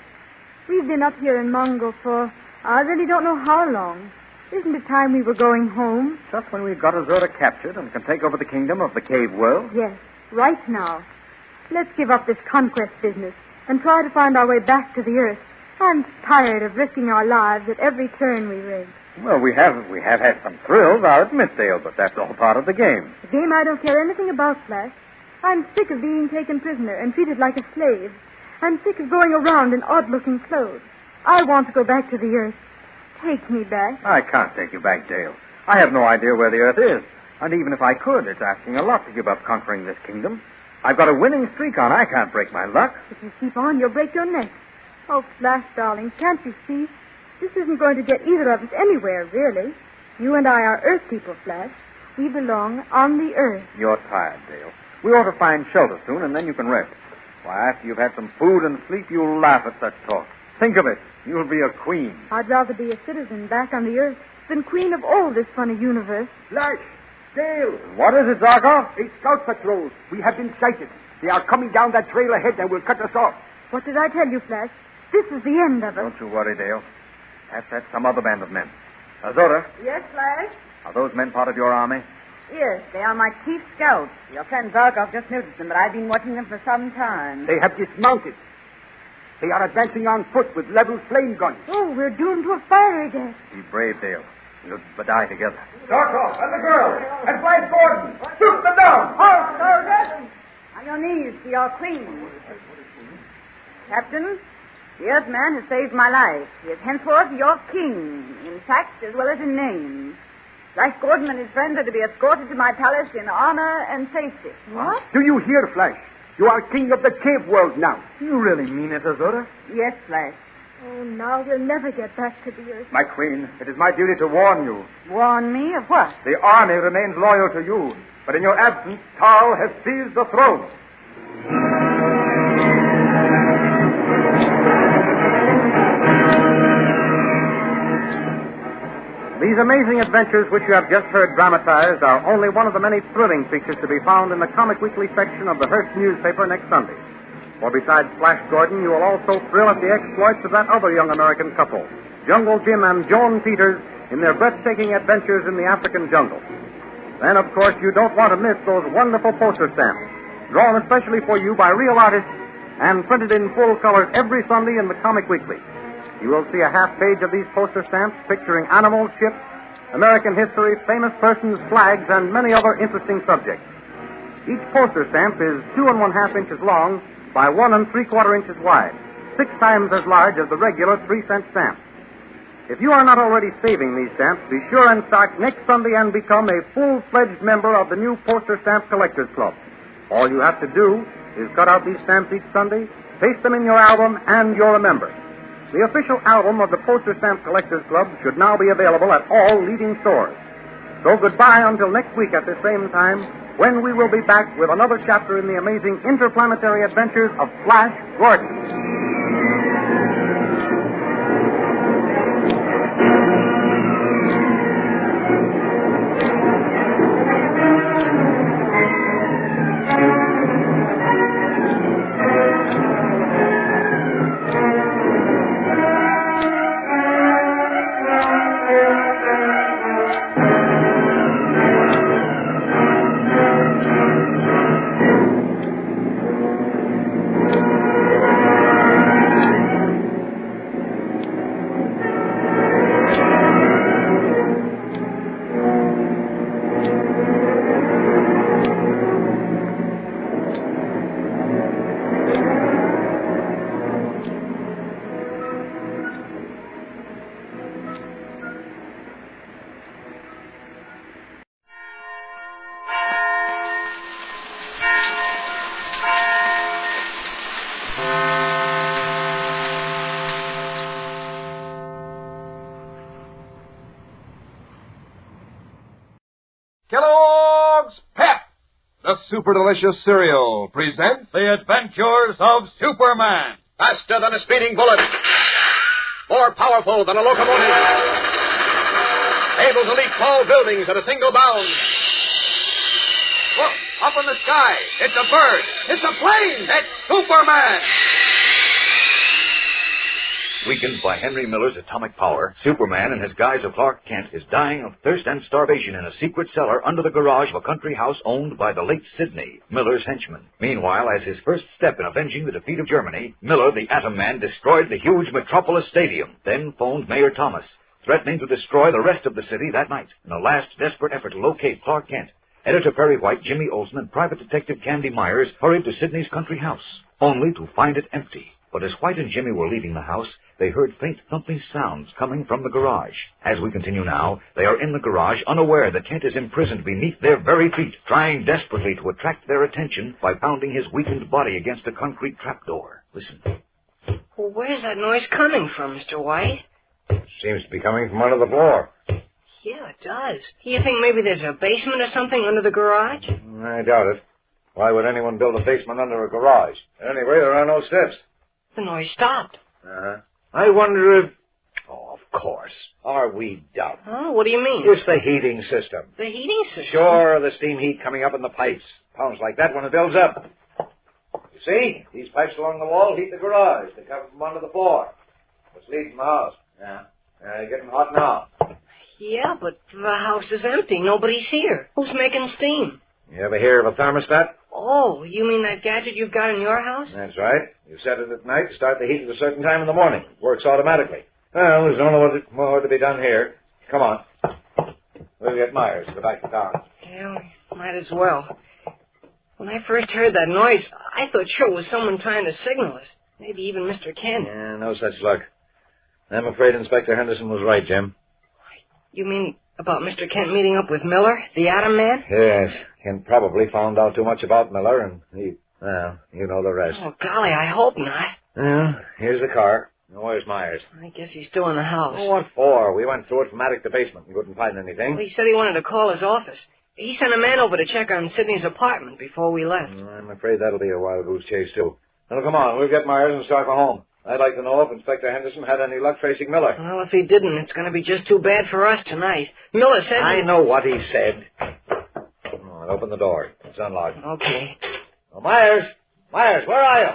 We've been up here in Mongo for, I really don't know how long. Isn't it time we were going home? Just when we've got Azura captured and can take over the kingdom of the cave world? Yes, right now. Let's give up this conquest business and try to find our way back to the Earth. I'm tired of risking our lives at every turn we make. Well, we have had some thrills, I'll admit, Dale, but that's all part of the game. A game I don't care anything about, Flash. I'm sick of being taken prisoner and treated like a slave. I'm sick of going around in odd-looking clothes. I want to go back to the Earth. Take me back. I can't take you back, Dale. I have no idea where the Earth is. And even if I could, it's asking a lot to give up conquering this kingdom. I've got a winning streak on. I can't break my luck. If you keep on, you'll break your neck. Oh, Flash, darling, can't you see? This isn't going to get either of us anywhere, really. You and I are Earth people, Flash. We belong on the Earth. You're tired, Dale. We ought to find shelter soon, and then you can rest. Why, after you've had some food and sleep, you'll laugh at such talk. Think of it. You'll be a queen. I'd rather be a citizen back on the Earth than queen of all this funny universe. Flash! Dale! What is it, Zarkov? A scout patrol. We have been sighted. They are coming down that trail ahead and will cut us off. What did I tell you, Flash? This is the end of it. Don't you worry, Dale. That's some other band of men. Azura, Yes, Flash? are those men part of your army? Yes, they are my chief scouts. Your friend Zarkov just noticed them, but I've been watching them for some time. They have dismounted. They are advancing on foot with leveled flame guns. Oh, we're doomed to a fiery death. Be brave, Dale. We'll die together. Zarkov and the girl and Flash Gordon. Shoot them down. Halt, soldiers! On your knees to your queen. Captain, the Earthman has saved my life. He is henceforth your king, in fact as well as in name. Flash Gordon and his friends are to be escorted to my palace in honor and safety. What? Do you hear, Flash? You are king of the cave world now. You really mean it, Azura? Yes, Flash. Oh, now we'll never get back to the Earth. My queen, it is my duty to warn you. Warn me of what? The army remains loyal to you, but in your absence, Tal has seized the throne. These amazing adventures which you have just heard dramatized are only one of the many thrilling features to be found in the Comic Weekly section of the Hearst newspaper next Sunday. For besides Flash Gordon, you will also thrill at the exploits of that other young American couple, Jungle Jim and Joan Peters, in their breathtaking adventures in the African jungle. Then, of course, you don't want to miss those wonderful poster stamps, drawn especially for you by real artists and printed in full color every Sunday in the Comic Weekly. You will see a half page of these poster stamps picturing animals, ships, American history, famous persons, flags, and many other interesting subjects. Each poster stamp is 2 1/2 inches long by 1 3/4 inches wide, 6 times as large as the regular 3-cent stamp. If you are not already saving these stamps, be sure and start next Sunday and become a full-fledged member of the new Poster Stamp Collectors Club. All you have to do is cut out these stamps each Sunday, paste them in your album, and you're a member. The official album of the Poster Stamp Collectors Club should now be available at all leading stores. So goodbye until next week at the same time, when we will be back with another chapter in the amazing interplanetary adventures of Flash Gordon. Kellogg's Pep, the super delicious cereal, presents The Adventures of Superman. Faster than a speeding bullet, more powerful than a locomotive, able to leap tall buildings at a single bound. Look, up in the sky. It's a bird. It's a plane. It's Superman. Weakened by Henry Miller's atomic power, Superman, in his guise of Clark Kent, is dying of thirst and starvation in a secret cellar under the garage of a country house owned by the late Sidney, Miller's henchman. Meanwhile, as his first step in avenging the defeat of Germany, Miller, the Atom Man, destroyed the huge Metropolis Stadium, then phoned Mayor Thomas, threatening to destroy the rest of the city that night in a last desperate effort to locate Clark Kent. Editor Perry White, Jimmy Olsen, and Private Detective Candy Myers hurried to Sidney's country house, only to find it empty. But as White and Jimmy were leaving the house, they heard faint thumping sounds coming from the garage. As we continue now, they are in the garage, unaware that Kent is imprisoned beneath their very feet, trying desperately to attract their attention by pounding his weakened body against a concrete trapdoor. Listen. Well, where's that noise coming from, Mr. White? Seems to be coming from under the floor. Yeah, it does. You think maybe there's a basement or something under the garage? I doubt it. Why would anyone build a basement under a garage? Anyway, there are no steps. The noise stopped. Uh-huh. I wonder if... Oh, of course. Are we dumb? Oh, what do you mean? It's the heating system. The heating system? Sure, the steam heat coming up in the pipes. Pounds like that when it builds up. You see? These pipes along the wall heat the garage. They come from under the floor. Which leads from the house. Yeah. Getting hot now. Yeah, but the house is empty. Nobody's here. Who's making steam? You ever hear of a thermostat? Oh, you mean that gadget you've got in your house? That's right. You set it at night to start the heat at a certain time in the morning. It works automatically. Well, there's no more to be done here. Come on. We'll get Myers to go back to town. Yeah, might as well. When I first heard that noise, I thought sure it was someone trying to signal us. Maybe even Mr. Kent. Yeah, no such luck. I'm afraid Inspector Henderson was right, Jim. You mean about Mr. Kent meeting up with Miller, the Atom Man? Yes. Kent probably found out too much about Miller, and well, you know the rest. Oh, golly, I hope not. Well, here's the car. Where's Myers? I guess he's still in the house. Oh, what for? We went through it from attic to basement and couldn't find anything. Well, he said he wanted to call his office. He sent a man over to check on Sidney's apartment before we left. I'm afraid that'll be a wild goose chase, too. Now, come on. We'll get Myers and start for home. I'd like to know if Inspector Henderson had any luck tracing Miller. Well, if he didn't, it's going to be just too bad for us tonight. Miller said... I know what he said. Oh, open the door. It's unlocked. Okay. Oh, Myers! Myers, where are you?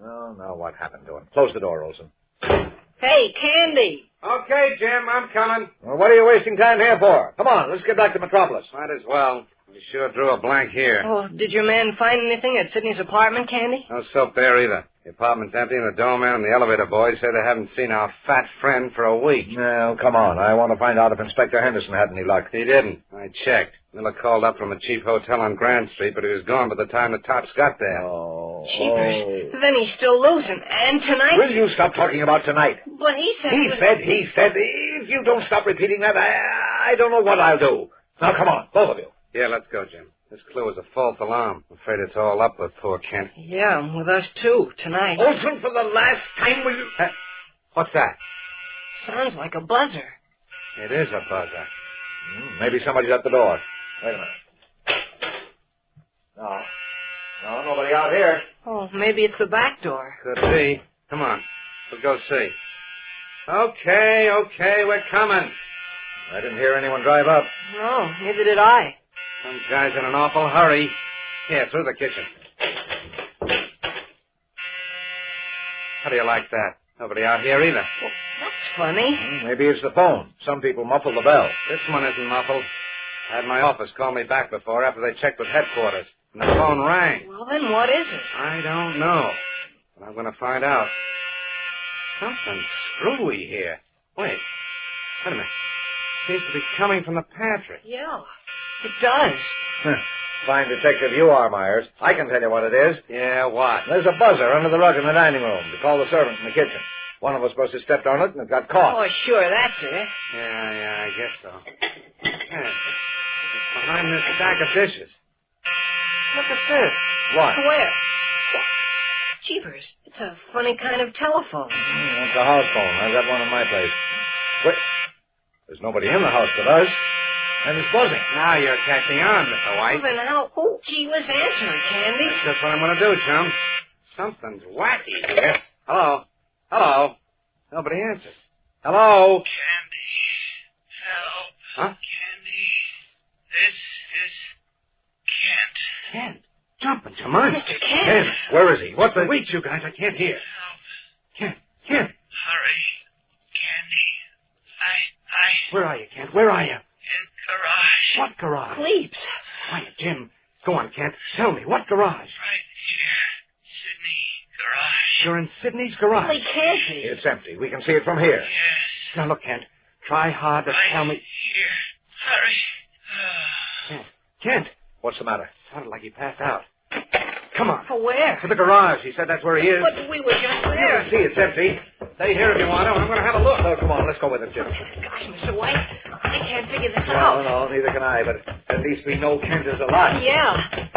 Oh, now what happened to him? Close the door, Olsen. Hey, Candy! Okay, Jim, I'm coming. Well, what are you wasting time here for? Come on, let's get back to Metropolis. Might as well. You sure drew a blank here. Oh, did your man find anything at Sidney's apartment, Candy? No soap there either. The apartment's empty, and the doorman and the elevator boys say they haven't seen our fat friend for a week. Now, come on. I want to find out if Inspector Henderson had any luck. He didn't. I checked. Miller called up from a cheap hotel on Grand Street, but he was gone by the time the tops got there. Oh. Jeepers. Then he's still losing. And tonight... Will you stop talking about tonight? But he said... He said. If you don't stop repeating that, I don't know what I'll do. Now, come on, both of you. Yeah, let's go, Jim. This clue is a false alarm. I'm afraid it's all up with poor Kent. Yeah, with us too, tonight. Olsen, for the last time, will you... What's that? Sounds like a buzzer. It is a buzzer. Maybe somebody's at the door. Wait a minute. No, nobody out here. Oh, maybe it's the back door. Could be. Come on, we'll go see. Okay, we're coming. I didn't hear anyone drive up. No, neither did I. Some guy's in an awful hurry. Here, through the kitchen. How do you like that? Nobody out here either. Well, that's funny. Maybe it's the phone. Some people muffle the bell. This one isn't muffled. I had my office call me back before after they checked with headquarters. And the phone rang. Well, then what is it? I don't know. But I'm going to find out. Something screwy here. Wait a minute. Seems to be coming from the pantry. Yeah, it does. Fine detective you are, Myers. I can tell you what it is. Yeah, what? There's a buzzer under the rug in the dining room to call the servant in the kitchen. One of us supposed to have stepped on it and it got caught. Oh, sure, that's it. Yeah, I guess so. Yeah. It's behind this stack of dishes. Look at this. What? Where? Jeepers, it's a funny kind of telephone. It's a house phone. I've got one in my place. Wait. There's nobody in the house but us. And it's buzzing. Now you're catching on, Mr. White. Well, then how? Oh, gee, let's answer it, Candy. That's just what I'm going to do, chum. Something's wacky here. Hello. Nobody answered. Hello? Candy. Help. Huh? Candy. This is Kent. Kent. Jumping, Jemima. Mr. Kent. Kent, where is he? What's the... Wait, you guys, I can't hear. Help. Kent. Hurry. Candy. I... Where are you, Kent? Where are you? In garage. What garage? Sleeps. Quiet, Jim. Go on, Kent. Tell me, what garage? Right here. Sydney garage. You're in Sydney's garage. Well, he can't be. It's empty. We can see it from here. Yes. Now, look, Kent. Try hard to tell me... Here. Hurry. Kent. What's the matter? Sounded like he passed out. Come on. For where? To the garage. He said that's where he is. But we were just there. See, it's empty. Stay here if you want to. I'm going to have a look. Oh, come on. Let's go with him, Jim. Gosh, Mr. White, I can't figure this out. No, neither can I. But at least we know Kent is alive. Yeah.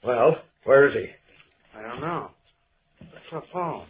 Well, where is he? I don't know. What's the phone?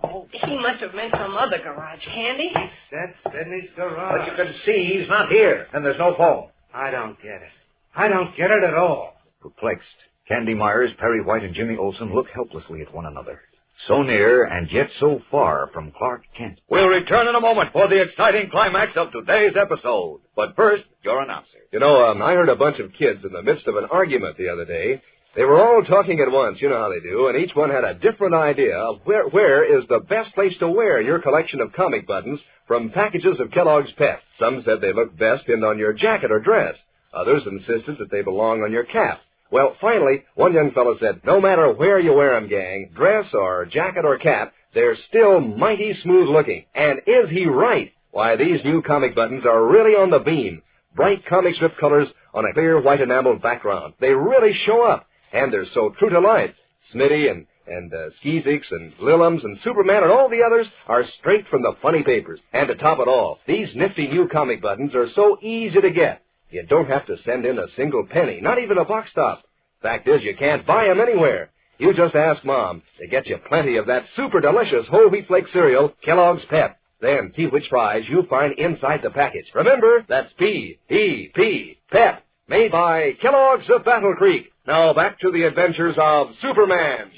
Oh, he must have meant some other garage, Candy. He said Sydney's garage. But you can see he's not here, and there's no phone. I don't get it. I don't get it at all. Perplexed, Candy Myers, Perry White, and Jimmy Olsen look helplessly at one another. So near and yet so far from Clark Kent. We'll return in a moment for the exciting climax of today's episode. But first, your announcer. You know, I heard a bunch of kids in the midst of an argument the other day. They were all talking at once, you know how they do, and each one had a different idea of where is the best place to wear your collection of comic buttons from packages of Kellogg's Pep. Some said they looked best pinned on your jacket or dress. Others insisted that they belong on your cap. Well, finally, one young fellow said, no matter where you wear 'em, gang, dress or jacket or cap, they're still mighty smooth looking. And is he right? Why, these new comic buttons are really on the beam. Bright comic strip colors on a clear white enameled background. They really show up. And they're so true to life. Smitty and Skeezix and Lillums and Superman and all the others are straight from the funny papers. And to top it all, these nifty new comic buttons are so easy to get. You don't have to send in a single penny, not even a box top. Fact is, you can't buy 'em anywhere. You just ask Mom to get you plenty of that super delicious whole wheat flake cereal, Kellogg's Pep. Then see which prize you find inside the package. Remember, that's P-E-P, Pep, made by Kellogg's of Battle Creek. Now back to the adventures of Superman.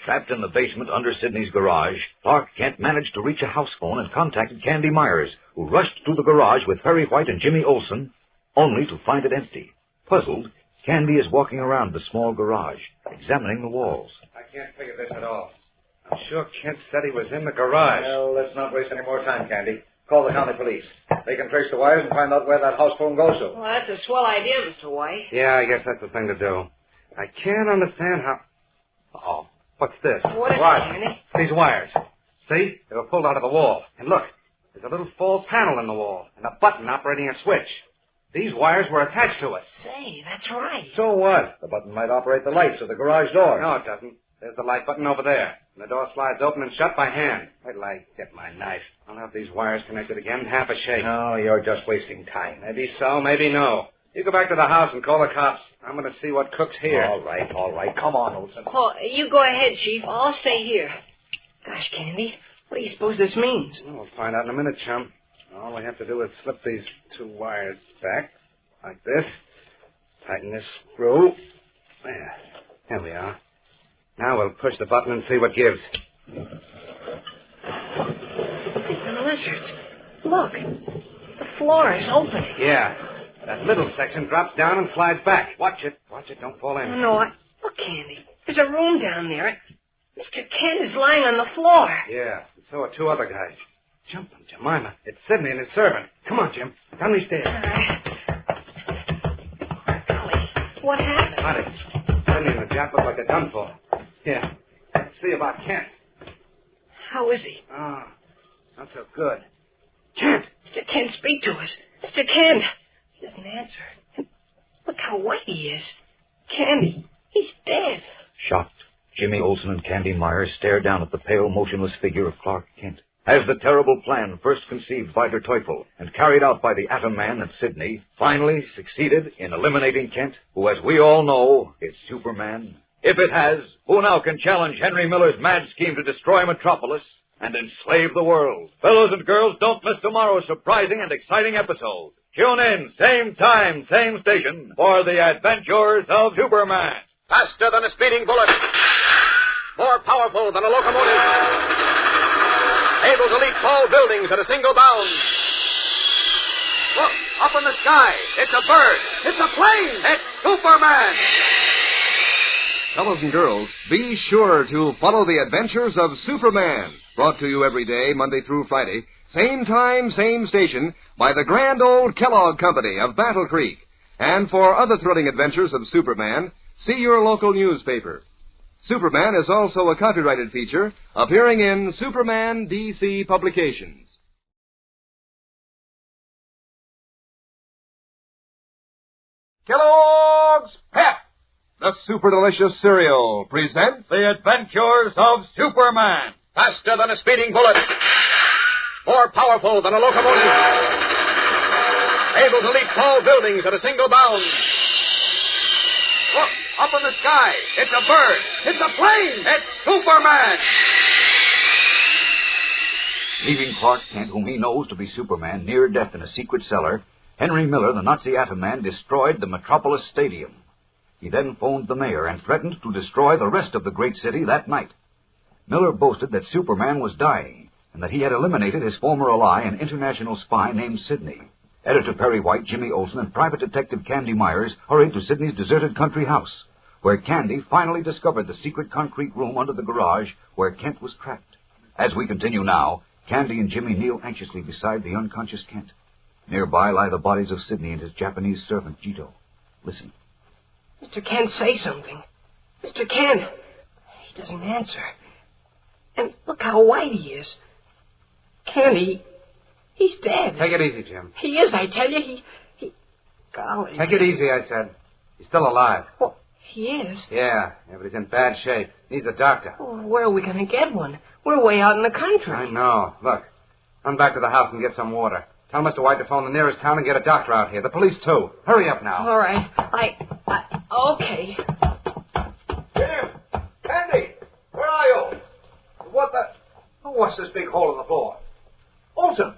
Trapped in the basement under Sydney's garage, Clark Kent managed to reach a house phone and contacted Candy Myers, who rushed through the garage with Perry White and Jimmy Olsen, only to find it empty. Puzzled, Candy is walking around the small garage, examining the walls. I can't figure this at all. I'm sure Kent said he was in the garage. Well, let's not waste any more time, Candy. Call the county police. They can trace the wires and find out where that house phone goes to. Well, that's a swell idea, Mr. White. Yeah, I guess that's the thing to do. I can't understand how... Uh-oh. What's this? What is it, Candy? These wires. See? They were pulled out of the wall. And look, there's a little false panel in the wall and a button operating a switch. These wires were attached to it. Say, that's right. So what? The button might operate the lights of the garage door. No, it doesn't. There's the light button over there. And the door slides open and shut by hand. Wait till I get my knife. I'll have these wires connected again, half a shake. No, you're just wasting time. Maybe so, maybe no. You go back to the house and call the cops. I'm going to see what cooks here. All right. Come on, Olsen. Well, you go ahead, Chief. I'll stay here. Gosh, Candy, what do you suppose this means? Well, we'll find out in a minute, chum. All we have to do is slip these two wires back, like this. Tighten this screw. There. Here we are. Now we'll push the button and see what gives. These are lizards. Look, the floor is open. Yeah. That middle section drops down and slides back. Watch it. Watch it. Don't fall in. Oh, no, look, Candy. There's a room down there. Mr. Kent is lying on the floor. Yeah, and so are two other guys. Jumping, Jemima. It's Sidney and his servant. Come on, Jim. Down these stairs. All right. Golly, what happened? Honey, Sidney and the Jap look like they're done for. Yeah. Let's see about Kent. How is he? Ah, not so good. Kent! Mr. Kent, speak to us. Mr. Kent! He doesn't answer. Look how white he is. Candy, he's dead. Shocked, Jimmy Olsen and Candy Myers stare down at the pale, motionless figure of Clark Kent. As the terrible plan first conceived by Der Teufel and carried out by the Atom Man and Sidney finally succeeded in eliminating Kent, who, as we all know, is Superman. If it has, who now can challenge Henry Miller's mad scheme to destroy Metropolis and enslave the world? Fellows and girls, don't miss tomorrow's surprising and exciting episode. Tune in, same time, same station, for the adventures of Superman. Faster than a speeding bullet. More powerful than a locomotive. Able to leap tall buildings at a single bound. Look, up in the sky. It's a bird. It's a plane. It's Superman. Fellows and girls, be sure to follow the adventures of Superman. Brought to you every day, Monday through Friday. Same time, same station, by the grand old Kellogg Company of Battle Creek. And for other thrilling adventures of Superman, see your local newspaper. Superman is also a copyrighted feature appearing in Superman DC Publications. Kellogg's Pep, the super delicious cereal, presents The Adventures of Superman. Faster than a speeding bullet. More powerful than a locomotive. Able to leap tall buildings at a single bound. Look, up in the sky. It's a bird. It's a plane. It's Superman. Leaving Clark Kent, whom he knows to be Superman, near death in a secret cellar, Henry Miller, the Nazi atom man, destroyed the Metropolis Stadium. He then phoned the mayor and threatened to destroy the rest of the great city that night. Miller boasted that Superman was dying and that he had eliminated his former ally, an international spy named Sidney. Editor Perry White, Jimmy Olsen, and Private Detective Candy Myers hurried to Sidney's deserted country house, where Candy finally discovered the secret concrete room under the garage where Kent was trapped. As we continue now, Candy and Jimmy kneel anxiously beside the unconscious Kent. Nearby lie the bodies of Sidney and his Japanese servant, Jito. Listen. Mr. Kent, say something. Mr. Kent. He doesn't answer. And look how white he is. Candy, he's dead. Take it easy, Jim. He is, I tell you. He... Golly. Take it easy, I said. He's still alive. Well, he is? Yeah, but he's in bad shape. Needs a doctor. Well, where are we going to get one? We're way out in the country. I know. Look, run back to the house and get some water. Tell Mr. White to phone the nearest town and get a doctor out here. The police, too. Hurry up now. All right. Okay. Jim! Candy! Where are you? What the... Oh, what's this big hole in the floor? Olsen!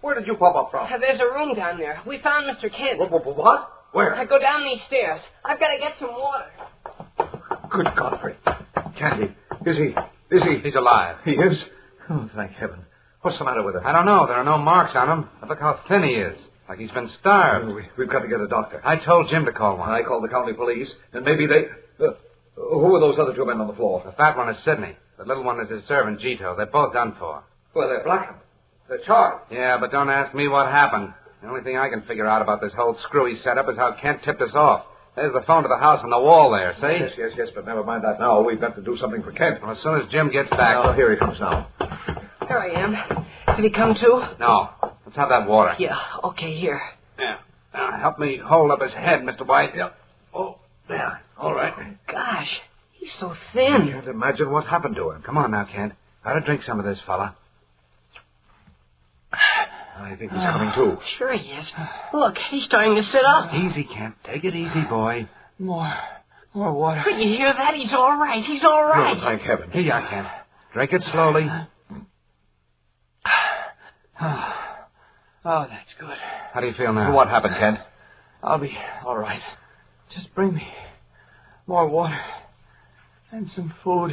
Where did you pop up from? There's a room down there. We found Mr. Kent. What? Where? I go down these stairs. I've got to get some water. Good Godfrey. Candy, is he... He's alive. He is? Oh, thank heaven. What's the matter with him? I don't know. There are no marks on him. But look how thin he is. Like he's been starved. We've got to get a doctor. I told Jim to call one. I called the county police, and maybe they... who are those other two men on the floor? The fat one is Sidney. The little one is his servant, Jito. They're both done for. Well, they're blackened. They're charred. Yeah, but don't ask me what happened. The only thing I can figure out about this whole screwy setup is how Kent tipped us off. There's the phone to the house on the wall there, see? Yes, but never mind that now. We've got to do something for Kent. Well, as soon as Jim gets back... Oh, here he comes now. Here I am. Did he come too? No. Let's have that water. Yeah, okay, here. Yeah. Now, help me hold up his head, Mr. White. Yep. Oh, there. All right. Gosh, he's so thin. I can't imagine what happened to him. Come on now, Kent. Gotta drink some of this, fella. I think he's coming to. Sure he is. Look, he's starting to sit up. Easy, Kent. Take it easy, boy. More water. But you hear that? He's all right. He's all right. Oh, thank heaven. Here you are, Kent. Drink it slowly. Oh, that's good. How do you feel now? What happened, Kent? I'll be all right. Just bring me more water and some food.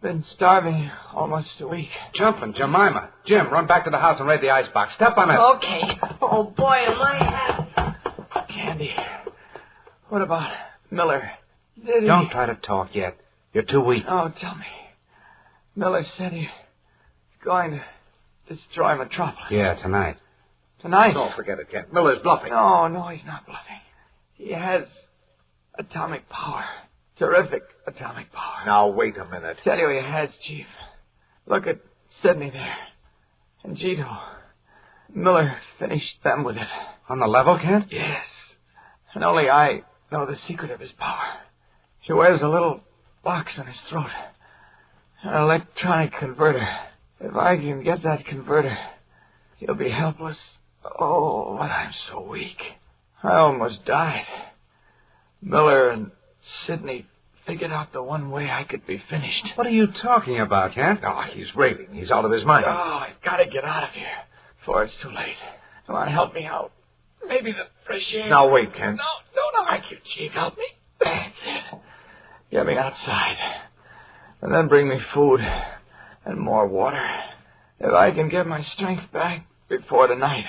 Been starving almost a week. Jumping, Jemima. Jim, run back to the house and raid the icebox. Step on it. Okay. Oh, boy, am I happy. Candy, what about Miller? Don't try to talk yet. You're too weak. Oh, tell me. Miller said he's going to destroy Metropolis. Yeah, tonight. Tonight? Don't forget it, Kent. Miller's bluffing. No, he's not bluffing. He has atomic power. Terrific atomic power. Now, wait a minute. Tell you he has, Chief. Look at Sidney there. And Jito. Miller finished them with it. On the level, Kent? Yes. And only I know the secret of his power. He wears a little box on his throat. An electronic converter. If I can get that converter, he'll be helpless. Oh, but I'm so weak. I almost died. Miller and Sidney figured out the one way I could be finished. What are you talking about, Kent? Oh, he's raving. He's out of his mind. Oh, I've got to get out of here before it's too late. Come on, help me out. Maybe the fresh air. Now, wait, Kent. No, don't argue, Chief. Help me. That's it. get me outside. And then bring me food and more water. If I can get my strength back before tonight,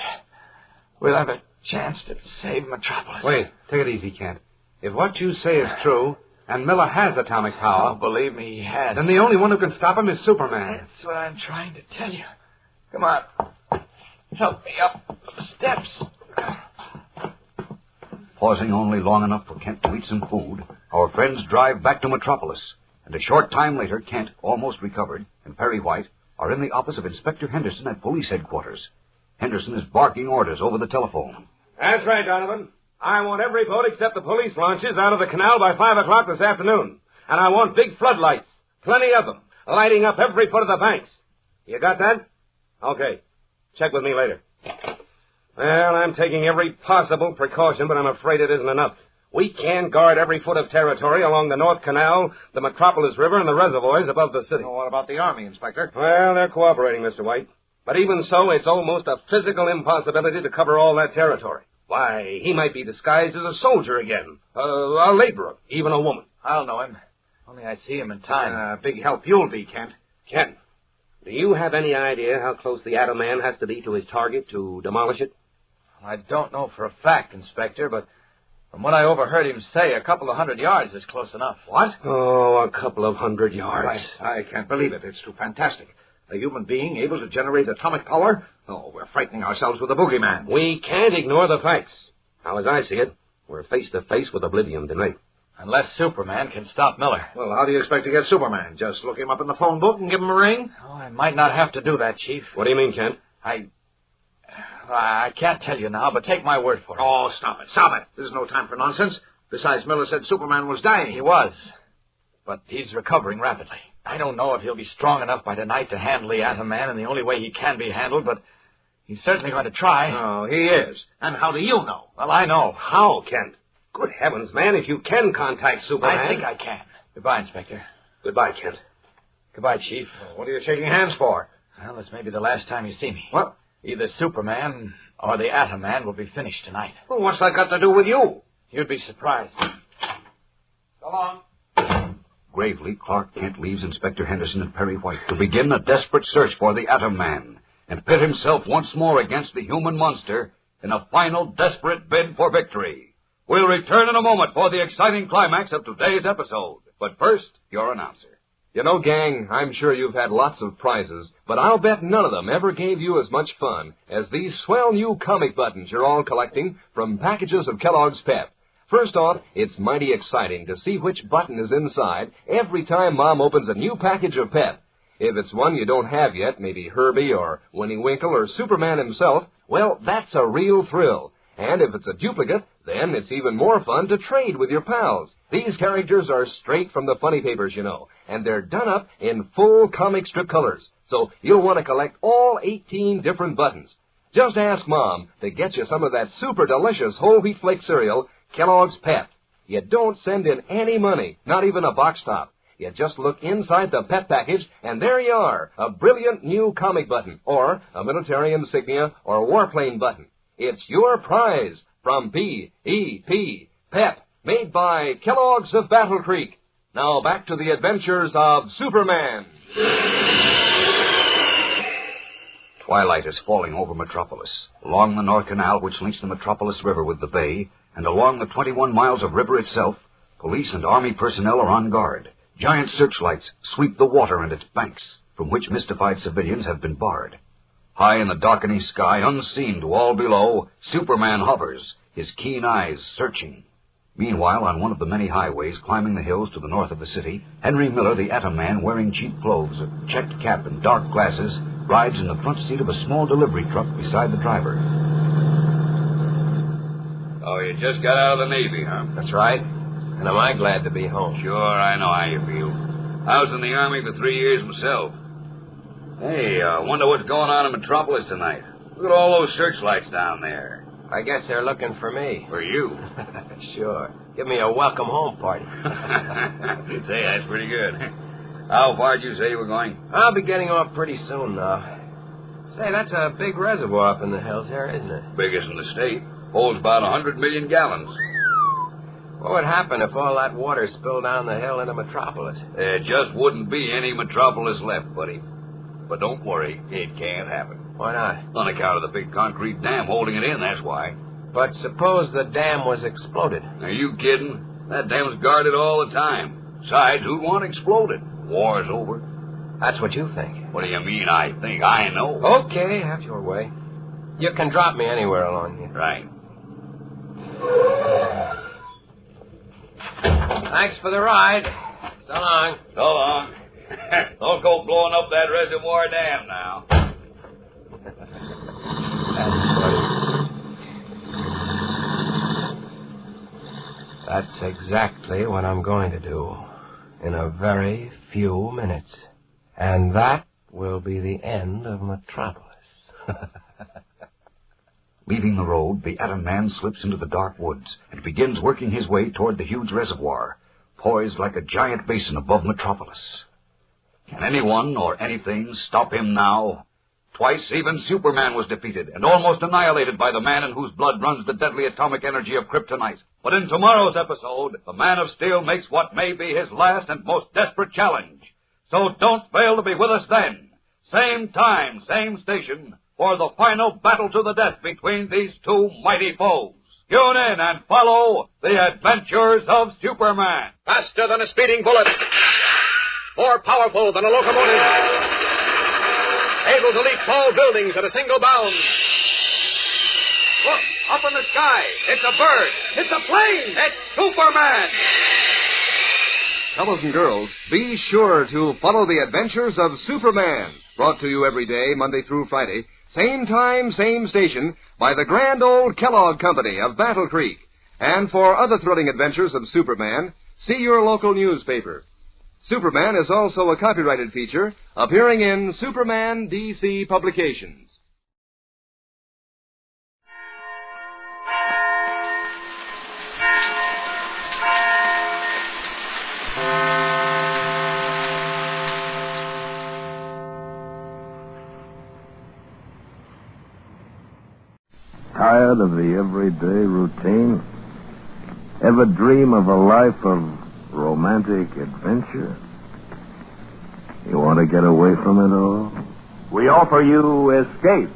we'll have a chance to save Metropolis. Wait, take it easy, Kent. If what you say is true, and Miller has atomic power... Oh, believe me, he has. Then the only one who can stop him is Superman. That's what I'm trying to tell you. Come on. Help me up the steps. Pausing only long enough for Kent to eat some food, our friends drive back to Metropolis. And a short time later, Kent, almost recovered, and Perry White are in the office of Inspector Henderson at police headquarters. Henderson is barking orders over the telephone. That's right, Donovan. I want every boat except the police launches out of the canal by 5 o'clock this afternoon. And I want big floodlights, plenty of them, lighting up every foot of the banks. You got that? Okay. Check with me later. Well, I'm taking every possible precaution, but I'm afraid it isn't enough. We can't guard every foot of territory along the North Canal, the Metropolis River, and the reservoirs above the city. Well, what about the Army, Inspector? Well, they're cooperating, Mr. White. But even so, it's almost a physical impossibility to cover all that territory. Why, he might be disguised as a soldier again, a laborer, even a woman. I'll know him. Only I see him in time. Big help you'll be, Kent. Kent, do you have any idea how close the Atom Man has to be to his target to demolish it? I don't know for a fact, Inspector, but from what I overheard him say, a couple of 100 yards is close enough. What? Oh, a couple of 100 yards. Right. I can't believe it. It's too fantastic. A human being able to generate atomic power? Oh, we're frightening ourselves with a boogeyman. We can't ignore the facts. Now, as I see it, we're face to face with oblivion tonight. Unless Superman can stop Miller. Well, how do you expect to get Superman? Just look him up in the phone book and give him a ring? Oh, I might not have to do that, Chief. What do you mean, Kent? I can't tell you now, but take my word for it. Oh, stop it. Stop it. There's no time for nonsense. Besides, Miller said Superman was dying. He was. But he's recovering rapidly. I don't know if he'll be strong enough by tonight to handle the Atom Man in the only way he can be handled, but he's certainly going to try. Oh, he is. And how do you know? Well, I know. How, Kent? Good heavens, man, if you can contact Superman... I think I can. Goodbye, Inspector. Goodbye, Kent. Goodbye, Chief. What are you shaking hands for? Well, this may be the last time you see me. What? Either Superman or the Atom Man will be finished tonight. Well, what's that got to do with you? You'd be surprised. So long. Gravely, Clark Kent leaves Inspector Henderson and Perry White to begin a desperate search for the Atom Man and pit himself once more against the human monster in a final desperate bid for victory. We'll return in a moment for the exciting climax of today's episode. But first, your announcer. You know, gang, I'm sure you've had lots of prizes, but I'll bet none of them ever gave you as much fun as these swell new comic buttons you're all collecting from packages of Kellogg's Pep. First off, it's mighty exciting to see which button is inside every time Mom opens a new package of Pep. If it's one you don't have yet, maybe Herbie or Winnie Winkle or Superman himself, well, that's a real thrill. And if it's a duplicate, then it's even more fun to trade with your pals. These characters are straight from the funny papers, you know, and they're done up in full comic strip colors. So you'll want to collect all 18 different buttons. Just ask Mom to get you some of that super delicious whole wheat flake cereal, Kellogg's Pep. You don't send in any money, not even a box top. You just look inside the Pep package, and there you are, a brilliant new comic button, or a military insignia or warplane button. It's your prize from P.E.P. Pep, made by Kellogg's of Battle Creek. Now back to the adventures of Superman. Twilight is falling over Metropolis, along the North Canal which links the Metropolis River with the bay, and along the 21 miles of river itself, police and Army personnel are on guard. Giant searchlights sweep the water and its banks, from which mystified civilians have been barred. High in the darkening sky, unseen to all below, Superman hovers, his keen eyes searching. Meanwhile, on one of the many highways climbing the hills to the north of the city, Henry Miller, the Atom Man, wearing cheap clothes, a checked cap, and dark glasses, rides in the front seat of a small delivery truck beside the driver. Oh, you just got out of the Navy, huh? That's right. And am I glad to be home? Sure, I know how you feel. I was in the Army for 3 years myself. Hey, wonder what's going on in Metropolis tonight. Look at all those searchlights down there. I guess they're looking for me. For you? Sure. Give me a welcome home party. Say, that's pretty good. How far did you say you were going? I'll be getting off pretty soon now. Say, that's a big reservoir up in the hills there, isn't it? Biggest in the state. Holds about 100 million gallons. What would happen if all that water spilled down the hill into Metropolis? There just wouldn't be any Metropolis left, buddy. But don't worry, it can't happen. Why not? On account of the big concrete dam holding it in, that's why. But suppose the dam was exploded. Are you kidding? That dam's guarded all the time. Besides, who'd want it exploded? War's over. That's what you think. What do you mean, I think? I know. Okay, have your way. You can drop me anywhere along here. Right. Thanks for the ride. So long. So long. Don't go blowing up that reservoir dam now. That's exactly what I'm going to do in a very few minutes. And that will be the end of Metropolis. Leaving the road, the Atom Man slips into the dark woods and begins working his way toward the huge reservoir, poised like a giant basin above Metropolis. Can anyone or anything stop him now? Twice, even Superman was defeated and almost annihilated by the man in whose blood runs the deadly atomic energy of kryptonite. But in tomorrow's episode, the Man of Steel makes what may be his last and most desperate challenge. So don't fail to be with us then. Same time, same station, for the final battle to the death between these two mighty foes. Tune in and follow the adventures of Superman. Faster than a speeding bullet. More powerful than a locomotive. Able to leap tall buildings at a single bound. Look, up in the sky. It's a bird. It's a plane. It's Superman. Fellows and girls, be sure to follow the adventures of Superman, brought to you every day, Monday through Friday, same time, same station, by the grand old Kellogg Company of Battle Creek. And for other thrilling adventures of Superman, see your local newspaper. Superman is also a copyrighted feature appearing in Superman DC Publications. Tired of the everyday routine? Ever dream of a life of romantic adventure? You want to get away from it all? We offer you Escape,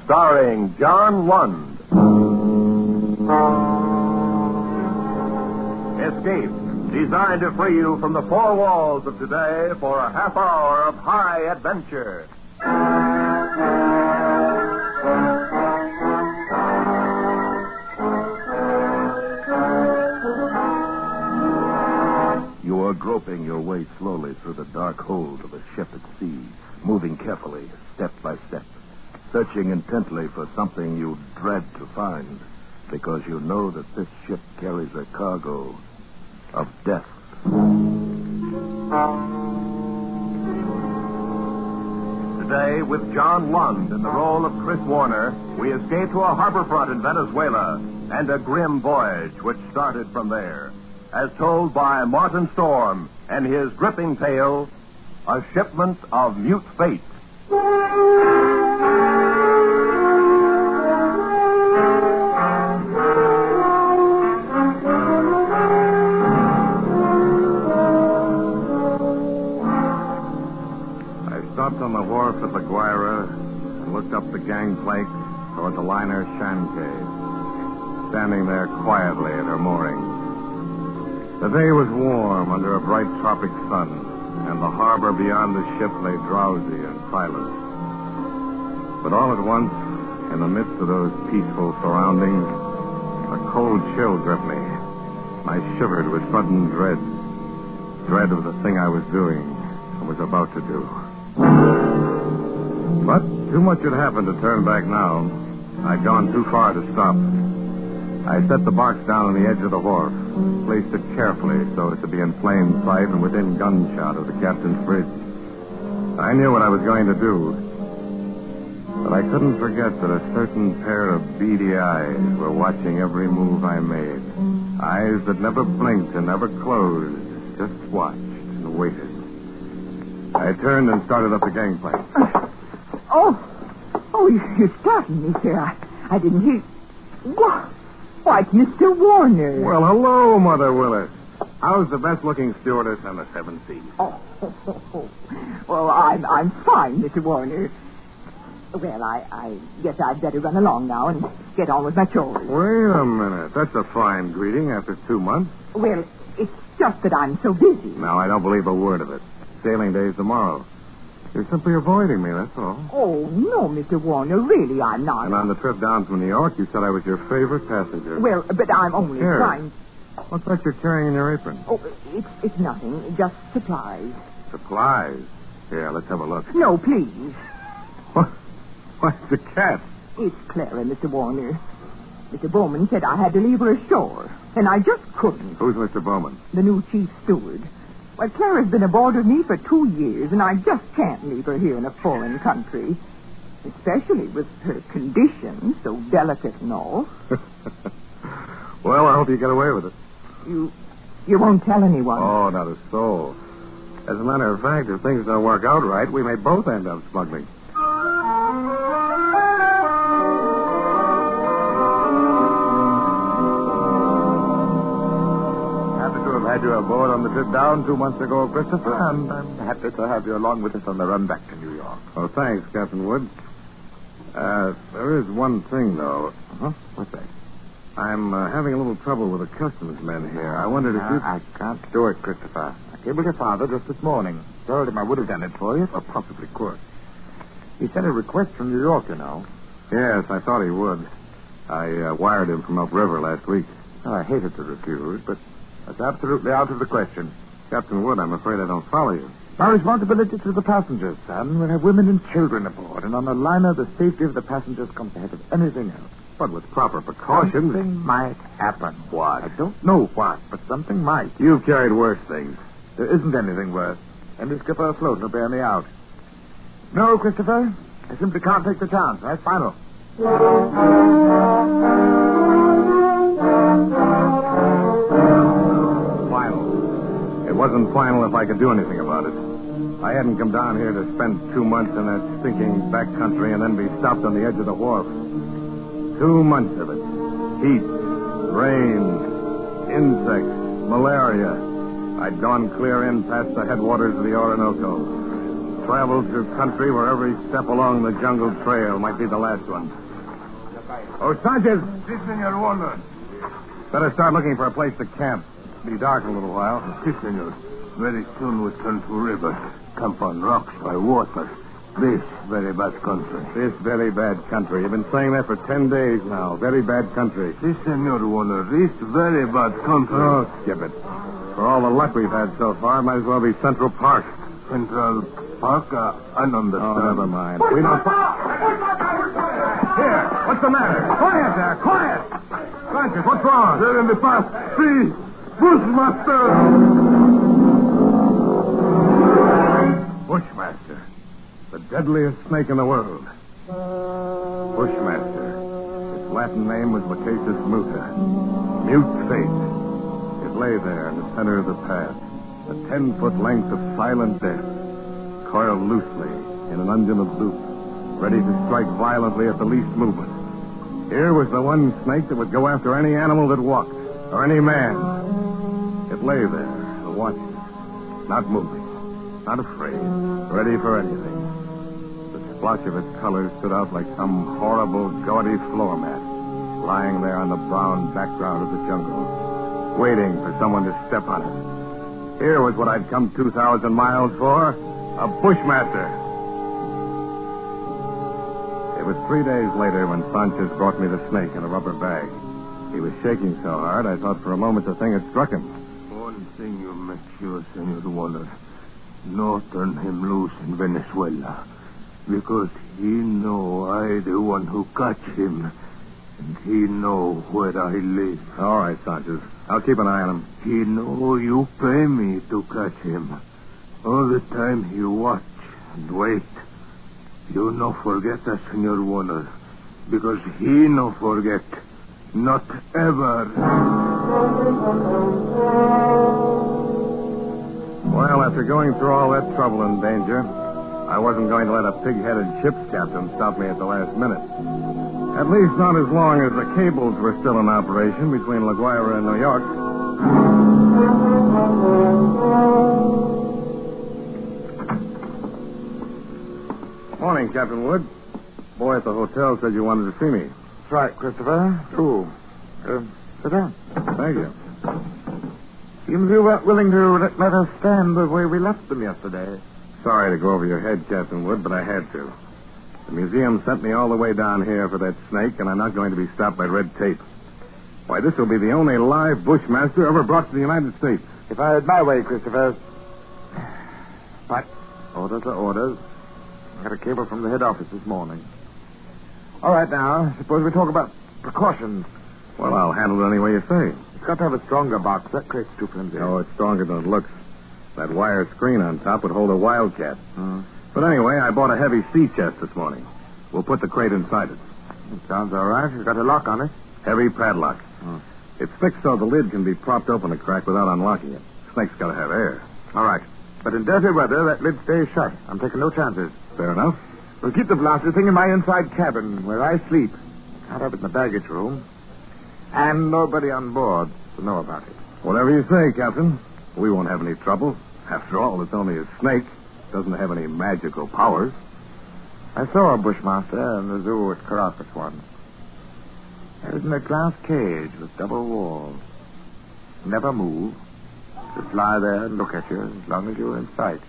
starring John Lund. Escape, designed to free you from the four walls of today for a half hour of high adventure. You are groping your way slowly through the dark hold of a ship at sea, moving carefully, step by step, searching intently for something you dread to find, because you know that this ship carries a cargo of death. Today, with John Lund in the role of Chris Warner, we escape to a harbor front in Venezuela and a grim voyage which started from there. As told by Martin Storm and his gripping tale, A Shipment of Mute Fate. I stopped on the wharf at La Guaira and looked up the gangplank toward the liner Shanghai, standing there quietly at her moorings. The day was warm under a bright tropic sun, and the harbor beyond the ship lay drowsy and silent. But all at once, in the midst of those peaceful surroundings, a cold chill gripped me. I shivered with sudden dread of the thing I was doing and was about to do. But too much had happened to turn back now. I'd gone too far to stop. I set the box down on the edge of the wharf, placed it carefully so as to be in plain sight and within gunshot of the captain's bridge. I knew what I was going to do, but I couldn't forget that a certain pair of beady eyes were watching every move I made. Eyes that never blinked and never closed, just watched and waited. I turned and started up the gangplank. Oh, you startled me, sir. I didn't hear. Why, it's Mr. Warner. Well, hello, Mother Willis. How's the best-looking stewardess on the 7 Seas? Oh, well, I'm fine, Mr. Warner. Well, I guess I'd better run along now and get on with my chores. Wait a minute. That's a fine greeting after 2 months. Well, it's just that I'm so busy. No, I don't believe a word of it. Sailing day's tomorrow. You're simply avoiding me, that's all. Oh, no, Mr. Warner, really, I'm not. And on the trip down from New York, you said I was your favorite passenger. Well, but I'm only Here. trying... What's that you're carrying in your apron? Oh, it's nothing, just supplies. Supplies? Here, let's have a look. No, please. What? What's the cat? It's Clara, Mr. Warner. Mr. Bowman said I had to leave her ashore, and I just couldn't. Who's Mr. Bowman? The new chief steward. Well, Clara's been aboard with me for 2 years, and I just can't leave her here in a foreign country. Especially with her condition, so delicate and all. Well, I hope you get away with it. You won't tell anyone? Oh, not a soul. As a matter of fact, if things don't work out right, we may both end up smuggling. Had you aboard on the trip down 2 months ago, Christopher, and I'm happy to have you along with us on the run back to New York. Oh, thanks, Captain Wood. There is one thing, though. Huh? What's that? I'm having a little trouble with the customs men here. I wondered if you... I can't do it, Christopher. I cabled your father just this morning. Told him I would have done it for you, or possibly could. He sent a request from New York, you know. Yes, I thought he would. I wired him from upriver last week. Oh, I hated to refuse, but that's absolutely out of the question. Captain Wood, I'm afraid I don't follow you. My responsibility to the passengers, son. We have women and children aboard, and on a liner, the safety of the passengers comes ahead of anything else. But with proper precautions... Something might happen. What? I don't know what, but something might. You've carried worse things. There isn't anything worse. And the skipper afloat will bear me out. No, Christopher. I simply can't take the chance. That's final. Final. It wasn't final if I could do anything about it. I hadn't come down here to spend 2 months in that stinking backcountry and then be stopped on the edge of the wharf. 2 months of it. Heat, rain, insects, malaria. I'd gone clear in past the headwaters of the Orinoco. Traveled through country where every step along the jungle trail might be the last one. Oh, Sanchez! Si, Senor Warner. Better start looking for a place to camp. It'll be dark in a little while. Si, Senor. Very soon we turn to river. Camp on rocks by water. This very bad country. This very bad country. You've been saying that for 10 days now. Very bad country. Si, Senor Warner. This very bad country. Oh, skip it. For all the luck we've had so far, it might as well be Central Park. Central Park? I don't understand. Oh, never mind. We don't... Here, what's the matter? Quiet there, quiet! Francis, what's wrong? They're in the pass. See! Bushmaster! Bushmaster. The deadliest snake in the world. Bushmaster. Its Latin name was Lachesis muta. Mute fate. It lay there in the center of the path. A 10-foot length of silent death. Coiled loosely in an undulant loop. Ready to strike violently at the least movement. Here was the one snake that would go after any animal that walked. Or any man. It lay there and watched it. Not moving. Not afraid. Ready for anything. The splotch of its colors stood out like some horrible, gaudy floor mat, lying there on the brown background of the jungle, waiting for someone to step on it. Here was what I'd come 2,000 miles for, a bushmaster. It was 3 days later when Sanchez brought me the snake in a rubber bag. He was shaking so hard, I thought for a moment the thing had struck him. One thing you make sure, Senor Warner. No turn him loose in Venezuela. Because he know I the one who catch him. And he know where I live. All right, Sanchez. I'll keep an eye on him. He know you pay me to catch him. All the time he watch and wait. You no forget that, Senor Warner. Because he no forget. Not ever. Well, after going through all that trouble and danger, I wasn't going to let a pig-headed ship's captain stop me at the last minute. At least not as long as the cables were still in operation between La Guaira and New York. Morning, Captain Wood. Boy at the hotel said you wanted to see me. That's right, Christopher. True. Sit down. Thank you. Seems you weren't willing to let us stand the way we left them yesterday. Sorry to go over your head, Captain Wood, but I had to. The museum sent me all the way down here for that snake, and I'm not going to be stopped by red tape. Why, this will be the only live bushmaster ever brought to the United States. If I had my way, Christopher. But orders are orders. I got a cable from the head office this morning. All right, now, suppose we talk about precautions. Well, I'll handle it any way you say. It's got to have a stronger box. That crate's too flimsy. Oh, it's stronger than it looks. That wire screen on top would hold a wildcat. But anyway, I bought a heavy sea chest this morning. We'll put the crate inside it. Sounds all right. You've got a lock on it. Heavy padlock. It's fixed so the lid can be propped open a crack without unlocking it. Snake's got to have air. All right. But in dirty weather, that lid stays shut. I'm taking no chances. Fair enough. We'll keep the blaster thing in my inside cabin where I sleep. Can't have it in the baggage room. And nobody on board to know about it. Whatever you say, Captain. We won't have any trouble. After all, it's only a snake. Doesn't have any magical powers. I saw a bushmaster in the zoo at Caracas once. He was in a glass cage with double walls. Never move. Just lie there and look at you as long as you were in sight.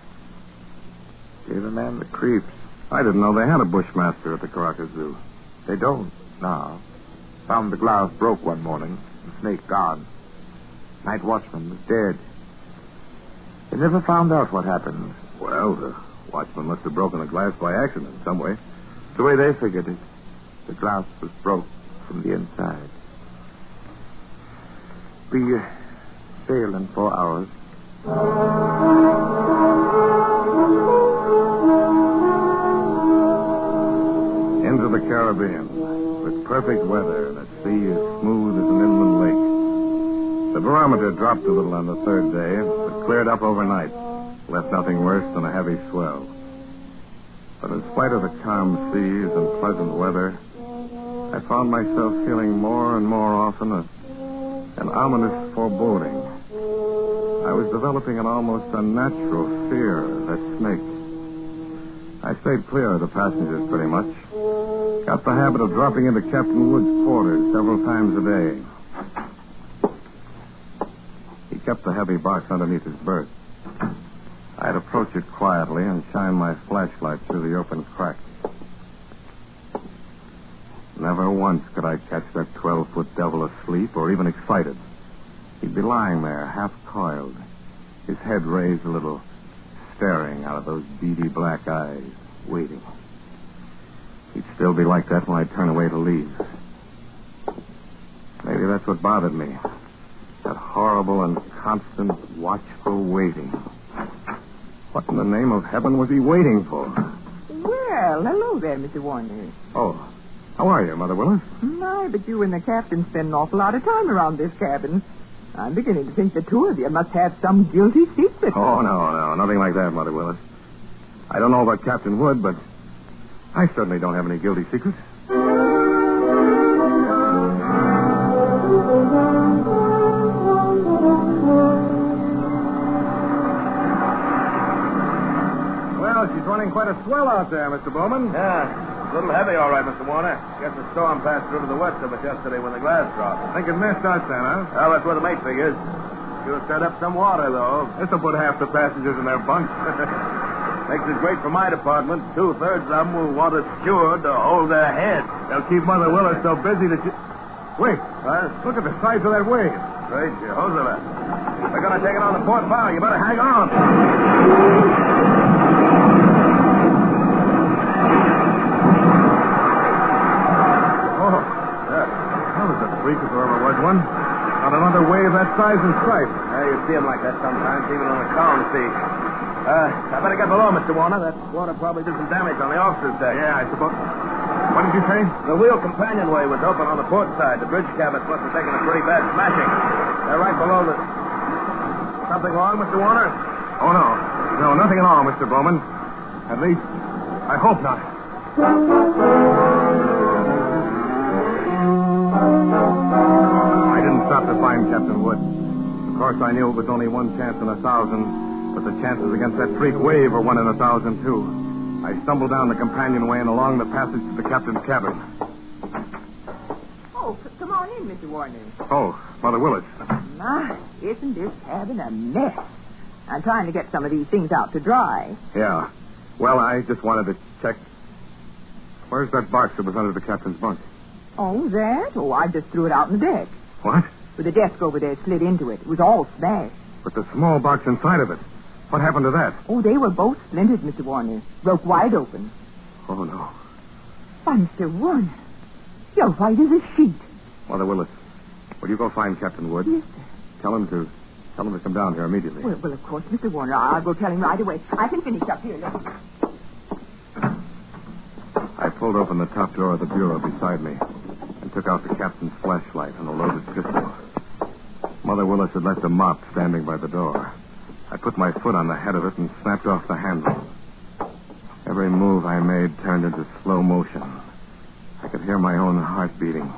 Gave a man the creeps. I didn't know they had a bushmaster at the Caracas Zoo. They don't now. Found the glass broke one morning. The snake gone. Night watchman was dead. They never found out what happened. Well, the watchman must have broken the glass by accident in some way. The way they figured it. The glass was broke from the inside. We sail in 4 hours. Into the Caribbean, with perfect weather and a sea as smooth as an inland lake. The barometer dropped a little on the third day, but cleared up overnight. Left nothing worse than a heavy swell. But in spite of the calm seas and pleasant weather, I found myself feeling more and more often an ominous foreboding. I was developing an almost unnatural fear of that snake. I stayed clear of the passengers pretty much. Got the habit of dropping into Captain Wood's quarters several times a day. He kept the heavy box underneath his berth. I'd approach it quietly and shine my flashlight through the open crack. Never once could I catch that 12-foot devil asleep or even excited. He'd be lying there, half coiled, his head raised a little, staring out of those beady black eyes, waiting. He'd still be like that when I turn away to leave. Maybe that's what bothered me. That horrible and constant, watchful waiting. What in the name of heaven was he waiting for? Well, hello there, Mr. Warner. Oh, how are you, Mother Willis? My, but you and the captain spend an awful lot of time around this cabin. I'm beginning to think the two of you must have some guilty secret. Oh, no, nothing like that, Mother Willis. I don't know about Captain Wood, but I certainly don't have any guilty secrets. Well, she's running quite a swell out there, Mr. Bowman. Yeah. A little heavy, all right, Mr. Warner. Guess the storm passed through to the west of us yesterday when the glass dropped. I think it missed us then, huh? Well, that's where the mate figures. Should have stirred up some water, though. This'll put half the passengers in their bunks. Makes it great for my department. 2/3 of them will want a steward to hold their head. They'll keep Mother Willis so busy that she... Wait. What? Look at the size of that wave. Great Jehoshaphat. They're going to take it on the port bow. You better hang on. If there ever was one. Not another wave that size in sight. You see them like that sometimes, even on a calm sea. I better get below, Mr. Warner. That water probably did some damage on the officer's deck. Yeah, I suppose. What did you say? The wheel companionway was open on the port side. The bridge cabins must have taken a pretty bad smashing. They're right below the... Something wrong, Mr. Warner? Oh, no. No, nothing at all, Mr. Bowman. At least, I hope not. find Captain Wood. Of course, I knew it was only one chance in 1,000, but the chances against that freak wave are 1 in 1,000, too. I stumbled down the companionway and along the passage to the captain's cabin. Oh, come on in, Mr. Warner. Oh, Mother Willis. My, isn't this cabin a mess? I'm trying to get some of these things out to dry. Yeah. Well, I just wanted to check. Where's that box that was under the captain's bunk? Oh, that? Oh, I just threw it out on the deck. What? With the desk over there slid into it. It was all smashed. But the small box inside of it. What happened to that? Oh, they were both splintered, Mr. Warner. Broke wide open. Oh, no. Why, Mr. Warner, you're white as a sheet. Mother Willis, will you go find Captain Wood? Yes, sir. Tell him to come down here immediately. Well, of course, Mr. Warner. I'll go tell him right away. I can finish up here. Look. I pulled open the top drawer of the bureau beside me and took out the captain's flashlight and a loaded pistol. Mother Willis had left a mop standing by the door. I put my foot on the head of it and snapped off the handle. Every move I made turned into slow motion. I could hear my own heart beating.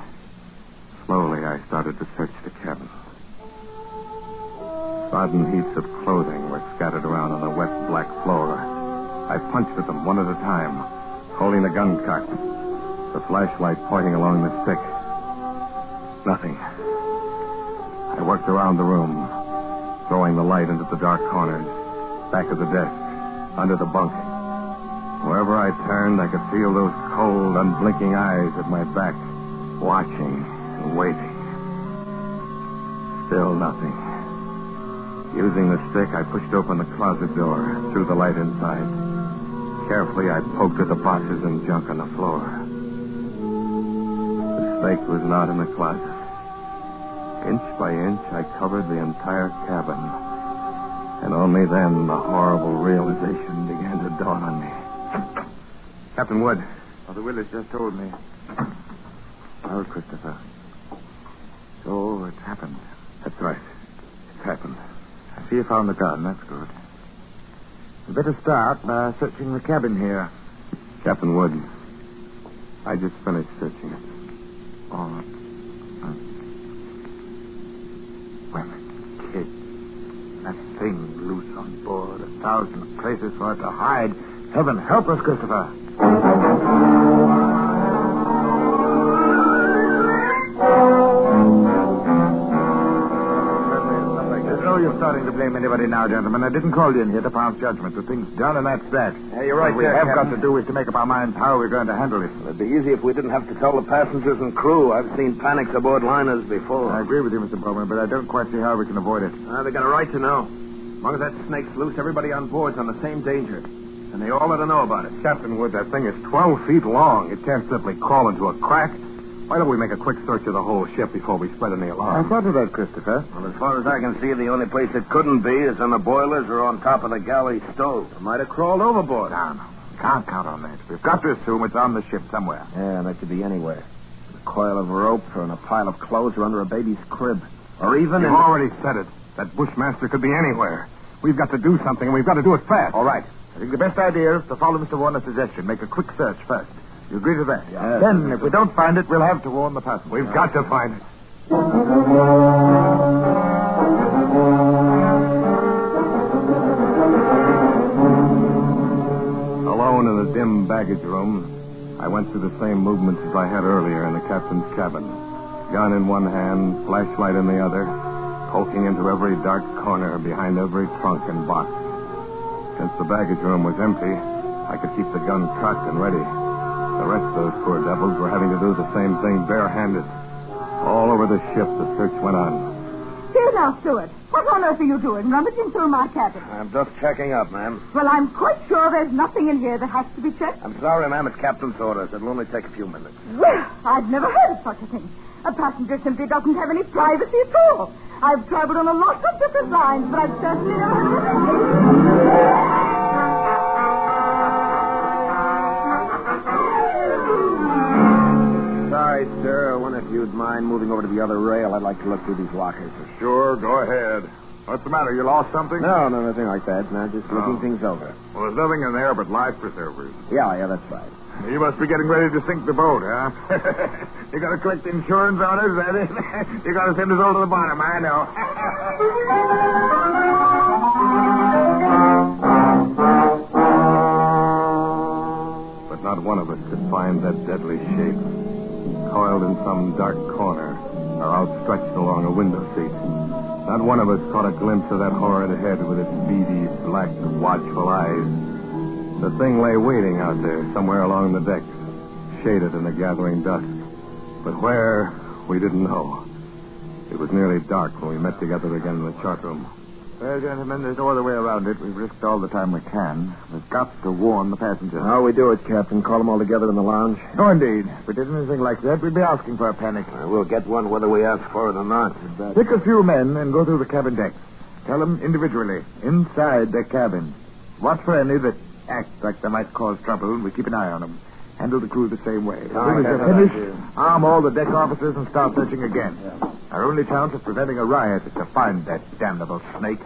Slowly, I started to search the cabin. Sodden heaps of clothing were scattered around on the wet, black floor. I punched at them one at a time, holding the gun cocked, the flashlight pointing along the stick. Nothing. I worked around the room, throwing the light into the dark corners, back of the desk, under the bunk. Wherever I turned, I could feel those cold, unblinking eyes at my back, watching and waiting. Still nothing. Using the stick, I pushed open the closet door, threw the light inside. Carefully, I poked at the boxes and junk on the floor. The snake was not in the closet. Inch by inch, I covered the entire cabin. And only then the horrible realization began to dawn on me. Captain Wood. Mother Willis just told me. Well, Christopher. So it's happened. That's right. It's happened. I see you found the gun. That's good. We'd better start by searching the cabin here. Captain Wood, I just finished searching it. Oh. Women, kids, that thing loose on board, 1,000 places for it to hide. Heaven help us, Christopher. You're starting to blame anybody now, gentlemen. I didn't call you in here to pass judgment. The thing's done, and that's that. Yeah, you're right. What we have got to do is to make up our minds how we're going to handle it. It'd be easy if we didn't have to tell the passengers and crew. I've seen panics aboard liners before. I agree with you, Mr. Bowman, but I don't quite see how we can avoid it. They got a right to know. As long as that snake's loose, everybody on board's on the same danger. And they all ought to know about it. Captain Wood, that thing is 12 feet long. It can't simply crawl into a crack. Why don't we make a quick search of the whole ship before we spread any alarm? I thought of that, Christopher. Well, as far as I can see, the only place it couldn't be is on the boilers or on top of the galley stove. It might have crawled overboard. No. Can't count on that. We've got to assume it's on the ship somewhere. Yeah, that could be anywhere. A coil of rope or in a pile of clothes or under a baby's crib. Or even You've already said it. That bushmaster could be anywhere. We've got to do something, and we've got to do it fast. All right. I think the best idea is to follow Mr. Warner's suggestion. Make a quick search first. You agree to that? Yeah. Then, if we don't find it, we'll have to warn the passengers. We've got to find it. Alone in the dim baggage room, I went through the same movements as I had earlier in the captain's cabin. Gun in one hand, flashlight in the other, poking into every dark corner, behind every trunk and box. Since the baggage room was empty, I could keep the gun cocked and ready. The rest of those poor devils were having to do the same thing barehanded. All over the ship, the search went on. Here now, Stuart. What on earth are you doing, rummaging through my cabin? I'm just checking up, ma'am. Well, I'm quite sure there's nothing in here that has to be checked. I'm sorry, ma'am. It's captain's orders. It'll only take a few minutes. Well, I've never heard of such a thing. A passenger simply doesn't have any privacy at all. I've traveled on a lot of different lines, but I've certainly never heard of it. Sorry, sir. I wonder if you'd mind moving over to the other rail. I'd like to look through these lockers. Sure, go ahead. What's the matter? You lost something? No, nothing like that. Now, just looking things over. Well, there's nothing in there but life preservers. Yeah, that's right. You must be getting ready to sink the boat, huh? You got to collect insurance on us, that is? You got to send us all to the bottom, I know. But not one of us could find that deadly shape, coiled in some dark corner or outstretched along a window seat. Not one of us caught a glimpse of that horrid head with its beady, black, watchful eyes. The thing lay waiting out there, somewhere along the deck, shaded in the gathering dusk. But where, we didn't know. It was nearly dark when we met together again in the chart room. Well, gentlemen, there's no other way around it. We've risked all the time we can. We've got to warn the passengers. How we do it, Captain? Call them all together in the lounge? No, indeed. If we did anything like that, we'd be asking for a panic. We'll get one whether we ask for it or not. Pick a few men and go through the cabin decks. Tell them individually, inside their cabin. Watch for any that act like they might cause trouble, and we keep an eye on them. Handle the crew the same way. As soon as they're finished, arm all the deck officers and start searching again. Yeah. Our only chance of preventing a riot is to find that damnable snake. The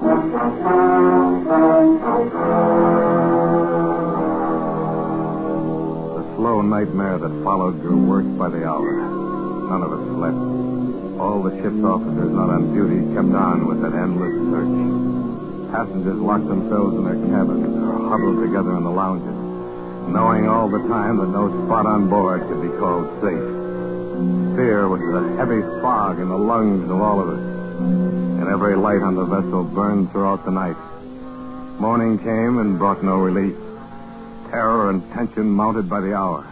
slow nightmare that followed grew worse by the hour. None of us slept. All the ship's officers not on duty kept on with that endless search. Passengers locked themselves in their cabins or huddled together in the lounges, knowing all the time that no spot on board could be called safe. Fear was a heavy fog in the lungs of all of us, and every light on the vessel burned throughout the night. Morning came and brought no relief. Terror and tension mounted by the hour.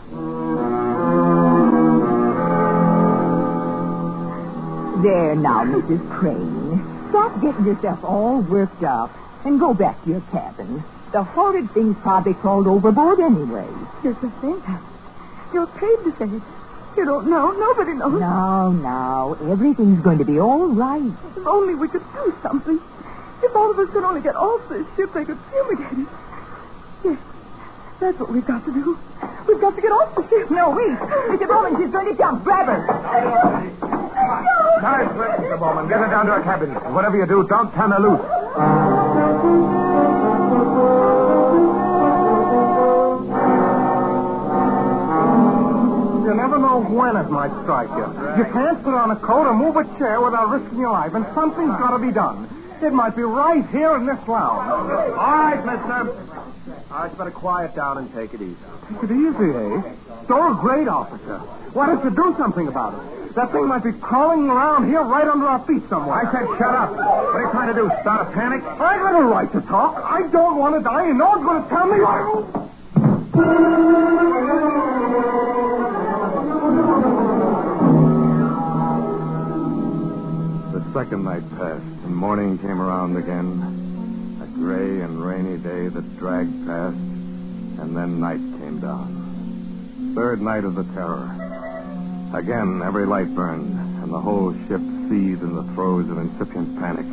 There now, Mrs. Crane. Stop getting yourself all worked up and go back to your cabin. The horrid thing's probably crawled overboard anyway. You're just saying that. You're paid to say it. You don't know. Nobody knows. Now, everything's going to be all right. If only we could do something. If all of us could only get off this ship, they could fumigate it. Yes, that's what we've got to do. We've got to get off the ship. No, wait. Mr. Bowman, she's going to jump. Grab her. Nice work, Mr. Bowman. Get her down to her cabin. Whatever you do, don't turn her loose. You never know when it might strike you. You can't put on a coat or move a chair without risking your life, and something's got to be done. It might be right here in this lounge. All right, mister. All right, better quiet down and take it easy. Take it easy, eh? You're a great officer. Why don't you do something about it? That thing might be crawling around here right under our feet somewhere. I said shut up. What are you trying to do, start a panic? I have a right to talk. I don't want to die, and no one's going to tell me The second night passed, and morning came around again. A gray and rainy day that dragged past, and then night came down. Third night of the terror. Again, every light burned, and the whole ship seethed in the throes of incipient panic.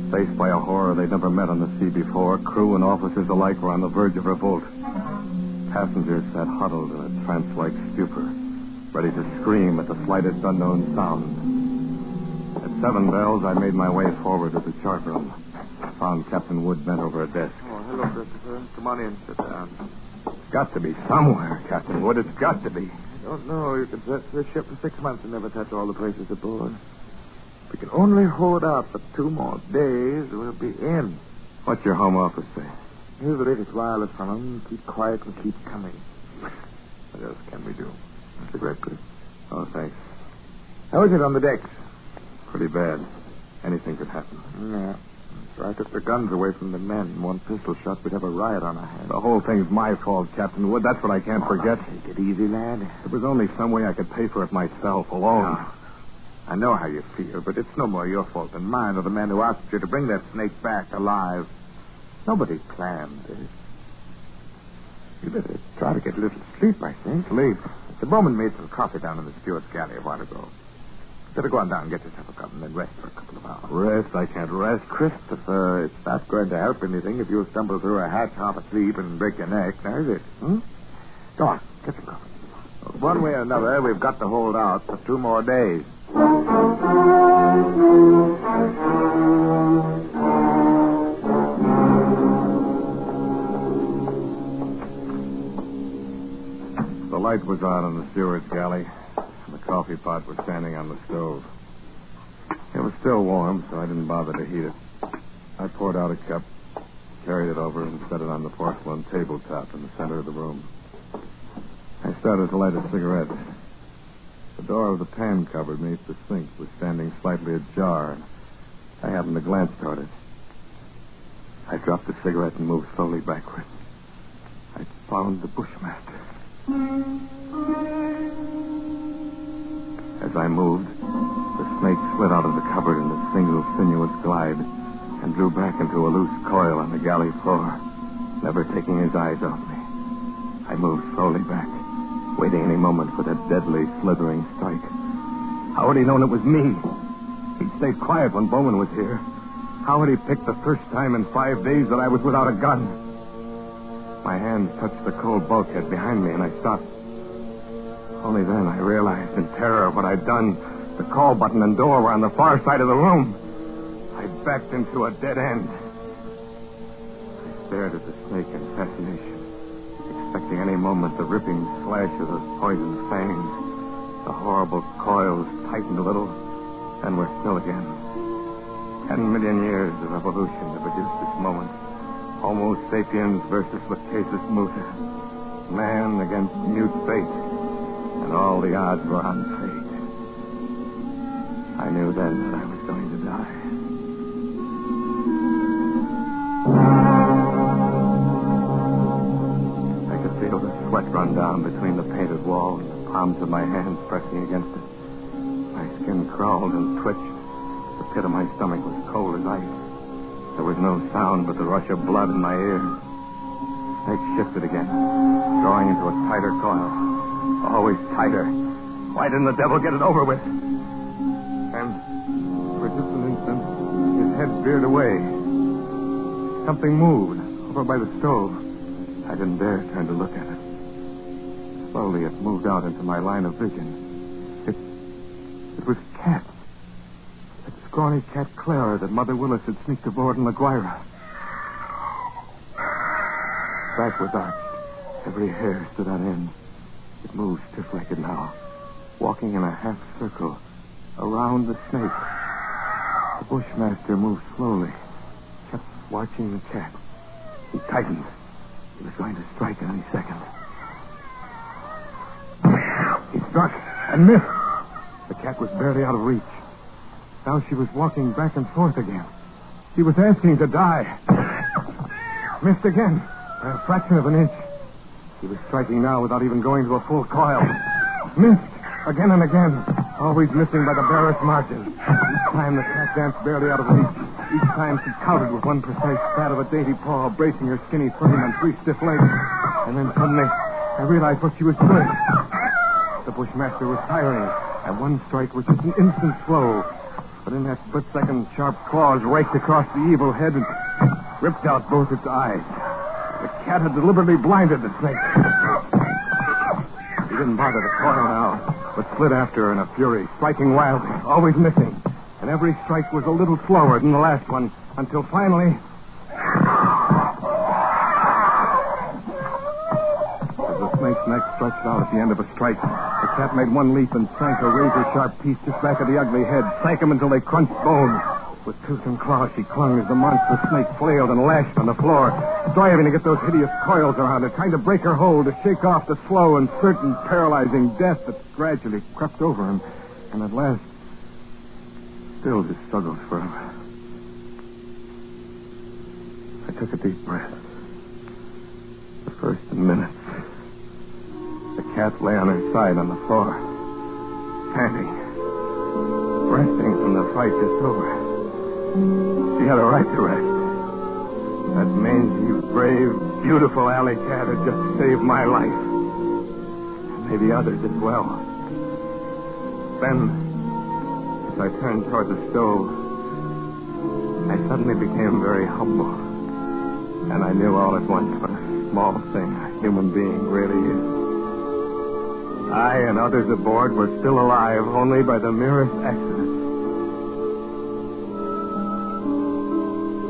Faced by a horror they'd never met on the sea before, crew and officers alike were on the verge of revolt. Passengers sat huddled in a trance-like stupor, ready to scream at the slightest unknown sound. At 7 bells, I made my way forward to the chart room. Found Captain Wood bent over a desk. Oh, hello, Christopher. Come on in. Sit down. It's got to be somewhere, Captain Wood. It's got to be. I don't know. You can search this ship for 6 months and never touch all the places aboard. If we can only hold out for 2 more days, we'll be in. What's your home office say? Here's the latest wireless from them. Keep quiet and keep coming. What else can we do? That's a great good. Oh, thanks. How is it on the decks? Pretty bad. Anything could happen. Yeah. So I took the guns away from the men. 1 pistol shot, we'd have a riot on our hands. The whole thing's my fault, Captain Wood. That's what I can't forget. Take it easy, lad. There was only some way I could pay for it myself, alone. No. I know how you feel, but it's no more your fault than mine or the man who asked you to bring that snake back alive. Nobody planned this. You better try to get a little sleep, I think. Sleep? The Bowman made some coffee down in the steward's galley a while ago. Better go on down and get yourself a cup and then rest for a couple of hours. Rest? I can't rest. Christopher, it's not going to help anything if you stumble through a hatch half asleep and break your neck, now is it? Go on, get some coffee. One way or another, we've got to hold out for 2 more days. light was on in the steward's galley, and the coffee pot was standing on the stove. It was still warm, so I didn't bother to heat it. I poured out a cup, carried it over, and set it on the porcelain tabletop in the center of the room. I started to light a cigarette. The door of the pan cupboard beneath the sink was standing slightly ajar, and I happened to glance toward it. I dropped the cigarette and moved slowly backward. I found the Bushmaster. As I moved, the snake slid out of the cupboard in a single sinuous glide and drew back into a loose coil on the galley floor, never taking his eyes off me. I moved slowly back, waiting any moment for that deadly, slithering strike. How had he known it was me? He'd stayed quiet when Bowman was here. How had he picked the first time in 5 days that I was without a gun? My hand touched the cold bulkhead behind me, and I stopped. Only then I realized in terror what I'd done. The call button and door were on the far side of the room. I backed into a dead end. I stared at the snake in fascination, expecting any moment the ripping slash of those poisoned fangs. The horrible coils tightened a little, and were still again. 10 million years of evolution to produce this moment. Homo sapiens versus the casus muta. Man against mute fate. And all the odds were on fate. I knew then that I was going to die. I could feel the sweat run down between the painted wall and the palms of my hands pressing against it. My skin crawled and twitched. The pit of my stomach was cold as ice. There was no sound but the rush of blood in my ears. The snake shifted again, drawing into a tighter coil. Always tighter. Why didn't the devil get it over with? And for just an instant, his head veered away. Something moved over by the stove. I didn't dare turn to look at it. Slowly, it moved out into my line of vision. It was Cat. That scrawny cat Clara that Mother Willis had sneaked aboard in La Guaira. Back was arched. Every hair stood on end. It moved stiff-legged now, walking in a half circle around the snake. The Bushmaster moved slowly, kept watching the cat. He tightened. He was going to strike at any second. He struck and missed. The cat was barely out of reach. Now she was walking back and forth again. She was asking to die. Missed again, by a fraction of an inch. He was striking now without even going to a full coil. Missed again and again, always missing by the barest margin. Each time the cat danced barely out of reach. Each time she countered with one precise pat of a dainty paw, bracing her skinny frame on 3 stiff legs. And then suddenly, I realized what she was doing. The Bushmaster was tiring, and one strike was just an instant slow. But in that split second, sharp claws raked across the evil head and ripped out both its eyes. The cat had deliberately blinded the snake. He didn't bother to coil now, but slid after her in a fury, striking wildly, always missing. And every strike was a little slower than the last one, until finally... As the snake's neck stretched out at the end of a strike, the cat made one leap and sank a razor-sharp piece just back of the ugly head, sank him until they crunched bone. With tooth and claw, she clung as the monstrous snake flailed and lashed on the floor, striving to get those hideous coils around her, trying to break her hold, to shake off the slow and certain paralyzing death that gradually crept over him, and at last stilled his struggles forever. I took a deep breath. The first in minutes. The cat lay on her side on the floor, panting, resting from the fight just over. She had a right to rest. That mangy, brave, beautiful alley cat had just saved my life. And maybe others as well. Then, as I turned toward the stove, I suddenly became very humble. And I knew all at once what a small thing a human being really is. I and others aboard were still alive only by the merest accident.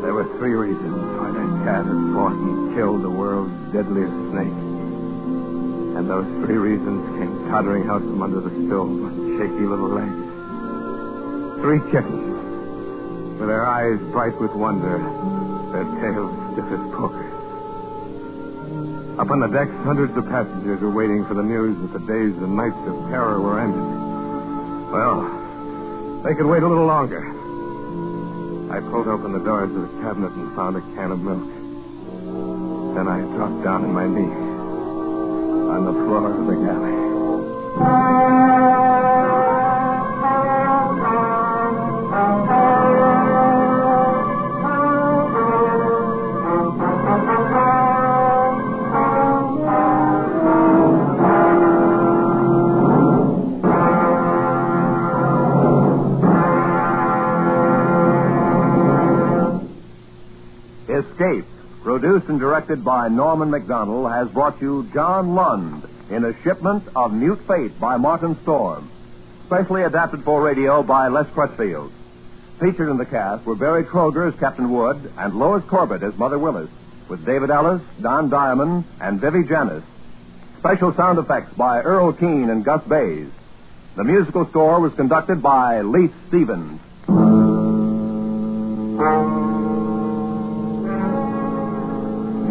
There were 3 reasons why that cat had fought and killed the world's deadliest snake. And And those 3 reasons came tottering out from under the stove on shaky little legs. 3 kittens, with their eyes bright with wonder, their tails stiff as poker. Up on the decks, hundreds of passengers were waiting for the news that the days and nights of terror were ended. Well, they could wait a little longer. I pulled open the doors of the cabinet and found a can of milk. Then I dropped down on my knees on the floor of the galley. Escape, produced and directed by Norman MacDonald, has brought you John Lund in A Shipment of Mute Fate by Martin Storm. Specially adapted for radio by Les Crutchfield. Featured in the cast were Barry Kroger as Captain Wood and Lois Corbett as Mother Willis, with David Ellis, Don Diamond, and Vivi Janis. Special sound effects by Earl Keane and Gus Bays. The musical score was conducted by Leith Stevens.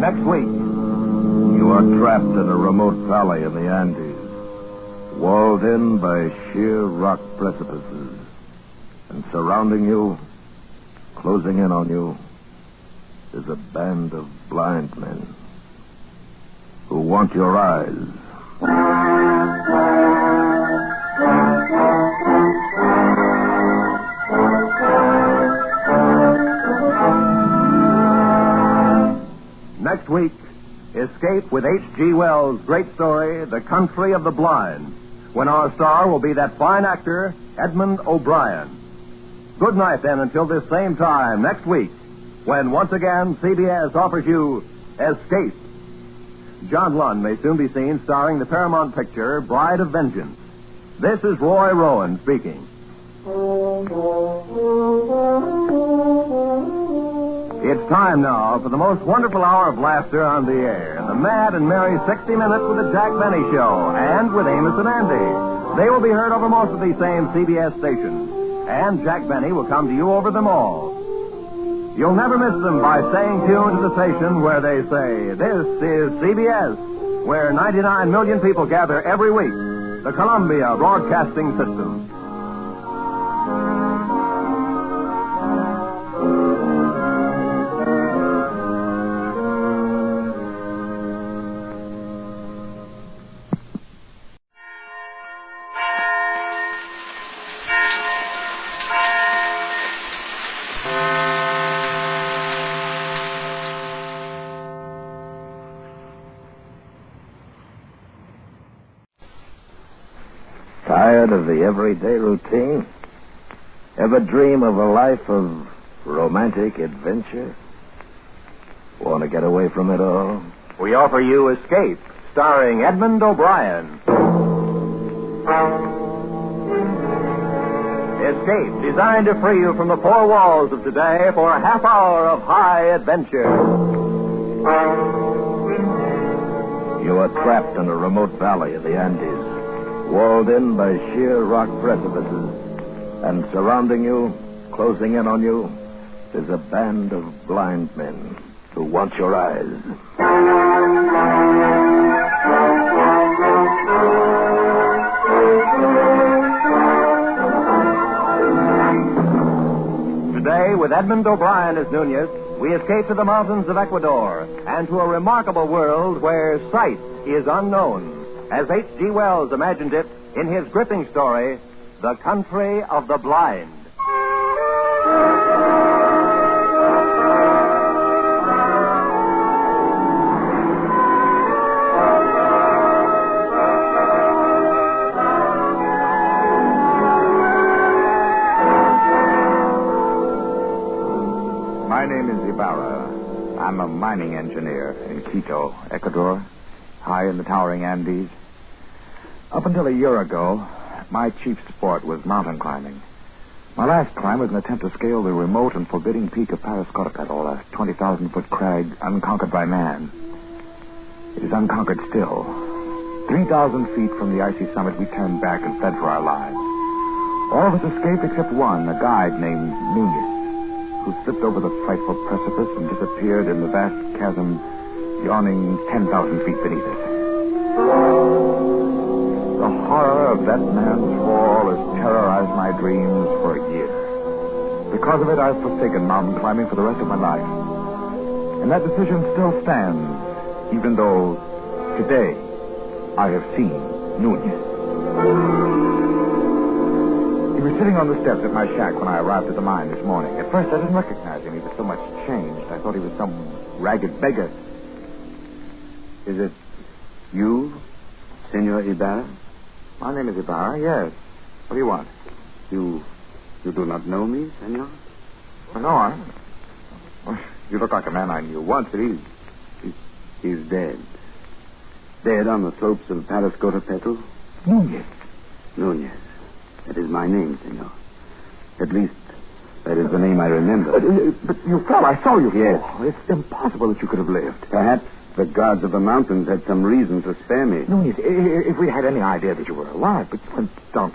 Next week. You are trapped in a remote valley in the Andes, walled in by sheer rock precipices, and surrounding you, closing in on you, is a band of blind men who want your eyes. Next week, Escape with H.G. Wells' great story, The Country of the Blind, when our star will be that fine actor, Edmund O'Brien. Good night, then, until this same time next week, when once again CBS offers you Escape. John Lund may soon be seen starring the Paramount picture Bride of Vengeance. This is Roy Rowan speaking. It's time now for the most wonderful hour of laughter on the air. The mad and merry 60 Minutes with the Jack Benny Show and with Amos and Andy. They will be heard over most of these same CBS stations. And Jack Benny will come to you over them all. You'll never miss them by staying tuned to the station where they say, "This is CBS," where 99 million people gather every week. The Columbia Broadcasting System. Tired of the everyday routine? Ever dream of a life of romantic adventure? Want to get away from it all? We offer you Escape, starring Edmund O'Brien. Escape, designed to free you from the four walls of today for a half hour of high adventure. You are trapped in a remote valley of the Andes, walled in by sheer rock precipices, and surrounding you, closing in on you, is a band of blind men who want your eyes. Today, with Edmund O'Brien as Nunez, we escape to the mountains of Ecuador and to a remarkable world where sight is unknown, as H.G. Wells imagined it in his gripping story, The Country of the Blind. My name is Ibarra. I'm a mining engineer in Quito, Ecuador, high in the towering Andes. Up until a year ago, my chief sport was mountain climbing. My last climb was an attempt to scale the remote and forbidding peak of Parascotocatl, a 20,000-foot crag unconquered by man. It is unconquered still 3,000 feet from the icy summit, we turned back and fled for our lives. All of us escaped except one, a guide named Nunez, who slipped over the frightful precipice and disappeared in the vast chasm yawning 10,000 feet beneath us. The horror of that man's fall has terrorized my dreams for a year. Because of it, I've forsaken mountain climbing for the rest of my life. And that decision still stands, even though today I have seen Nunez. He was sitting on the steps at my shack when I arrived at the mine this morning. At first, I didn't recognize him. He was so much changed. I thought he was some ragged beggar. Is it you, Senor Ibarra? My name is Ibarra, yes. What do you want? You do not know me, senor? Well, no, you look like a man I knew once, but he's dead. Dead on the slopes of Parascotopetl? Nunez. Nunez. That is my name, senor. At least, that is the name I remember. But you fell. I saw you. Yes. Oh, it's impossible that you could have lived. Perhaps the gods of the mountains had some reason to spare me. Nunez, if we had any idea that you were alive, but you went down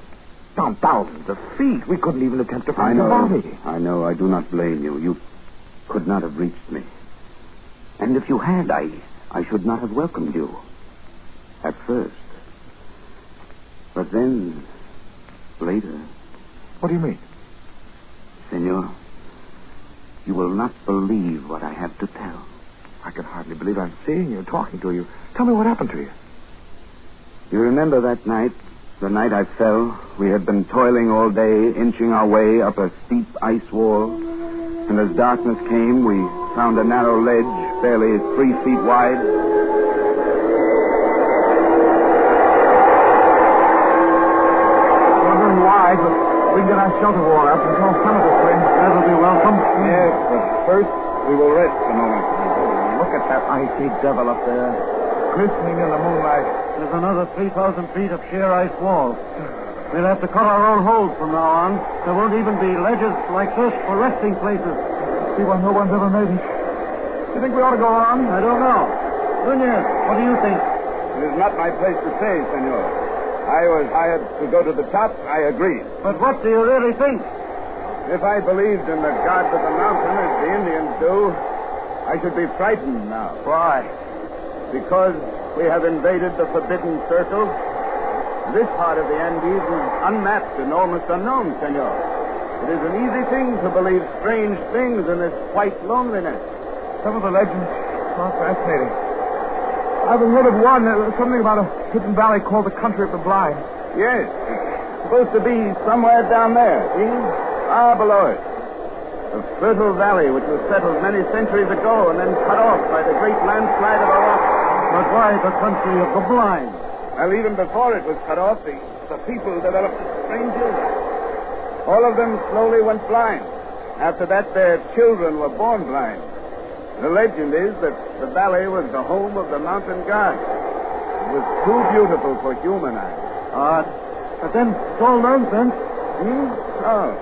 thousands of feet. We couldn't even attempt to find your body. I know. I do not blame you. You could not have reached me. And if you had, I should not have welcomed you. At first. But then, later. What do you mean? Senor, you will not believe what I have to tell. I can hardly believe I'm seeing you, talking to you. Tell me what happened to you. You remember that night? The night I fell? We had been toiling all day, inching our way up a steep ice wall. And as darkness came, we found a narrow ledge, barely 3 feet wide. Wondering why, but we can get our shelter wall up and call some of this way. That'll be welcome. Yes, but first we will rest a moment. Look at that icy devil up there, glistening in the moonlight. There's another 3,000 feet of sheer ice wall. We'll have to cut our own holes from now on. There won't even be ledges like this for resting places. See what no one's ever made it. You think we ought to go on? I don't know. Nunez, what do you think? It is not my place to say, senor. I was hired to go to the top. I agreed. But what do you really think? If I believed in the gods of the mountain as the Indians do, I should be frightened now. Why? Because we have invaded the Forbidden Circle. This part of the Andes is unmapped and almost unknown, senor. It is an easy thing to believe strange things in this white loneliness. Some of the legends are fascinating. I've heard of one, something about a hidden valley called the Country of the Blind. Yes. It's supposed to be somewhere down there, see? Far below it. A fertile valley which was settled many centuries ago and then cut off by the great landslide of a rock. But why the Country of the Blind? Well, even before it was cut off, the people developed a strange illness. All of them slowly went blind. After that, their children were born blind. The legend is that the valley was the home of the mountain gods. It was too beautiful for human eyes. Odd. But then it's all nonsense. Oh.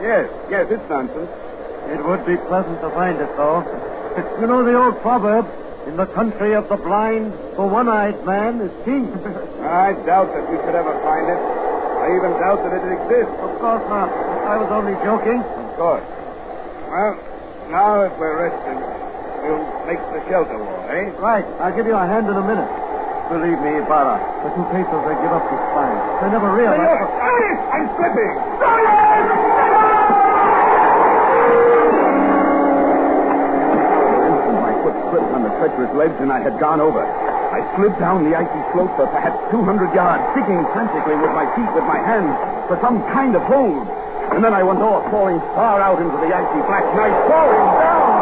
Yes, it's nonsense. It would be pleasant to find it, though. You know the old proverb, in the country of the blind, the one-eyed man is king. I doubt that we could ever find it. I even doubt that it exists. Of course not. I was only joking. Of course. Well, now if we're resting, we'll make the shelter wall, eh? Right. I'll give you a hand in a minute. Believe me, Ibarra, the two papers they give up this time. They never realize... I'm slipping! Slipped on the treacherous ledge, and I had gone over. I slid down the icy slope for perhaps 200 yards, digging frantically with my feet, with my hands, for some kind of hold. And then I went off, falling far out into the icy black night, falling down.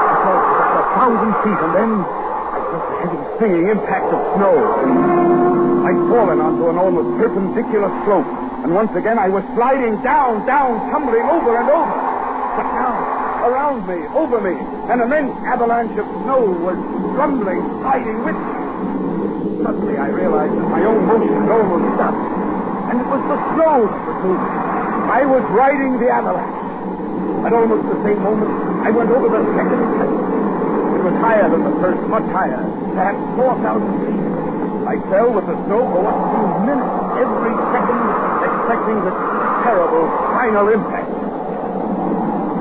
I fell 1,000 feet, and then I felt the heavy, stinging impact of snow. I'd fallen onto an almost perpendicular slope, and once again I was sliding down, tumbling over and over. But now, around me, over me, an immense avalanche of snow was rumbling, sliding with me. Suddenly I realized that my own motion had almost stopped, and it was the snow that was moving. I was riding the avalanche. At almost the same moment, I went over the second chasm. It was higher than the first, much higher, perhaps 4,000 feet. I fell with the snow for what seemed minutes, every second expecting the terrible final impact.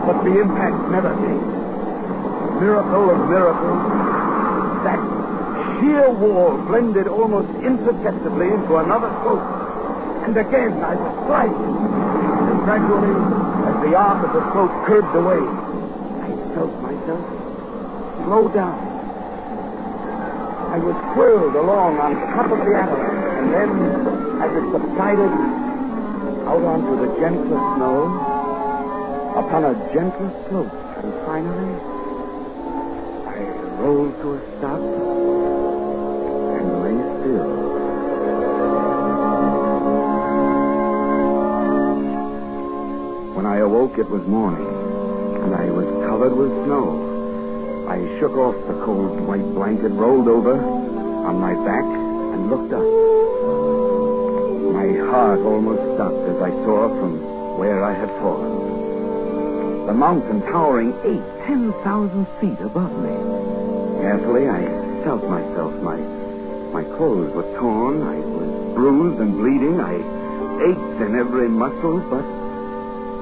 But the impact never came. Miracle of miracles, that sheer wall blended almost imperceptibly into another slope. And again I was sliding. And gradually, as the arc of the slope curved away, I felt myself slow down. I was whirled along on top of the avalanche, and then, as it subsided, out onto the gentler snow, upon a gentler slope, and finally, I rolled to a stop and lay still. When I awoke, it was morning, and I was covered with snow. I shook off the cold white blanket, rolled over on my back, and looked up. My heart almost stopped as I saw from where I had fallen. The mountain towering 8,000-10,000 feet above me. Carefully, I felt myself. My clothes were torn. I was bruised and bleeding. I ached in every muscle, but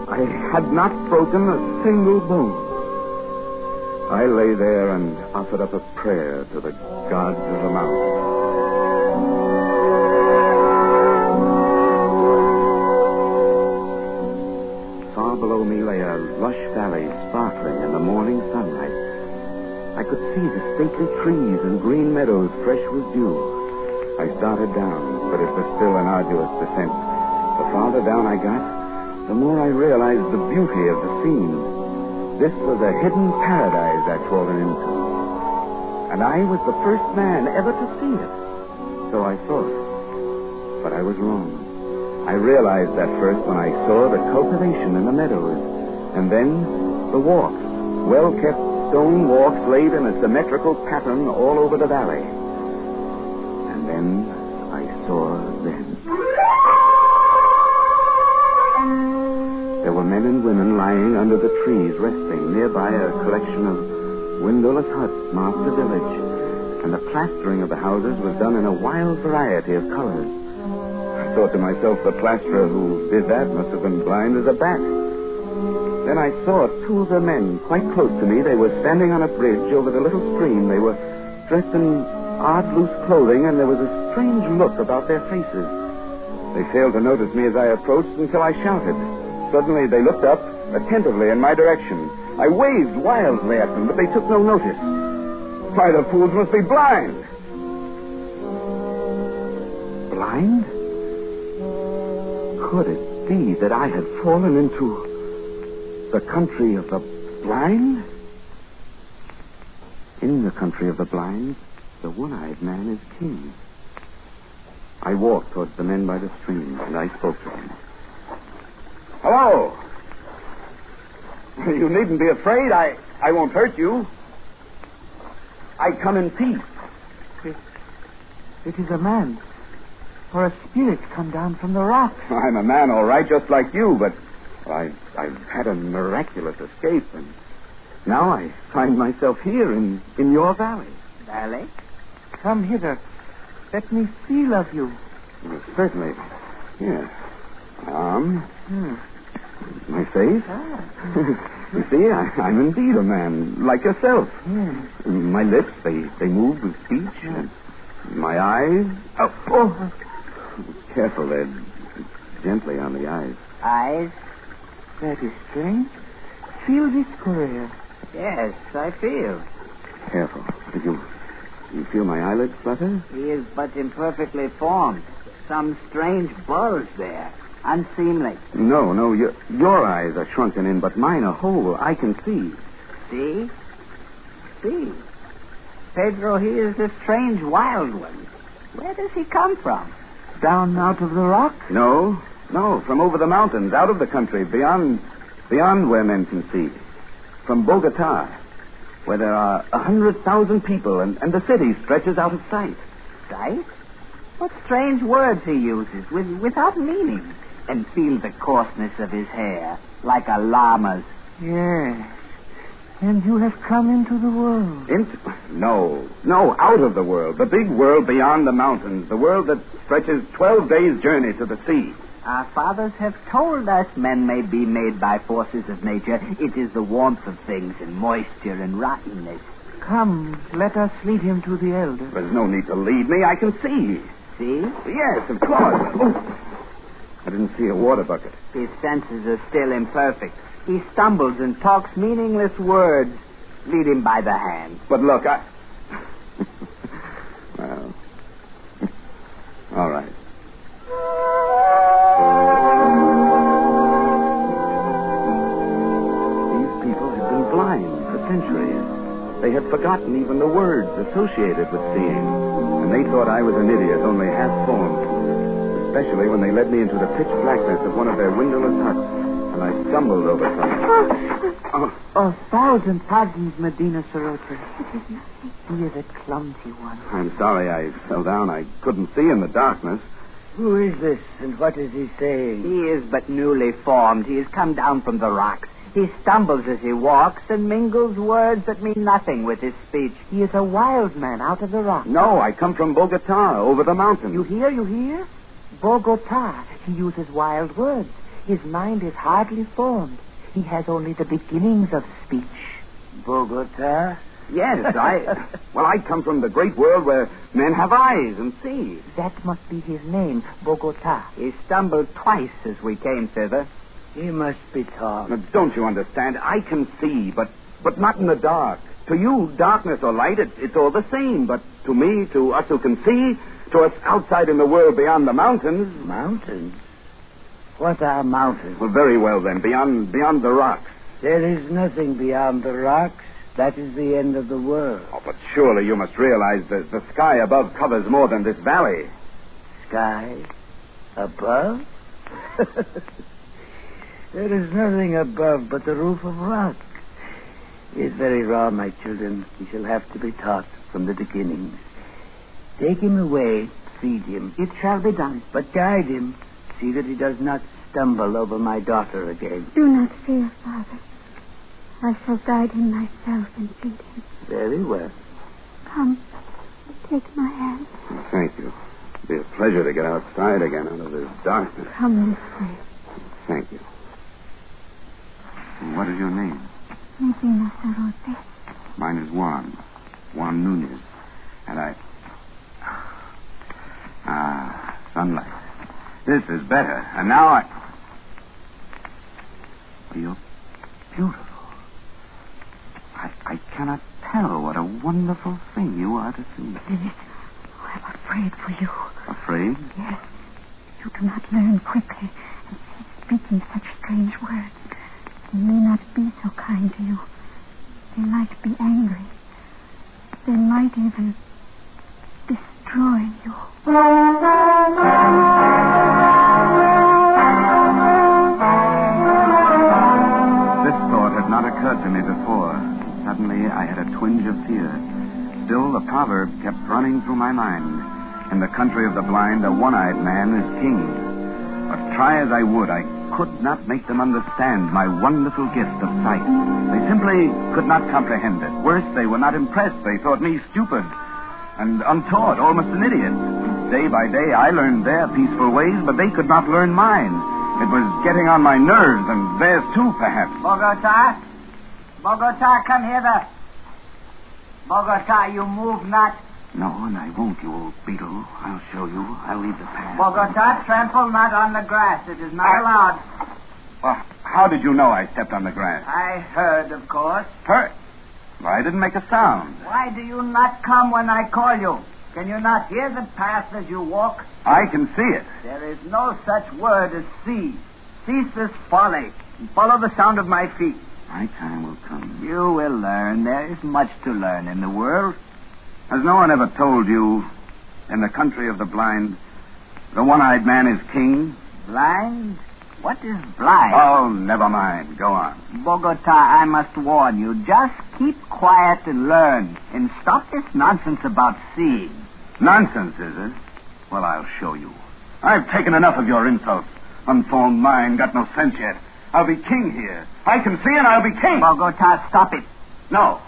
I had not broken a single bone. I lay there and offered up a prayer to the gods of the mountain. Far below me lay a lush valley sparkling in the morning sunlight. I could see the stately trees and green meadows fresh with dew. I started down, but it was still an arduous descent. The farther down I got, the more I realized the beauty of the scene. This was a hidden paradise I'd fallen into. And I was the first man ever to see it. So I thought. But I was wrong. I realized that first when I saw the cultivation in the meadows. And then the walks. Well-kept stone walks laid in a symmetrical pattern all over the valley. And then I saw them. There were men and women lying under the trees, resting. Nearby, a collection of windowless huts marked the village, and the plastering of the houses was done in a wild variety of colors. I thought to myself, the plasterer who did that must have been blind as a bat. Then I saw two of the men quite close to me. They were standing on a bridge over the little stream. They were dressed in odd, loose clothing, and there was a strange look about their faces. They failed to notice me as I approached until I shouted. Suddenly, they looked up attentively in my direction. I waved wildly at them, but they took no notice. Why, the fools must be blind. Blind? Could it be that I had fallen into the country of the blind? In the country of the blind, the one-eyed man is king. I walked towards the men by the stream, and I spoke to them. Hello. You needn't be afraid. I won't hurt you. I come in peace. It is a man, or a spirit come down from the rocks. I'm a man, all right, just like you, but I've had a miraculous escape, and now I find myself here in your valley. Valley? Come hither. Let me feel of you. Well, certainly. Yes. My face? You see, I'm indeed a man, like yourself. Yes. My lips, they move with speech. And my eyes... Oh. Careful, Ed. Gently on the eyes. Eyes? That is strange. Feel this, Correa. Yes, I feel. Careful. You feel my eyelids flutter? He is but imperfectly formed. Some strange bulge there. Unseemly. No, your eyes are shrunken in, but mine are whole. I can see. See? Pedro, he is a strange wild one. Where does he come from? Down out of the rocks? No, from over the mountains, out of the country, beyond where men can see. From Bogota, where there are 100,000 people, and the city stretches out of sight. Sight? What strange words he uses, without meaning. And feel the coarseness of his hair, like a llama's. Yes. And you have come into the world. No, out of the world. The big world beyond the mountains. The world that stretches 12 days' journey to the sea. Our fathers have told us men may be made by forces of nature. It is the warmth of things and moisture and rottenness. Come, let us lead him to the elder. There's no need to lead me. I can see. See? Yes, of course. Oh, I didn't see a water bucket. His senses are still imperfect. He stumbles and talks meaningless words. Lead him by the hand. But look, well, all right. These people had been blind for centuries. They had forgotten even the words associated with seeing. And they thought I was an idiot, only half-formed. Especially when they led me into the pitch blackness of one of their windowless huts. And I stumbled over something. Oh, 1,000 pardons, Medina Sarote. He is a clumsy one. I'm sorry I fell down. I couldn't see in the darkness. Who is this, and what is he saying? He is but newly formed. He has come down from the rocks. He stumbles as he walks and mingles words that mean nothing with his speech. He is a wild man out of the rocks. No, I come from Bogota, over the mountains. You hear? Bogota. He uses wild words. His mind is hardly formed. He has only the beginnings of speech. Bogota? Yes, I come from the great world where men have eyes and see. That must be his name, Bogota. He stumbled twice as we came thither. He must be taught. Now, don't you understand? I can see, but not in the dark. To you, darkness or light, it's all the same. But to me, to us who can see, to us outside in the world beyond the mountains... Mountains? What are mountains? Well, very well, then. Beyond the rocks. There is nothing beyond the rocks. That is the end of the world. Oh, but surely you must realize that the sky above covers more than this valley. Sky above? There is nothing above but the roof of rock. He is very raw, my children. He shall have to be taught from the beginnings. Take him away, feed him. It shall be done. But guide him. See that he does not stumble over my daughter again. Do not fear, Father. I shall guide him myself and feed him. Very well. Come, take my hand. Thank you. It'll be a pleasure to get outside again out of this darkness. Come this way. Thank you. What is your name? Medina Sarote. Mine is Juan Nunez. And sunlight. This is better. And now You're beautiful. I cannot tell what a wonderful thing you are to see. Oh, I'm afraid for you. Afraid? Yes. You do not learn quickly and cease speaking such strange words. They may not be so kind to you. They might be angry. They might even destroy you. This thought had not occurred to me before. Suddenly, I had a twinge of fear. Still, the proverb kept running through my mind. In the country of the blind, a one-eyed man is king. But try as I would, I could not make them understand my wonderful gift of sight. They simply could not comprehend it. Worse, they were not impressed. They thought me stupid and untaught, almost an idiot. Day by day, I learned their peaceful ways, but they could not learn mine. It was getting on my nerves, and theirs too, perhaps. Bogota, come hither. Bogota, you move not. No, and I won't, you old beetle. I'll show you. I'll leave the path. Bogota, trample not on the grass. It is not allowed. Well, how did you know I stepped on the grass? I heard, of course. Heard? Well, I didn't make a sound. Why do you not come when I call you? Can you not hear the path as you walk? I can see it. There is no such word as see. Cease this folly and follow the sound of my feet. My time will come. You will learn. There is much to learn in the world. Has no one ever told you, in the country of the blind, the one-eyed man is king? Blind? What is blind? Oh, never mind. Go on. Bogota, I must warn you. Just keep quiet and learn. And stop this nonsense about seeing. Nonsense, is it? Well, I'll show you. I've taken enough of your insults. Unformed mind, got no sense yet. I'll be king here. I can see and I'll be king. Bogota, stop it. No.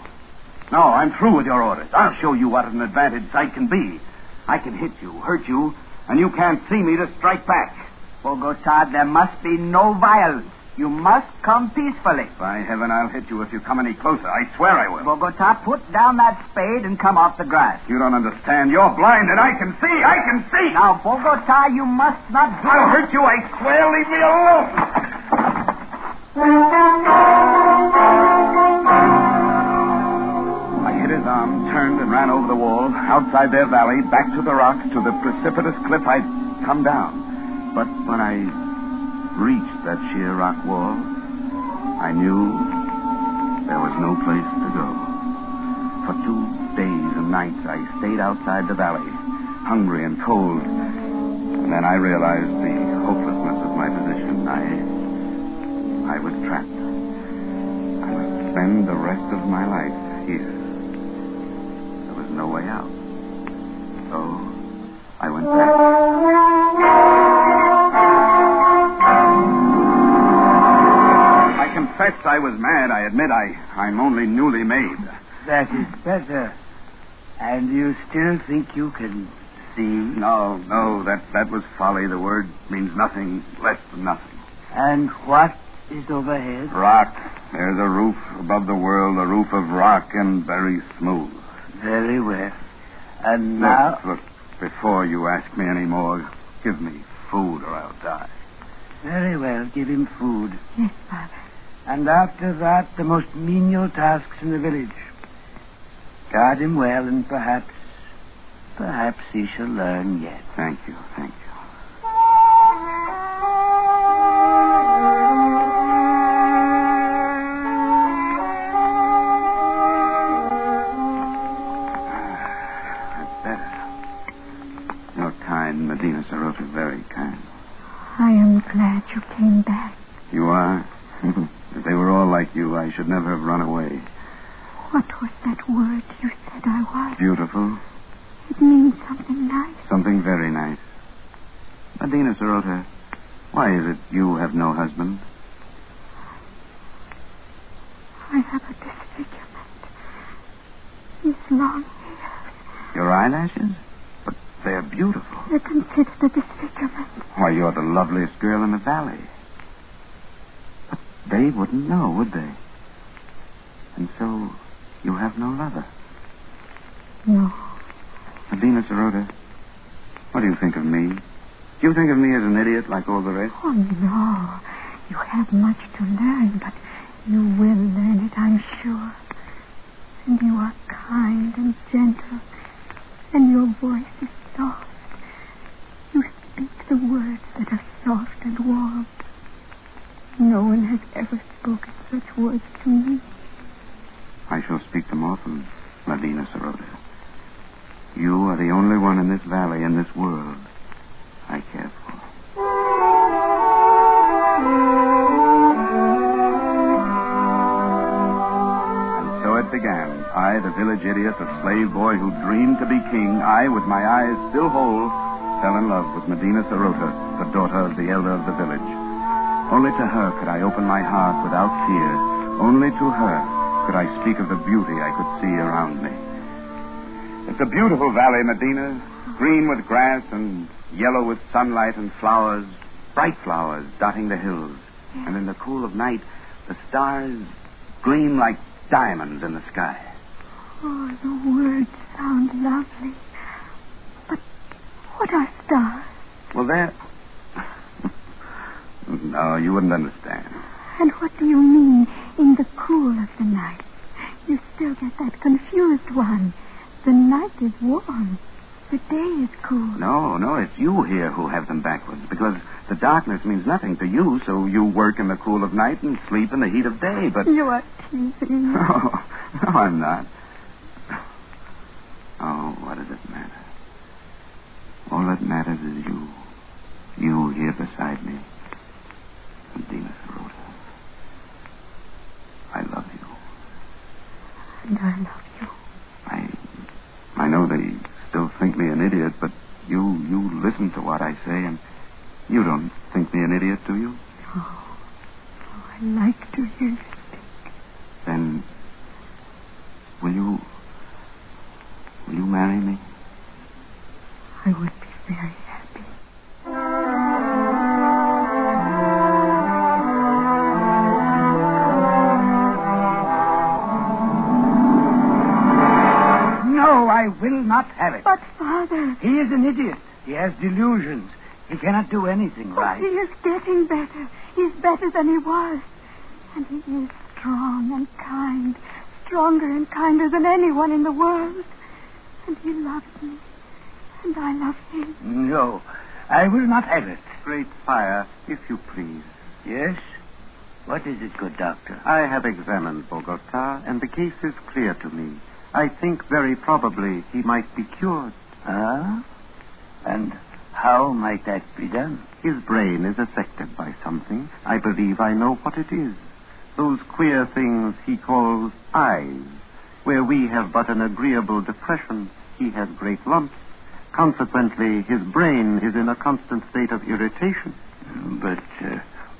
No, I'm through with your orders. I'll show you what an advantage sight can be. I can hit you, hurt you, and you can't see me to strike back. Bogota, there must be no violence. You must come peacefully. By heaven, I'll hit you if you come any closer. I swear I will. Bogota, put down that spade and come off the grass. You don't understand. You're blind, and I can see. I can see. Now, Bogota, you must not do... I'll hurt you, I swear. Leave me alone. I hit his arm, turned, and ran over the wall, outside their valley, back to the rocks, to the precipitous cliff I'd come down. But when I reached that sheer rock wall, I knew there was no place to go. For 2 days and nights, I stayed outside the valley, hungry and cold. And then I realized the hopelessness of my position. I was trapped. I must spend the rest of my life here. There was no way out. So I went back. I confess I was mad. I admit I'm only newly made. That is better. And you still think you can see? No, that was folly. The word means nothing less than nothing. And what is overhead? Rock. There's a roof above the world, a roof of rock and very smooth. Very well. And now... Look, before you ask me any more, give me food or I'll die. Very well, give him food. Yes, Father. And after that, the most menial tasks in the village. Guard him well, and perhaps he shall learn yet. Thank you. That's better. You're kind, Medina Sarota, very kind. I am glad you came back. You are? If they were all like you, I should never have run away. What was that word you said I was? Beautiful. It means something nice. Something very nice. Medina Sarota, why is it you have no husband? I have a disfigurement. These long hairs. Your eyelashes? But they're beautiful. Consider the disfigurement. Why, you're the loveliest girl in the valley. But they wouldn't know, would they? And so you have no lover? No. Medina Sarota, what do you think of me? Do you think of me as an idiot like all the rest? Oh, no. You have much to learn, but you will learn it, I'm sure. And you are kind and gentle, and your voice is soft. You speak the words that are soft and warm. No one has ever spoken such words to me. I shall speak them often, Medina Sarota. You are the only one in this valley, in this world, I care for. And so it began. I, the village idiot, the slave boy who dreamed to be king, I, with my eyes still whole, fell in love with Medina Sarota, the daughter of the elder of the village. Only to her could I open my heart without fear. Only to her could I speak of the beauty I could see around me. It's a beautiful valley, Medina, green with grass and yellow with sunlight and flowers, bright flowers dotting the hills. And in the cool of night, the stars gleam like diamonds in the sky. Oh, the words sound lovely. But what are stars? Well, they're... No, you wouldn't understand. And what do you mean, in the cool of the night? You still get that confused one. The night is warm. The day is cool. No, it's you here who have them backwards, because the darkness means nothing to you, so you work in the cool of night and sleep in the heat of day, but... You are teasing me. No, I'm not. Oh, what does it matter? All that matters is you. You here beside me. Medina Sarota. I love you. And I love you. I know they still think me an idiot, but you listen to what I say, and you don't think me an idiot, do you? Oh, I like to hear you speak. Then marry me? I would be very happy. No, I will not have it. But, Father... He is an idiot. He has delusions. He cannot do anything right. He is getting better. He's better than he was. And he is strong and kind. Stronger and kinder than anyone in the world. And he loves me. And I love him. No, I will not have it. Great Sire, if you please. Yes? What is it, good doctor? I have examined Bogota, and the case is clear to me. I think very probably he might be cured. Ah? And how might that be done? His brain is affected by something. I believe I know what it is. Those queer things he calls eyes. Where we have but an agreeable depression, he has great lumps. Consequently, his brain is in a constant state of irritation. But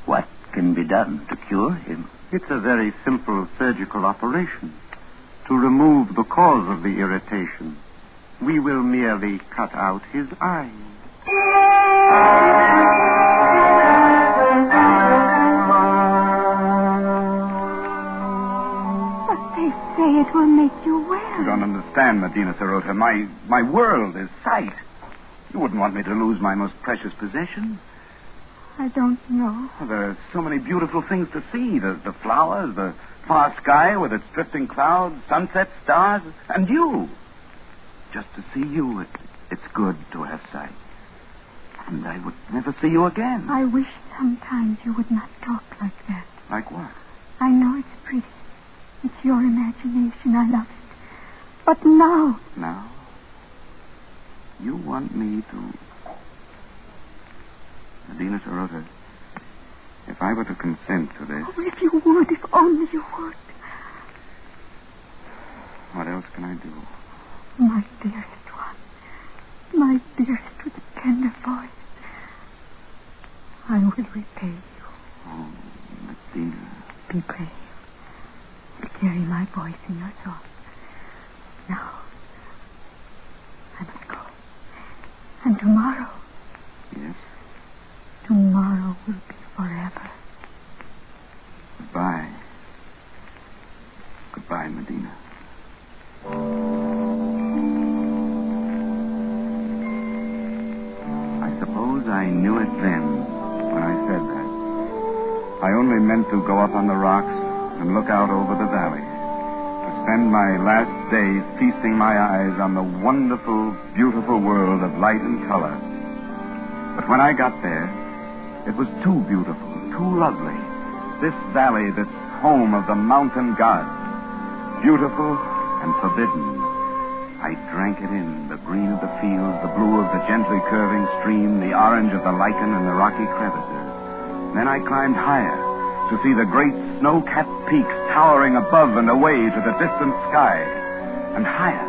what can be done to cure him? It's a very simple surgical operation. To remove the cause of the irritation, we will merely cut out his eyes. But they say it will make you well. You don't understand, Medina Sarota. My world is sight. You wouldn't want me to lose my most precious possession. I don't know. There are so many beautiful things to see. The flowers, the far sky with its drifting clouds, sunsets, stars, and you. Just to see you, it's good to have sight. And I would never see you again. I wish sometimes you would not talk like that. Like what? I know it's pretty. It's your imagination. I love it. But now... Now? You want me to... Medina Sarota, if I were to consent to this... Oh, if you would, if only you would. What else can I do? My dearest one. My dearest with a tender voice. I will repay you. Oh, Medina. Be brave. Carry my voice in your thoughts. Now, I must go. And tomorrow... Yes? Tomorrow will be forever. Goodbye. Goodbye, Medina. I suppose I knew it then when I said that. I only meant to go up on the rocks and look out over the valley, to spend my last days feasting my eyes on the wonderful, beautiful world of light and color. But when I got there, it was too beautiful, too lovely. This valley, this home of the mountain gods, beautiful and forbidden. I drank it in, the green of the fields, the blue of the gently curving stream, the orange of the lichen and the rocky crevices. Then I climbed higher to see the great snow-capped peaks towering above and away to the distant sky. And higher,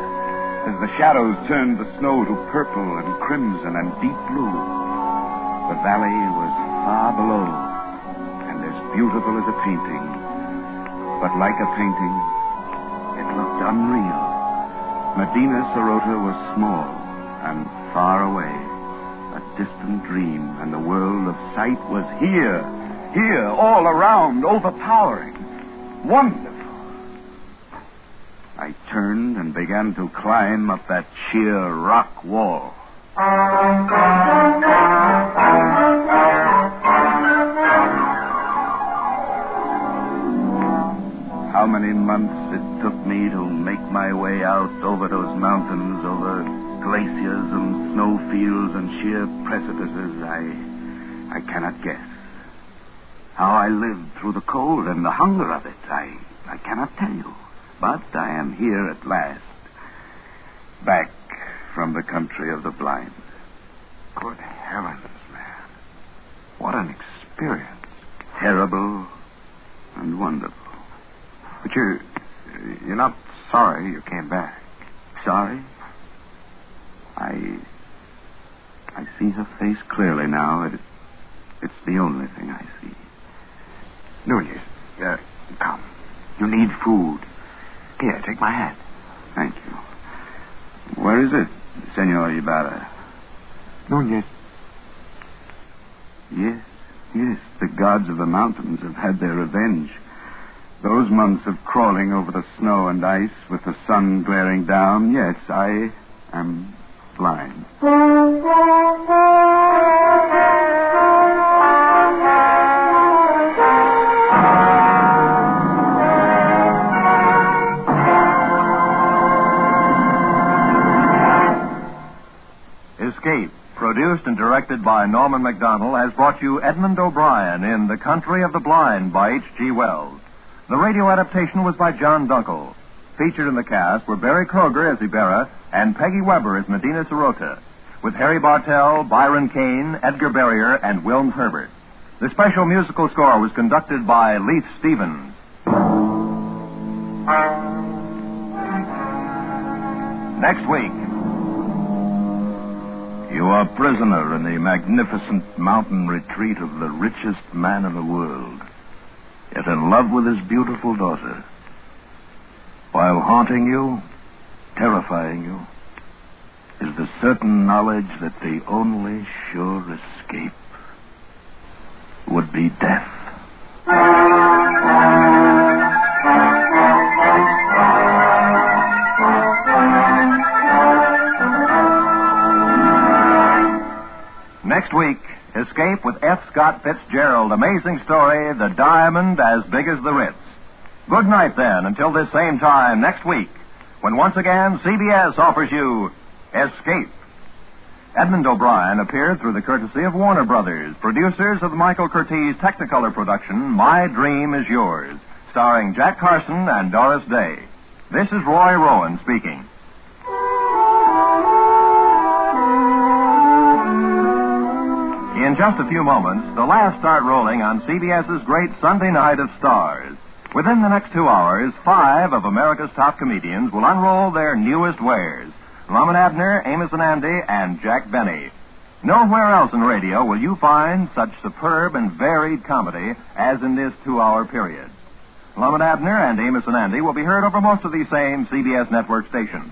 as the shadows turned the snow to purple and crimson and deep blue. The valley was far below, and as beautiful as a painting. But like a painting, it looked unreal. Medina Sarota was small and far away, a distant dream, and the world of sight was here, all around, overpowering, wonderful. I turned and began to climb up that sheer rock wall. How many months it took me to make my way out over those mountains, over glaciers and snowfields and sheer precipices, I cannot guess. How I lived through the cold and the hunger of it, I cannot tell you. But I am here at last, back from the country of the blind. Good heavens, man. What an experience. Terrible and wonderful. But you're not sorry you came back. Sorry? I see her face clearly now. It's the only thing I see. Nunez, come. You need food. Here, take my hand. Thank you. Where is it, Senor Ibarra? Nunez. Yes. The gods of the mountains have had their revenge. Those months of crawling over the snow and ice with the sun glaring down, yes, I am blind. Escape, produced and directed by Norman MacDonald, has brought you Edmund O'Brien in The Country of the Blind by H.G. Wells. The radio adaptation was by John Dunkel. Featured in the cast were Barry Kroger as Ibarra and Peggy Weber as Medina Sirota, with Harry Bartell, Byron Kane, Edgar Barrier, and Wilm Herbert. The special musical score was conducted by Leith Stevens. Next week. You are prisoner in the magnificent mountain retreat of the richest man in the world, yet in love with his beautiful daughter. While haunting you, terrifying you, is the certain knowledge that the only sure escape would be death. Next week, Escape with F. Scott Fitzgerald. Amazing story, The Diamond as Big as the Ritz. Good night, then, until this same time next week, when once again CBS offers you Escape. Edmund O'Brien appeared through the courtesy of Warner Brothers, producers of the Michael Curtiz Technicolor production, My Dream is Yours, starring Jack Carson and Doris Day. This is Roy Rowan speaking. In just a few moments, the laughs start rolling on CBS's great Sunday Night of Stars. Within the next 2 hours, 5 of America's top comedians will unroll their newest wares. Lum and Abner, Amos and Andy, and Jack Benny. Nowhere else in radio will you find such superb and varied comedy as in this 2-hour period. Lum and Abner and Amos and Andy will be heard over most of these same CBS network stations.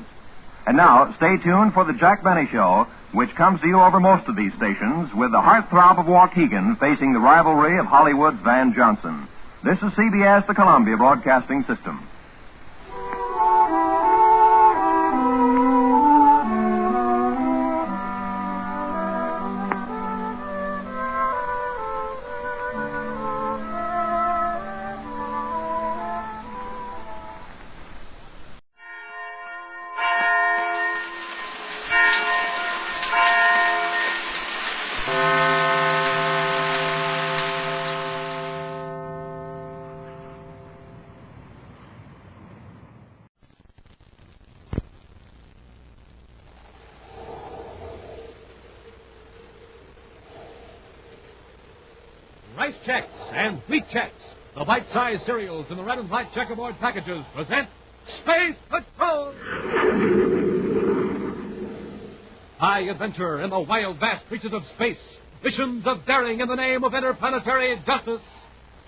And now, stay tuned for the Jack Benny Show, which comes to you over most of these stations with the heartthrob of Waukegan facing the rivalry of Hollywood's Van Johnson. This is CBS, the Columbia Broadcasting System. Rice Chex and Wheat Chex, the bite-sized cereals in the red and white checkerboard packages, present Space Patrol! High adventure in the wild, vast reaches of space. Missions of daring in the name of interplanetary justice.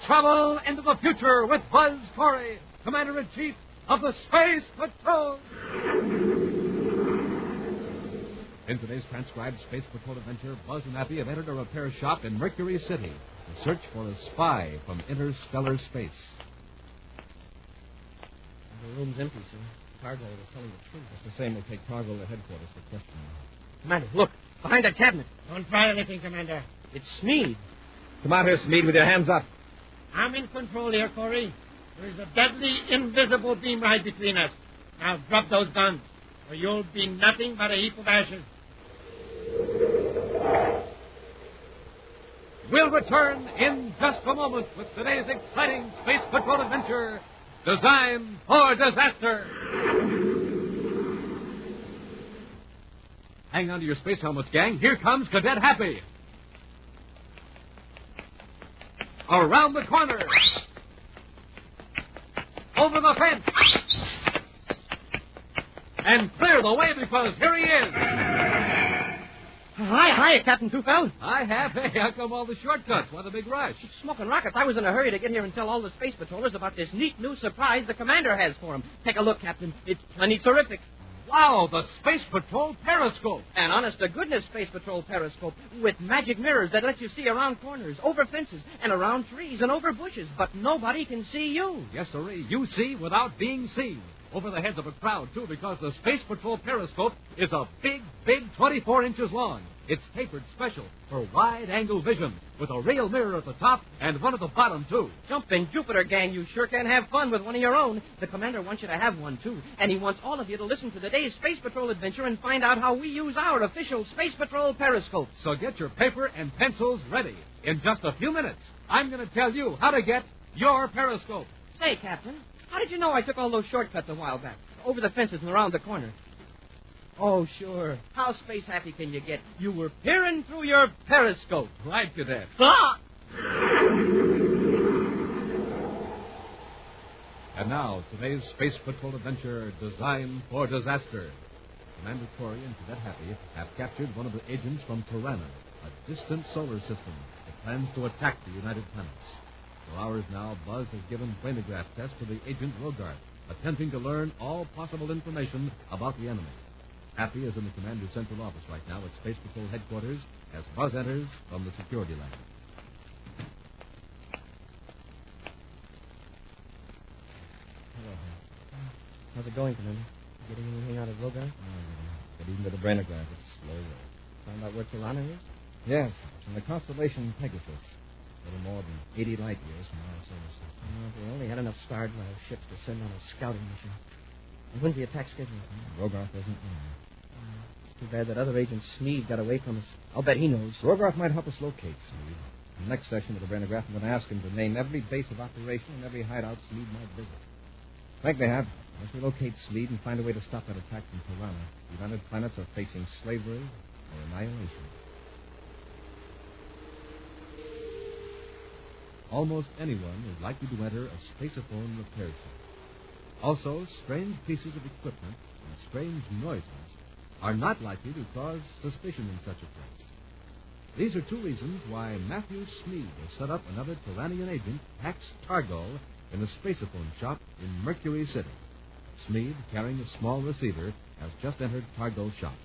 Travel into the future with Buzz Corey, Commander-in-Chief of the Space Patrol! In today's transcribed Space Patrol adventure, Buzz and Appy have entered a repair shop in Mercury City to search for a spy from interstellar space. The room's empty, sir. Cargo was telling the truth. It's the same will take cargo to headquarters for questioning. Commander, look. Behind that cabinet. Don't try anything, Commander. It's Smead. Come out here, Smead, with your hands up. I'm in control here, Corey. There is a deadly, invisible beam right between us. Now drop those guns, or you'll be nothing but a heap of ashes. We'll return in just a moment with today's exciting Space Patrol adventure, Designed for Disaster. Hang on to your space helmets, gang. Here comes Cadet Happy. Around the corner. Over the fence. And clear the way because here he is. Hi, Captain Tufeld. I have. Hey, how come all the shortcuts? Why the big rush? Smoking rockets. I was in a hurry to get here and tell all the space patrollers about this neat new surprise the commander has for them. Take a look, Captain. It's plenty terrific. Wow, the Space Patrol periscope. An honest-to-goodness Space Patrol periscope with magic mirrors that let you see around corners, over fences, and around trees and over bushes, but nobody can see you. Yes, sirree. You see without being seen. Over the heads of a crowd, too, because the Space Patrol periscope is a big, 24 inches long. It's tapered special for wide-angle vision, with a real mirror at the top and one at the bottom, too. Jumping Jupiter, gang, you sure can have fun with one of your own. The commander wants you to have one, too, and he wants all of you to listen to today's Space Patrol adventure and find out how we use our official Space Patrol periscope. So get your paper and pencils ready. In just a few minutes, I'm going to tell you how to get your periscope. Say, Captain, how did you know I took all those shortcuts a while back? Over the fences and around the corner. Oh, sure. How space happy can you get? You were peering through your periscope. Right, Cadet. Ah! And now, today's Space Patrol adventure, Designed for Disaster. Commander Corey and Cadet Happy have captured one of the agents from Tirana, a distant solar system that plans to attack the United Planets. For hours now, Buzz has given brainograph tests to the agent Rogart, attempting to learn all possible information about the enemy. Happy is in the commander's central office right now at Space Patrol headquarters as Buzz enters from the security line. Hello, how's it going, Commander? Getting anything out of Rogart? But even to the brainograph, it's slow. Found out where Tirana is? Yes, it's in the constellation Pegasus. A little more than 80 light years from our solar system. Well, we only had enough star-drive ships to send on a scouting mission. And when's the attack scheduled? Rogarth doesn't know. It's too bad that other agent Smead got away from us. I'll bet he knows. Rogarth might help us locate Smead. In the next session of the brainograph, I'm going to ask him to name every base of operation and every hideout Smead might visit. Like they have, once we locate Smead and find a way to stop that attack from Tirana, the United Planets are facing slavery or annihilation. Almost anyone is likely to enter a spaceophone repair shop. Also, strange pieces of equipment and strange noises are not likely to cause suspicion in such a place. These are two reasons why Matthew Smead has set up another Tiranian agent, Pax Targol, in the spaceophone shop in Mercury City. Smead, carrying a small receiver, has just entered Targol's shop.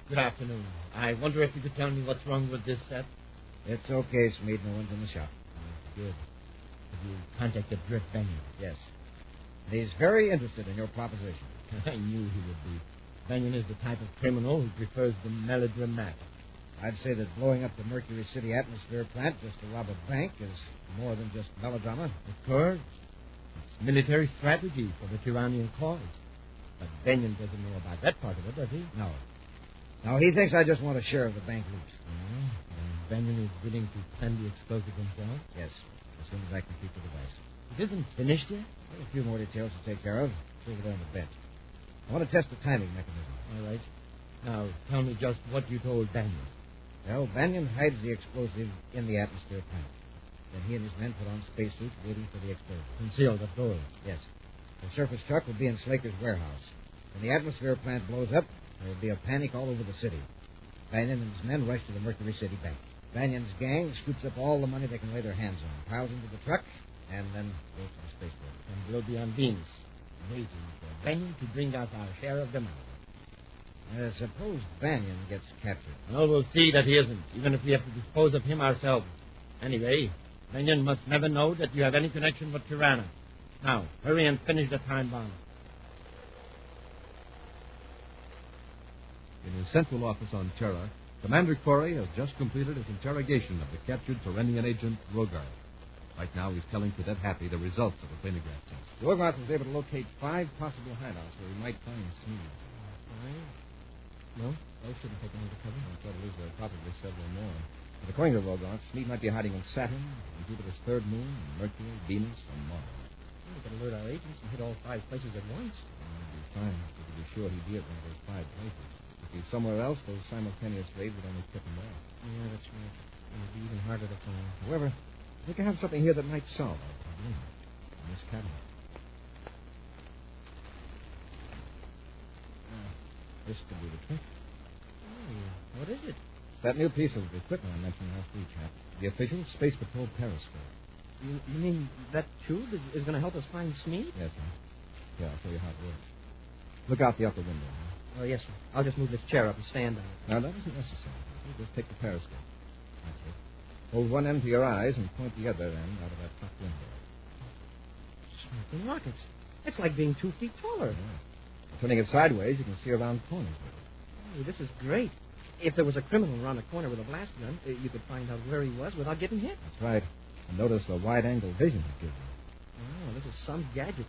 Good afternoon. I wonder if you could tell me what's wrong with this set? It's okay, Smead. No one's in the shop. Good. Have you contacted Drift Benyon? Yes. He's very interested in your proposition. I knew he would be. Benyon is the type of criminal who prefers the melodramatic. I'd say that blowing up the Mercury City atmosphere plant just to rob a bank is more than just melodrama. Of course. It's military strategy for the Tiranian cause. But Benyon doesn't know about that part of it, does he? No. No, he thinks I just want a share of the bank loot. And Benyon is willing to send the explosive himself? Yes, as soon as I complete the device. It isn't finished yet? Well, a few more details to take care of. It's over there on the bench. I want to test the timing mechanism. All right. Now, tell me just what you told Benyon. Well, Benyon hides the explosive in the atmosphere plant. Then he and his men put on spacesuits waiting for the explosion. Concealed at doors? Yes. The surface truck will be in Slaker's warehouse. When the atmosphere plant blows up, there will be a panic all over the city. Benyon and his men rush to the Mercury City Bank. Banyon's gang scoops up all the money they can lay their hands on, piles into the truck, and then goes to the spaceport. And we'll be on beams, waiting for Benyon to bring out our share of the money. Suppose Benyon gets captured. Well, we'll see that he isn't, even if we have to dispose of him ourselves. Anyway, Benyon must never know that you have any connection with Tirana. Now, hurry and finish the time bomb. In his central office on Terra, Commander Corey has just completed his interrogation of the captured Tiranian agent, Rogart. Right now, he's telling Cadet Happy the results of the brainograph test. Rogart was able to locate 5 possible hideouts where he might find Smead. No? Those shouldn't take any cover. The trouble is there are probably several more. But according to Rogart, Smead might be hiding on Saturn, on Jupiter's third moon, Mercury, Venus, and Mars. We could alert our agents and hit all 5 places at once. It'd be fine if we be sure he'd be at one of those 5 places. If he's somewhere else, those simultaneous raids would only tip him off. Yeah, that's right. It would be even harder to find. However, I think I have something here that might solve our problem. In this cabinet. This could be the trick. Oh, what is it? It's that new piece of equipment I mentioned last week, Chap. The official Space Patrol periscope. You mean that tube is going to help us find Smead? Yes, sir. Yeah, I'll show you how it works. Look out the upper window. Huh? Oh, yes, sir. I'll just move this chair up and stand on it. Now, that isn't necessary. You just take the periscope. That's it. Hold one end to your eyes and point the other end out of that top window. Smoking rockets. It's like being 2 feet taller. Yes. Turning it sideways, you can see around corners with it. Oh, this is great. If there was a criminal around the corner with a blast gun, you could find out where he was without getting hit. That's right. And notice the wide-angle vision it gives you. Oh, this is some gadget.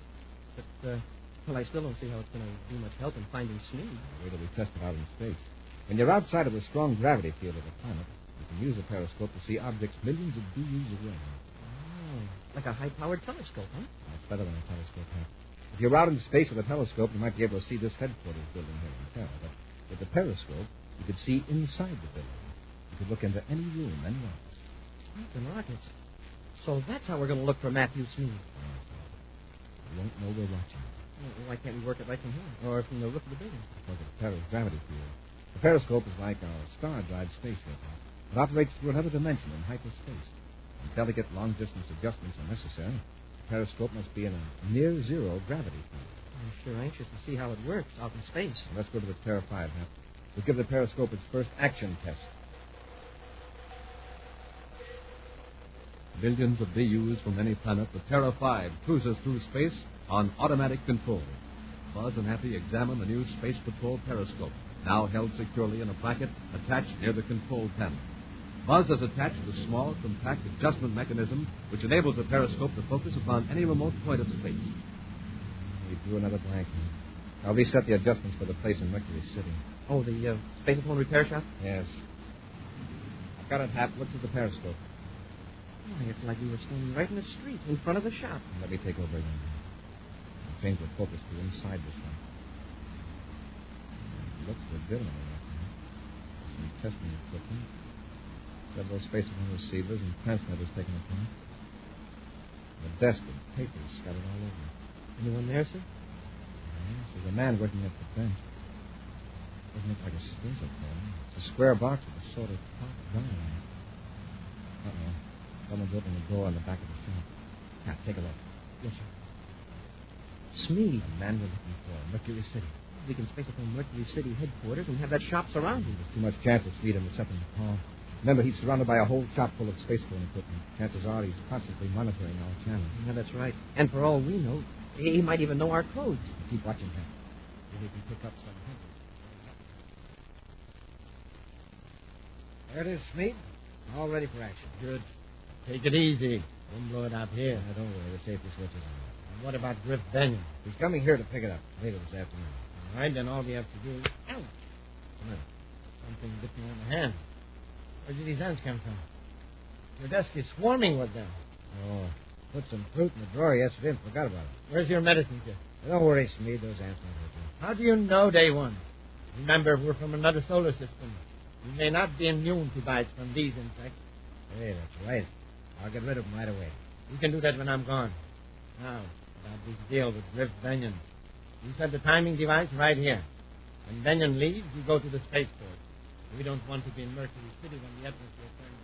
But, well, I still don't see how it's going to be much help in finding Smead. Wait till we test it out in space. When you're outside of the strong gravity field of the planet, you can use a periscope to see objects millions of BUs away. Oh, like a high-powered telescope, huh? That's better than a telescope, huh? If you're out in space with a telescope, you might be able to see this headquarters building here in Terra. But with the periscope, you could see inside the building. You could look into any room anywhere. Smoking rockets. So that's how we're going to look for Matthew Smead. You won't know we're watching. Well, why can't we work it right from here? Or from the roof of the building? Because of Terra's gravity field. The periscope is like our star-drive spaceship. It operates through another dimension in hyperspace. When delicate long-distance adjustments are necessary, the periscope must be in a near-zero gravity field. I'm sure anxious to see how it works out in space. Well, let's go to the Terra 5 map. We'll give the periscope its first action test. Millions of BUs from any planet, the Terra 5 cruises through space on automatic control. Buzz and Happy examine the new Space Patrol periscope, now held securely in a bracket attached near the control panel. Buzz has attached the small, compact adjustment mechanism which enables the periscope to focus upon any remote point of space. We drew another blank. I'll reset the adjustments for the place in Mercury City. Oh, the Space Patrol repair shop? Yes. I've got it, Hap. Look through the periscope. Oh, it's like we were standing right in the street in front of the shop. Let me take over again. I'll change the focus to inside the shop. It looks legitimate enough. Some testing equipment. Several Space Patrol receivers and transmitters taken apart. The desk and papers scattered all over. Anyone there, sir? Yes, there's a man working at the bench. Doesn't look like a space patrol. It's a square box with a sort of top gun on it. Uh-oh. Someone's opened the door in the back of the shop. Now, take a look. Yes, sir. Smead. The man we're looking for, Mercury City. We can space up on Mercury City headquarters and have that shop surrounded. There's too much chance of Smead intercepting the call. Remember, he's surrounded by a whole shop full of space phone equipment. Chances are he's constantly monitoring our channels. Yeah, that's right. And for all we know, he might even know our codes. Keep watching him. Maybe we can pick up some hints. There it is, Smead. All ready for action. Good. Take it easy. Don't blow it up here. Don't worry. The safety switch is on. And what about Griff Benyon? He's coming here to pick it up later this afternoon. All right, then all we have to do is... Ow! Something bit me on the hand. Where did these ants come from? Your desk is swarming with them. Oh, put some fruit in the drawer yesterday and forgot about it. Where's your medicine kit? Don't worry, Smead. Those ants won't hurt you. How do you know they won't? Remember, we're from another solar system. We may not be immune to bites from these insects. Hey, that's right. I'll get rid of them right away. You can do that when I'm gone. Now, about this deal with Griff Benyon. You set the timing device right here. When Benyon leaves, you go to the spaceport. We don't want to be in Mercury City when the atmosphere turns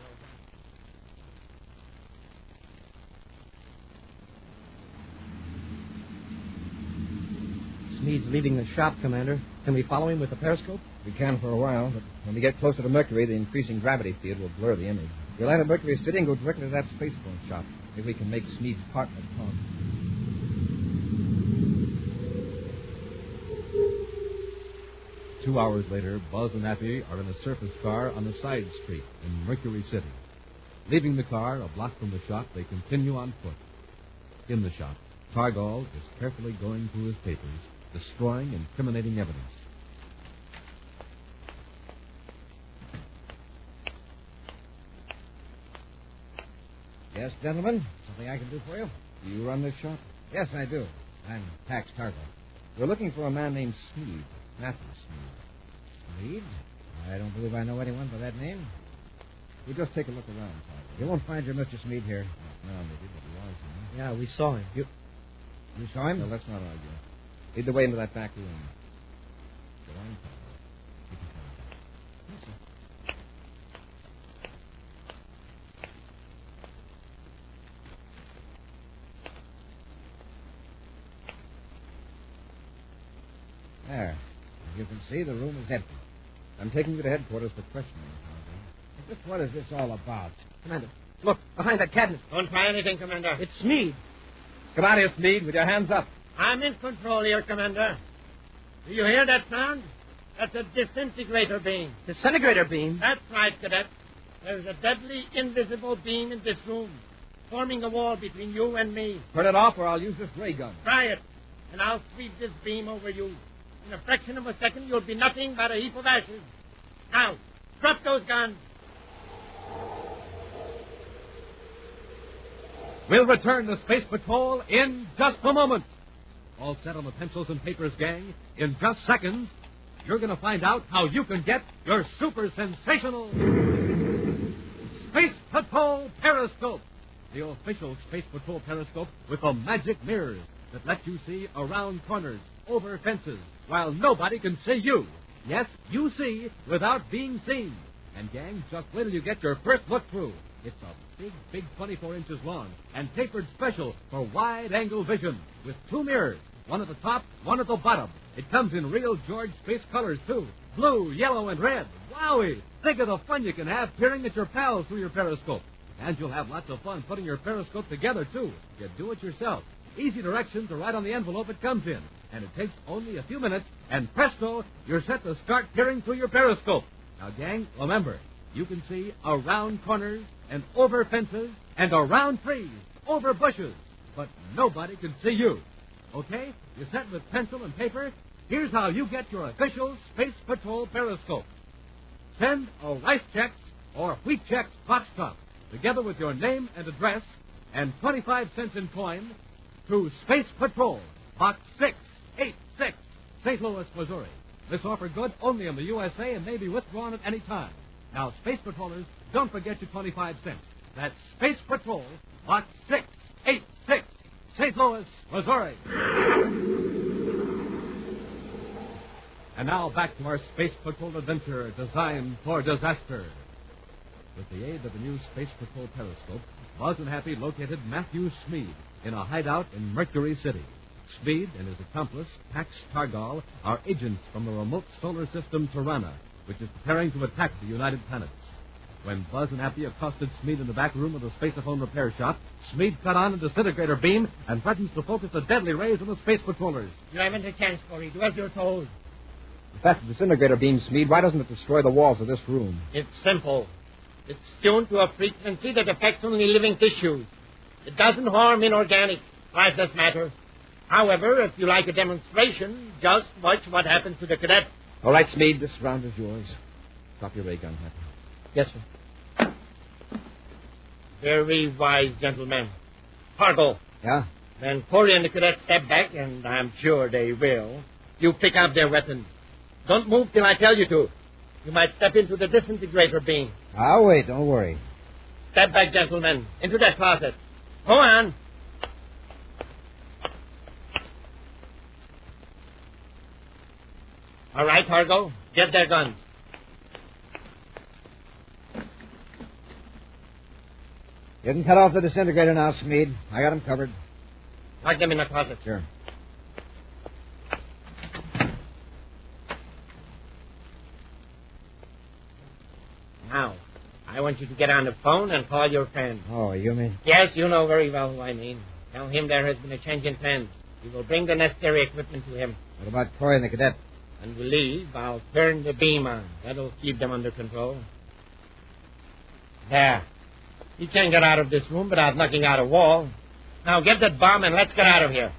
over. Smead's leaving the shop, Commander. Can we follow him with the periscope? We can for a while, but when we get closer to Mercury, the increasing gravity field will blur the image. We'll land at Mercury City and go directly to that space phone shop. Maybe we can make Smead's partner talk. Two hours later, Buzz and Happy are in a surface car on a side street in Mercury City. Leaving the car a block from the shop, they continue on foot. In the shop, Targol is carefully going through his papers, destroying incriminating evidence. Yes, gentlemen? Something I can do for you? Do you run this shop? Yes, I do. I'm Pax Targol. We're looking for a man named Smead. Matthew Smead. Smead? I don't believe I know anyone by that name. We'll just take a look around, Targol. You won't find your Mr. Smead here. No, maybe, but he was, huh? Yeah, we saw him. You saw him? No, let's not argue. Lead the way into that back room. Go on, Targol. You can come in. Yes, sir. There. As you can see, the room is empty. I'm taking you to headquarters for questioning. Just what is this all about? Commander, look, behind that cabinet. Don't try anything, Commander. It's Smead. Come out here, Smead, with your hands up. I'm in control here, Commander. Do you hear that sound? That's a disintegrator beam. Disintegrator beam? That's right, Cadet. There's a deadly, invisible beam in this room, forming a wall between you and me. Turn it off or I'll use this ray gun. Try it, and I'll sweep this beam over you. In a fraction of a second, you'll be nothing but a heap of ashes. Now, drop those guns. We'll return to Space Patrol in just a moment. All set on the pencils and papers, gang. In just seconds, you're going to find out how you can get your super sensational Space Patrol Periscope. The official Space Patrol Periscope with the magic mirrors that let you see around corners, over fences, while nobody can see you. Yes, you see without being seen. And, gang, just wait till you get your first look through. It's a big 24 inches long and tapered special for wide-angle vision with two mirrors, one at the top, one at the bottom. It comes in real George space colors, too. Blue, yellow, and red. Wowie! Think of the fun you can have peering at your pals through your periscope. And you'll have lots of fun putting your periscope together, too. You do it yourself. Easy directions are right on the envelope it comes in. And it takes only a few minutes, and presto, you're set to start peering through your periscope. Now, gang, remember, you can see around corners and over fences and around trees, over bushes, but nobody can see you. Okay? You're set with pencil and paper? Here's how you get your official Space Patrol Periscope. Send a Rice Chex or Wheat Chex box top, together with your name and address, and 25 cents in coin, to Space Patrol, Box 686, St. Louis, Missouri. This offer good only in the USA and may be withdrawn at any time. Now, Space Patrollers, don't forget your 25 cents. That's Space Patrol, Box 686, St. Louis, Missouri. And now back to our Space Patrol adventure designed for disaster. With the aid of the new Space Patrol Periscope, Buzz and Happy located Matthew Smead in a hideout in Mercury City. Smead and his accomplice, Pax Targal, are agents from the remote solar system Tirana, which is preparing to attack the United Planets. When Buzz and Happy accosted Smead in the back room of the Spaceophone repair shop, Smead cut on a disintegrator beam and threatens to focus the deadly rays on the Space Patrollers. You haven't a chance, Corey. Do as you're told. If that's the disintegrator beam, Smead, why doesn't it destroy the walls of this room? It's simple. It's tuned to a frequency that affects only living tissues. It doesn't harm inorganic. Lifeless matter. However, if you like a demonstration, just watch what happens to the cadet. All right, Smead, this round is yours. Drop your ray gun, Happy. Yes, sir. Very wise, gentlemen. Fargo. Yeah? When Corey and the cadet step back, and I'm sure they will, you pick up their weapons. Don't move till I tell you to. You might step into the disintegrator beam. I'll wait, don't worry. Step back, gentlemen, into that closet. Go on. All right, Fargo, get their guns. You can cut off the disintegrator now, Smead. I got him covered. Lock them in the closet. Sure. Now, I want you to get on the phone and call your friend. Oh, you mean? Yes, you know very well who I mean. Tell him there has been a change in plans. We will bring the necessary equipment to him. What about Corey and the cadet? When we leave, I'll turn the beam on. That'll keep them under control. There. He can't get out of this room without knocking out a wall. Now get that bomb and let's get out of here.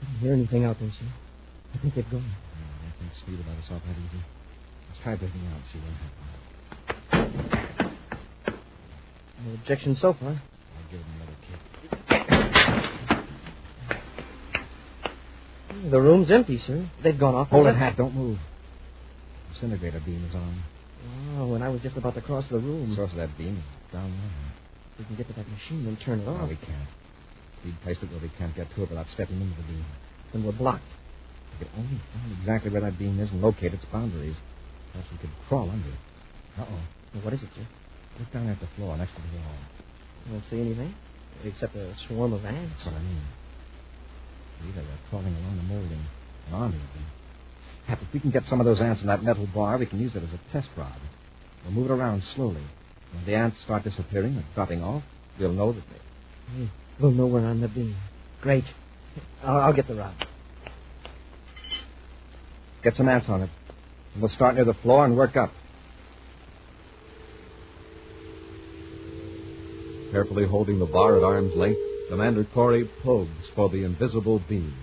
I don't hear anything out there, sir. I think they've gone. I think Smead will let us off that easy. Let's try breaking out and see what happens. No objection so far. I'll give him another kick. The room's empty, sir. They've gone off. Hold it, Hat. Don't move. The disintegrator beam is on. Oh, and I was just about to cross the room. The source of that beam is down there. We can get to that machine and turn it off. No, we can't. Speed placed it where we can't get to it without stepping into the beam. Then we're blocked. We could only find exactly where that beam is and locate its boundaries. Perhaps we could crawl under it. Uh-oh. Well, what is it, sir? Look down at the floor next to the wall. You don't see anything? Except a swarm of ants. That's what I mean. Either they're crawling along the molding. An army of them. Hap, if we can get some of those ants in that metal bar, we can use it as a test rod. We'll move it around slowly. When the ants start disappearing or dropping off, we'll know that they... We'll know we're on the beam. Great. I'll get the rod. Get some ants on it. And we'll start near the floor and work up. Carefully holding the bar at arm's length, Commander Corey probes for the invisible beam.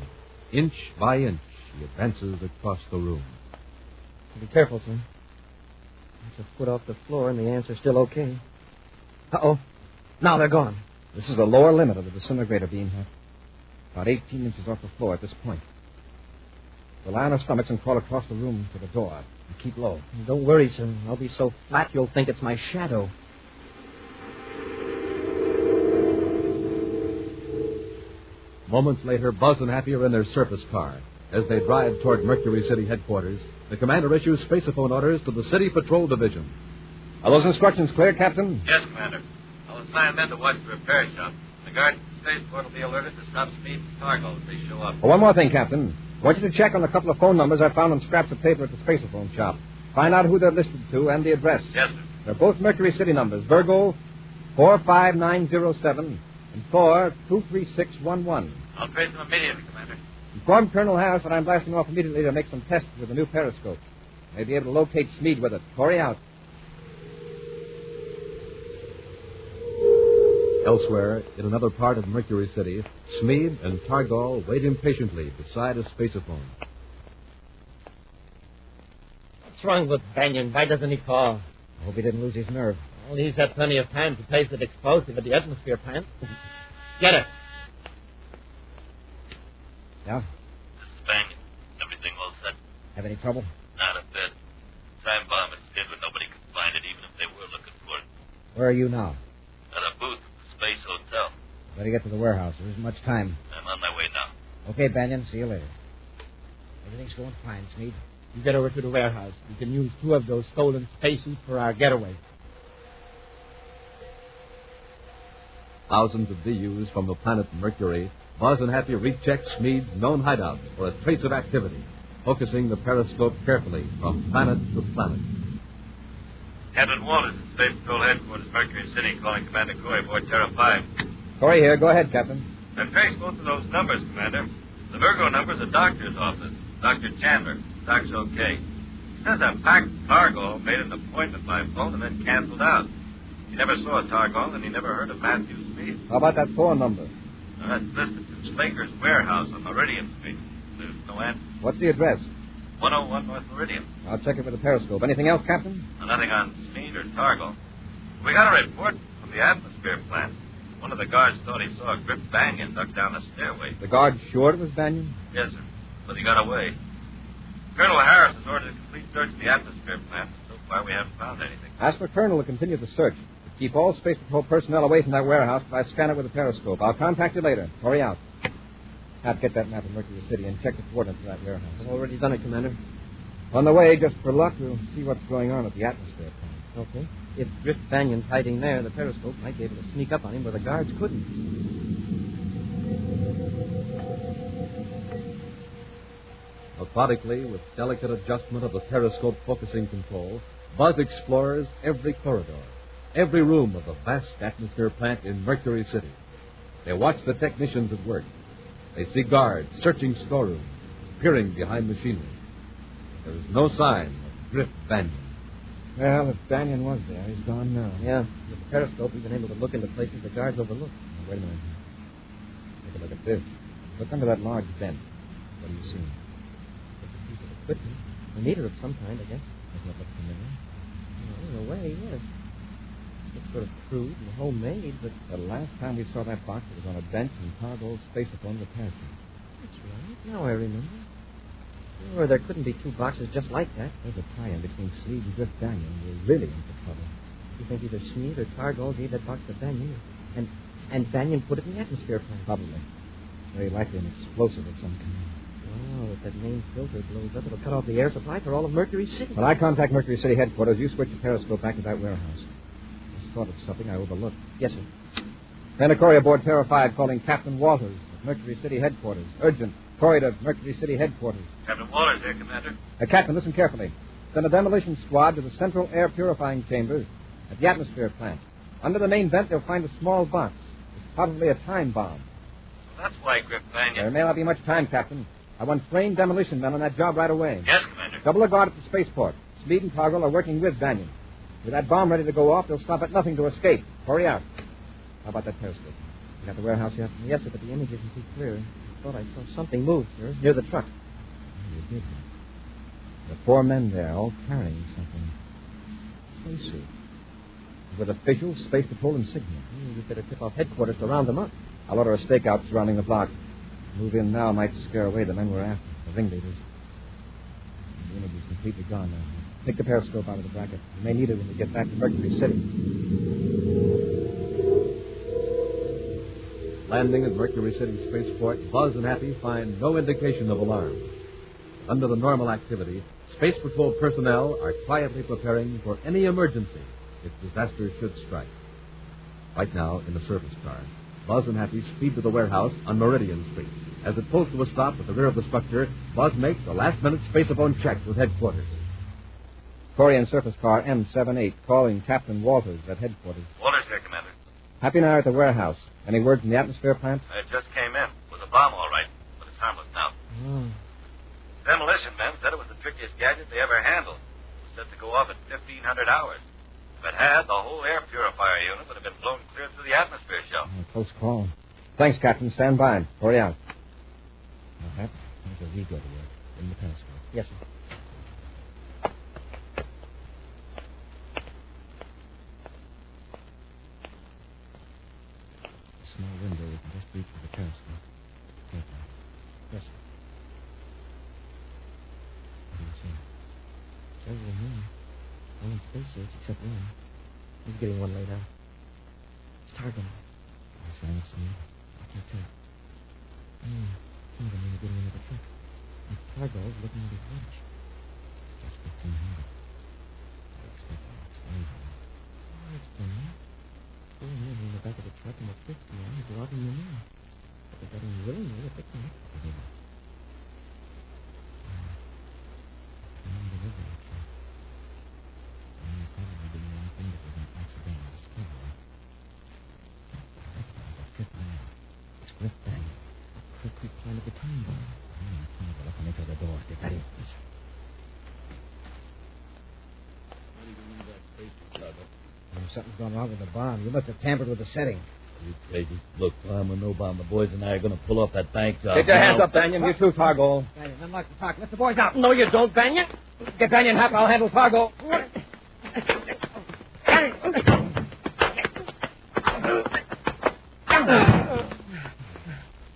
Inch by inch, he advances across the room. Be careful, sir. It's a foot off the floor, and the ants are still okay. Uh-oh. Now they're gone. This is the lower limit of the disintegrator beam, Hap. About 18 inches off the floor at this point. We'll lie on our stomachs and crawl across the room to the door. And keep low. Don't worry, sir. I'll be so flat you'll think it's my shadow. Moments later, Buzz and Happy are in their surface car. As they drive toward Mercury City headquarters, the commander issues spaceophone orders to the City Patrol Division. Are those instructions clear, Captain? Yes, Commander. I'll assign men to watch the repair shop. The guards at the spaceport will be alerted to stop speed and cargo as they show up. Oh, one more thing, Captain. I want you to check on a couple of phone numbers I found on scraps of paper at the spaceophone shop. Find out who they're listed to and the address. Yes, sir. They're both Mercury City numbers. Virgo 45907 and 4-23611. I'll trace them immediately, Commander. Inform Colonel Harris that I'm blasting off immediately to make some tests with the new periscope. May be able to locate Smead with it. Corey out. Elsewhere, in another part of Mercury City, Smead and Targol wait impatiently beside a spaceophone. What's wrong with Banyan? Why doesn't he call? I hope he didn't lose his nerve. Well, he's had plenty of time to place that explosive at the atmosphere plant. Get it. Yeah? This is Banyan. Everything all set? Have any trouble? Not a bit. Time bomb is hid, but nobody could find it, even if they were looking for it. Where are you now? At a booth at the Space Hotel. Better get to the warehouse. There isn't much time. I'm on my way now. Okay, Banyan. See you later. Everything's going fine, Smead. You get over to the warehouse. We can use 2 of those stolen spacesuits for our getaway. Thousands of DUs from the planet Mercury, Buzz and Happy recheck Smead's known hideouts for a trace of activity, focusing the periscope carefully from planet to planet. Captain Walters at Space Patrol Headquarters, Mercury City, calling Commander Corey, aboard Terra 5. Corey here. Go ahead, Captain. I've traced both of those numbers, Commander. The Virgo number's a doctor's office. Dr. Chandler. Doc's okay. He says a packed Targol made an appointment by phone and then canceled out. He never saw a Targol, and he never heard of Matthew Smead. How about that phone number? That's listed to Slaker's warehouse on Meridian Street. There's no answer. What's the address? 101 North Meridian. I'll check it with the periscope. Anything else, Captain? Nothing on Smead or Targol. We got a report from the atmosphere plant. One of the guards thought he saw Grip Banyan duck down the stairway. The guard sure it was Banyan? Yes, sir. But he got away. Colonel Harris has ordered a complete search of the atmosphere plant. So far, we haven't found anything. Ask the Colonel to continue the search. Keep all Space Patrol personnel away from that warehouse if I scan it with a periscope. I'll contact you later. Hurry out. Have to get that map of Mercury City and check the coordinates of that warehouse. I've already done it, Commander. On the way, just for luck, we'll see what's going on at the atmosphere plant. Okay. If Drift Banyan's hiding there, the periscope might be able to sneak up on him where the guards couldn't. Methodically, with delicate adjustment of the periscope focusing control, Buzz explores every corridor, every room of the vast atmosphere plant in Mercury City. They watch the technicians at work. They see guards searching storerooms, peering behind machinery. There is no sign of Drift Banyan. Well, if Banyan was there, he's gone now. Yeah. With the periscope, we've been able to look into places the guards overlooked. Now, wait a minute. Take a look at this. Look under that large vent. What do you see? It's a piece of equipment. A meter of some kind, I guess. Doesn't it look familiar? Well, in a way, yes. It's sort of crude and homemade, but... The last time we saw that box, it was on a bench in Targo's spaceophone repair shop. That's right. Now I remember. Sure, there couldn't be 2 boxes just like that. There's a tie-in between Smead and Drift Banyan. We're really into trouble. You think either Smead or Targol gave that box to Banyan, and Banyan put it in the atmosphere plant? Probably. It's very likely an explosive of some kind. Well, Oh, if that main filter blows up, it'll cut off the air supply for all of Mercury City. When I contact Mercury City headquarters, you switch the periscope back to that warehouse. I just thought of something I overlooked. Yes, sir. Send a courier aboard Terra 5 calling Captain Walters at Mercury City headquarters. Urgent. Courier to Mercury City headquarters. Captain Walters here, Commander. Captain, listen carefully. Send a demolition squad to the central air purifying chambers at the atmosphere plant. Under the main vent, they'll find a small box. It's probably a time bomb. Well, that's why, Grip Banyan. There may not be much time, Captain. I want trained demolition men on that job right away. Yes, Commander. Double a guard at the spaceport. Smead and Toggle are working with Banyan. With that bomb ready to go off, they'll stop at nothing to escape. Hurry out. How about that periscope? You got the warehouse yet? Yes, sir, but the image isn't too clear. I thought I saw something move, sir, near the truck. Oh, you did. There are 4 men there, all carrying something. Spacesuit. With official Space Patrol insignia. We'd better tip off headquarters to round them up. I'll order a stakeout surrounding the block. Move in now might scare away the men we're after, the ringleaders. The image is completely gone now. Take the periscope out of the bracket. You may need it when we get back to Mercury City. Landing at Mercury City Spaceport, Buzz and Happy find no indication of alarm. Under the normal activity, Space Patrol personnel are quietly preparing for any emergency if disaster should strike. Right now, in the service car, Buzz and Happy speed to the warehouse on Meridian Street. As it pulls to a stop at the rear of the structure, Buzz makes a last-minute space-phone check with headquarters. Korean surface car M78 calling Captain Walters at headquarters. Walters here, Commander. Happy and I are at the warehouse. Any word from the atmosphere plant? It just came in. It was a bomb, all right, but it's harmless now. Oh. Demolition men said it was the trickiest gadget they ever handled. It was set to go off at 1,500 hours. If it had, the whole air purifier unit would have been blown clear through the atmosphere shelf. Close call. Thanks, Captain. Stand by. Hurry out. Now, Hap, here's we go to work in the periscope. Yes, sir. Small window we can just reach with the periscope. Yes, sir. Yes, sir. What do you see? Several men. All in spacesuits except one. He's getting one laid out. It's Targo. Yes, I don't see it. I can't tell. Some of the men are getting into the truck. And Targo's looking at his watch. Just 1500. I expect that's amazing. Oh, it's funny. 4 men in the back of the truck and the 50 man is robbing them in. But they got in willingly at the camp. Delivery truck. Probably didn't want anything that was an accidental discovery. There's a 5th man. It's Griff Banyan. Quick climb at the time bomb. Come on, let me enter the door. Get ready. Yes, sir. Something's gone wrong with the bomb. You must have tampered with the setting. You crazy. Look, I'm and no bomb. The boys and I are going to pull off that bank job. Get your hands up, Banyan. You too, Targo. Banyan, unlock the truck. Let the boys out. No, you don't, Banyan. Get Banyan, Hap. I'll handle Targo.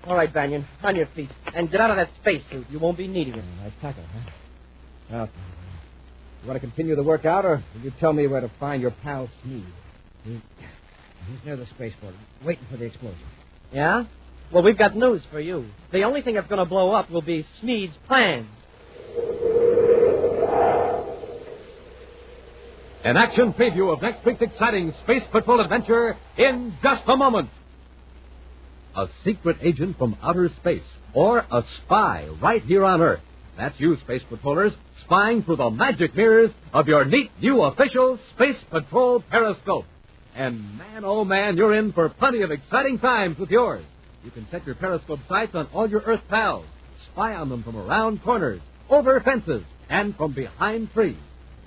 All right, Banyan. On your feet. And get out of that spacesuit. You won't be needing it. Nice tackle, huh? Well, you want to continue the work out, or will you tell me where to find your pal Smead? He's near the spaceport, waiting for the explosion. Yeah? Well, we've got news for you. The only thing that's going to blow up will be Smead's plans. An action preview of next week's exciting Space Patrol adventure in just a moment. A secret agent from outer space, or a spy right here on Earth. That's you, Space Patrollers, spying through the magic mirrors of your neat new official Space Patrol periscope. And man, oh man, you're in for plenty of exciting times with yours. You can set your periscope sights on all your Earth pals, spy on them from around corners, over fences, and from behind trees.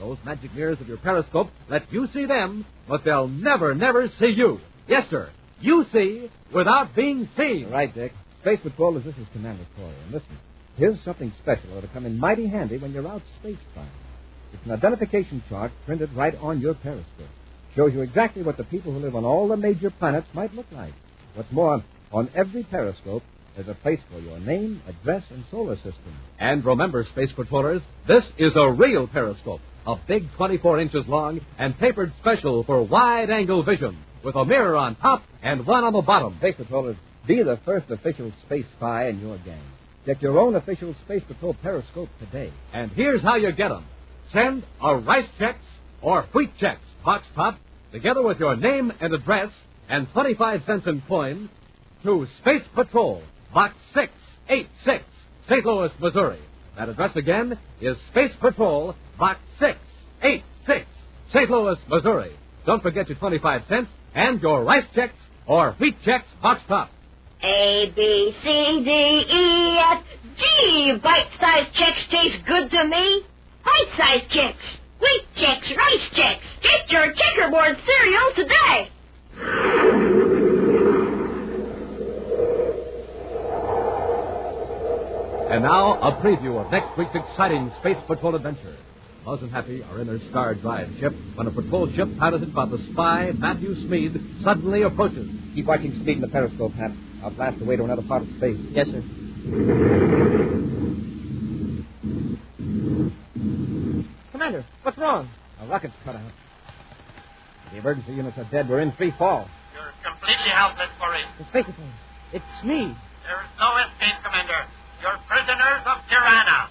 Those magic mirrors of your periscope let you see them, but they'll never, never see you. Yes, sir. You see without being seen. You're right, Dick. Space Patrol, this is Commander Corey. And listen, here's something special that'll come in mighty handy when you're out space flying. It's an identification chart printed right on your periscope. Shows you exactly what the people who live on all the major planets might look like. What's more, on every periscope, there's a place for your name, address, and solar system. And remember, Space Patrollers, this is a real periscope. A big 24 inches long and tapered special for wide-angle vision, with a mirror on top and one on the bottom. Space Patrollers, be the first official space spy in your gang. Get your own official Space Patrol periscope today. And here's how you get them. Send a Rice Chex or Wheat Chex box top together with your name and address and 25 cents in coin to Space Patrol, Box 686, St. Louis, Missouri. That address again is Space Patrol, Box 686, St. Louis, Missouri. Don't forget your 25 cents and your Rice Chex or Wheat Chex box top. A, B, C, D, E, F, G. Bite-sized checks taste good to me. Bite-sized checks, Wheat Chex, Rice Chex. Get your checkerboard cereal today. And now, a preview of next week's exciting Space Patrol adventure. Buzz and Happy are in their Star Drive ship when a patrol ship piloted by the spy Matthew Smead suddenly approaches. Keep watching Smead in the periscope, Hap. I'll blast away to another part of space. Yes, sir. Commander, what's wrong? A rocket's cut out. The emergency units are dead. We're in free fall. You're completely helpless, Corey. The Space Patrol. It's me. There is no escape, Commander. You're prisoners of Tirana.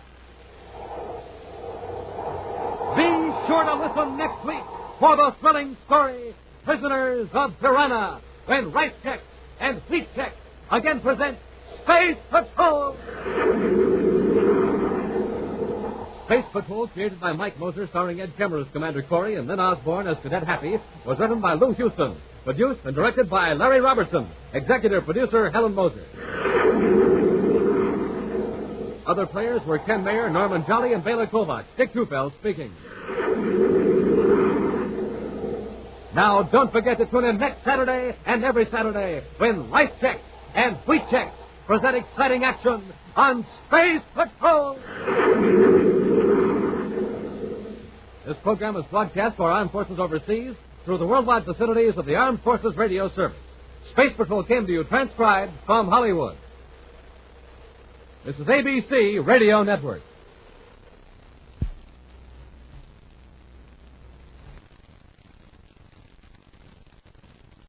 Be sure to listen next week for the thrilling story, Prisoners of Tirana, when Rice Chex and Wheat Chex again present Space Patrol. Space Patrol, created by Mike Moser, starring Ed Kemmer as Commander Corey and Lynn Osborne as Cadet Happy, was written by Lou Houston, produced and directed by Larry Robertson, executive producer Helen Moser. Other players were Ken Mayer, Norman Jolly, and Bela Kovac. Dick Tufeld speaking. Now, don't forget to tune in next Saturday and every Saturday when Rice Chex and Wheat Chex present exciting action on Space Patrol. This program is broadcast for Armed Forces overseas through the worldwide facilities of the Armed Forces Radio Service. Space Patrol came to you transcribed from Hollywood. This is ABC Radio Network.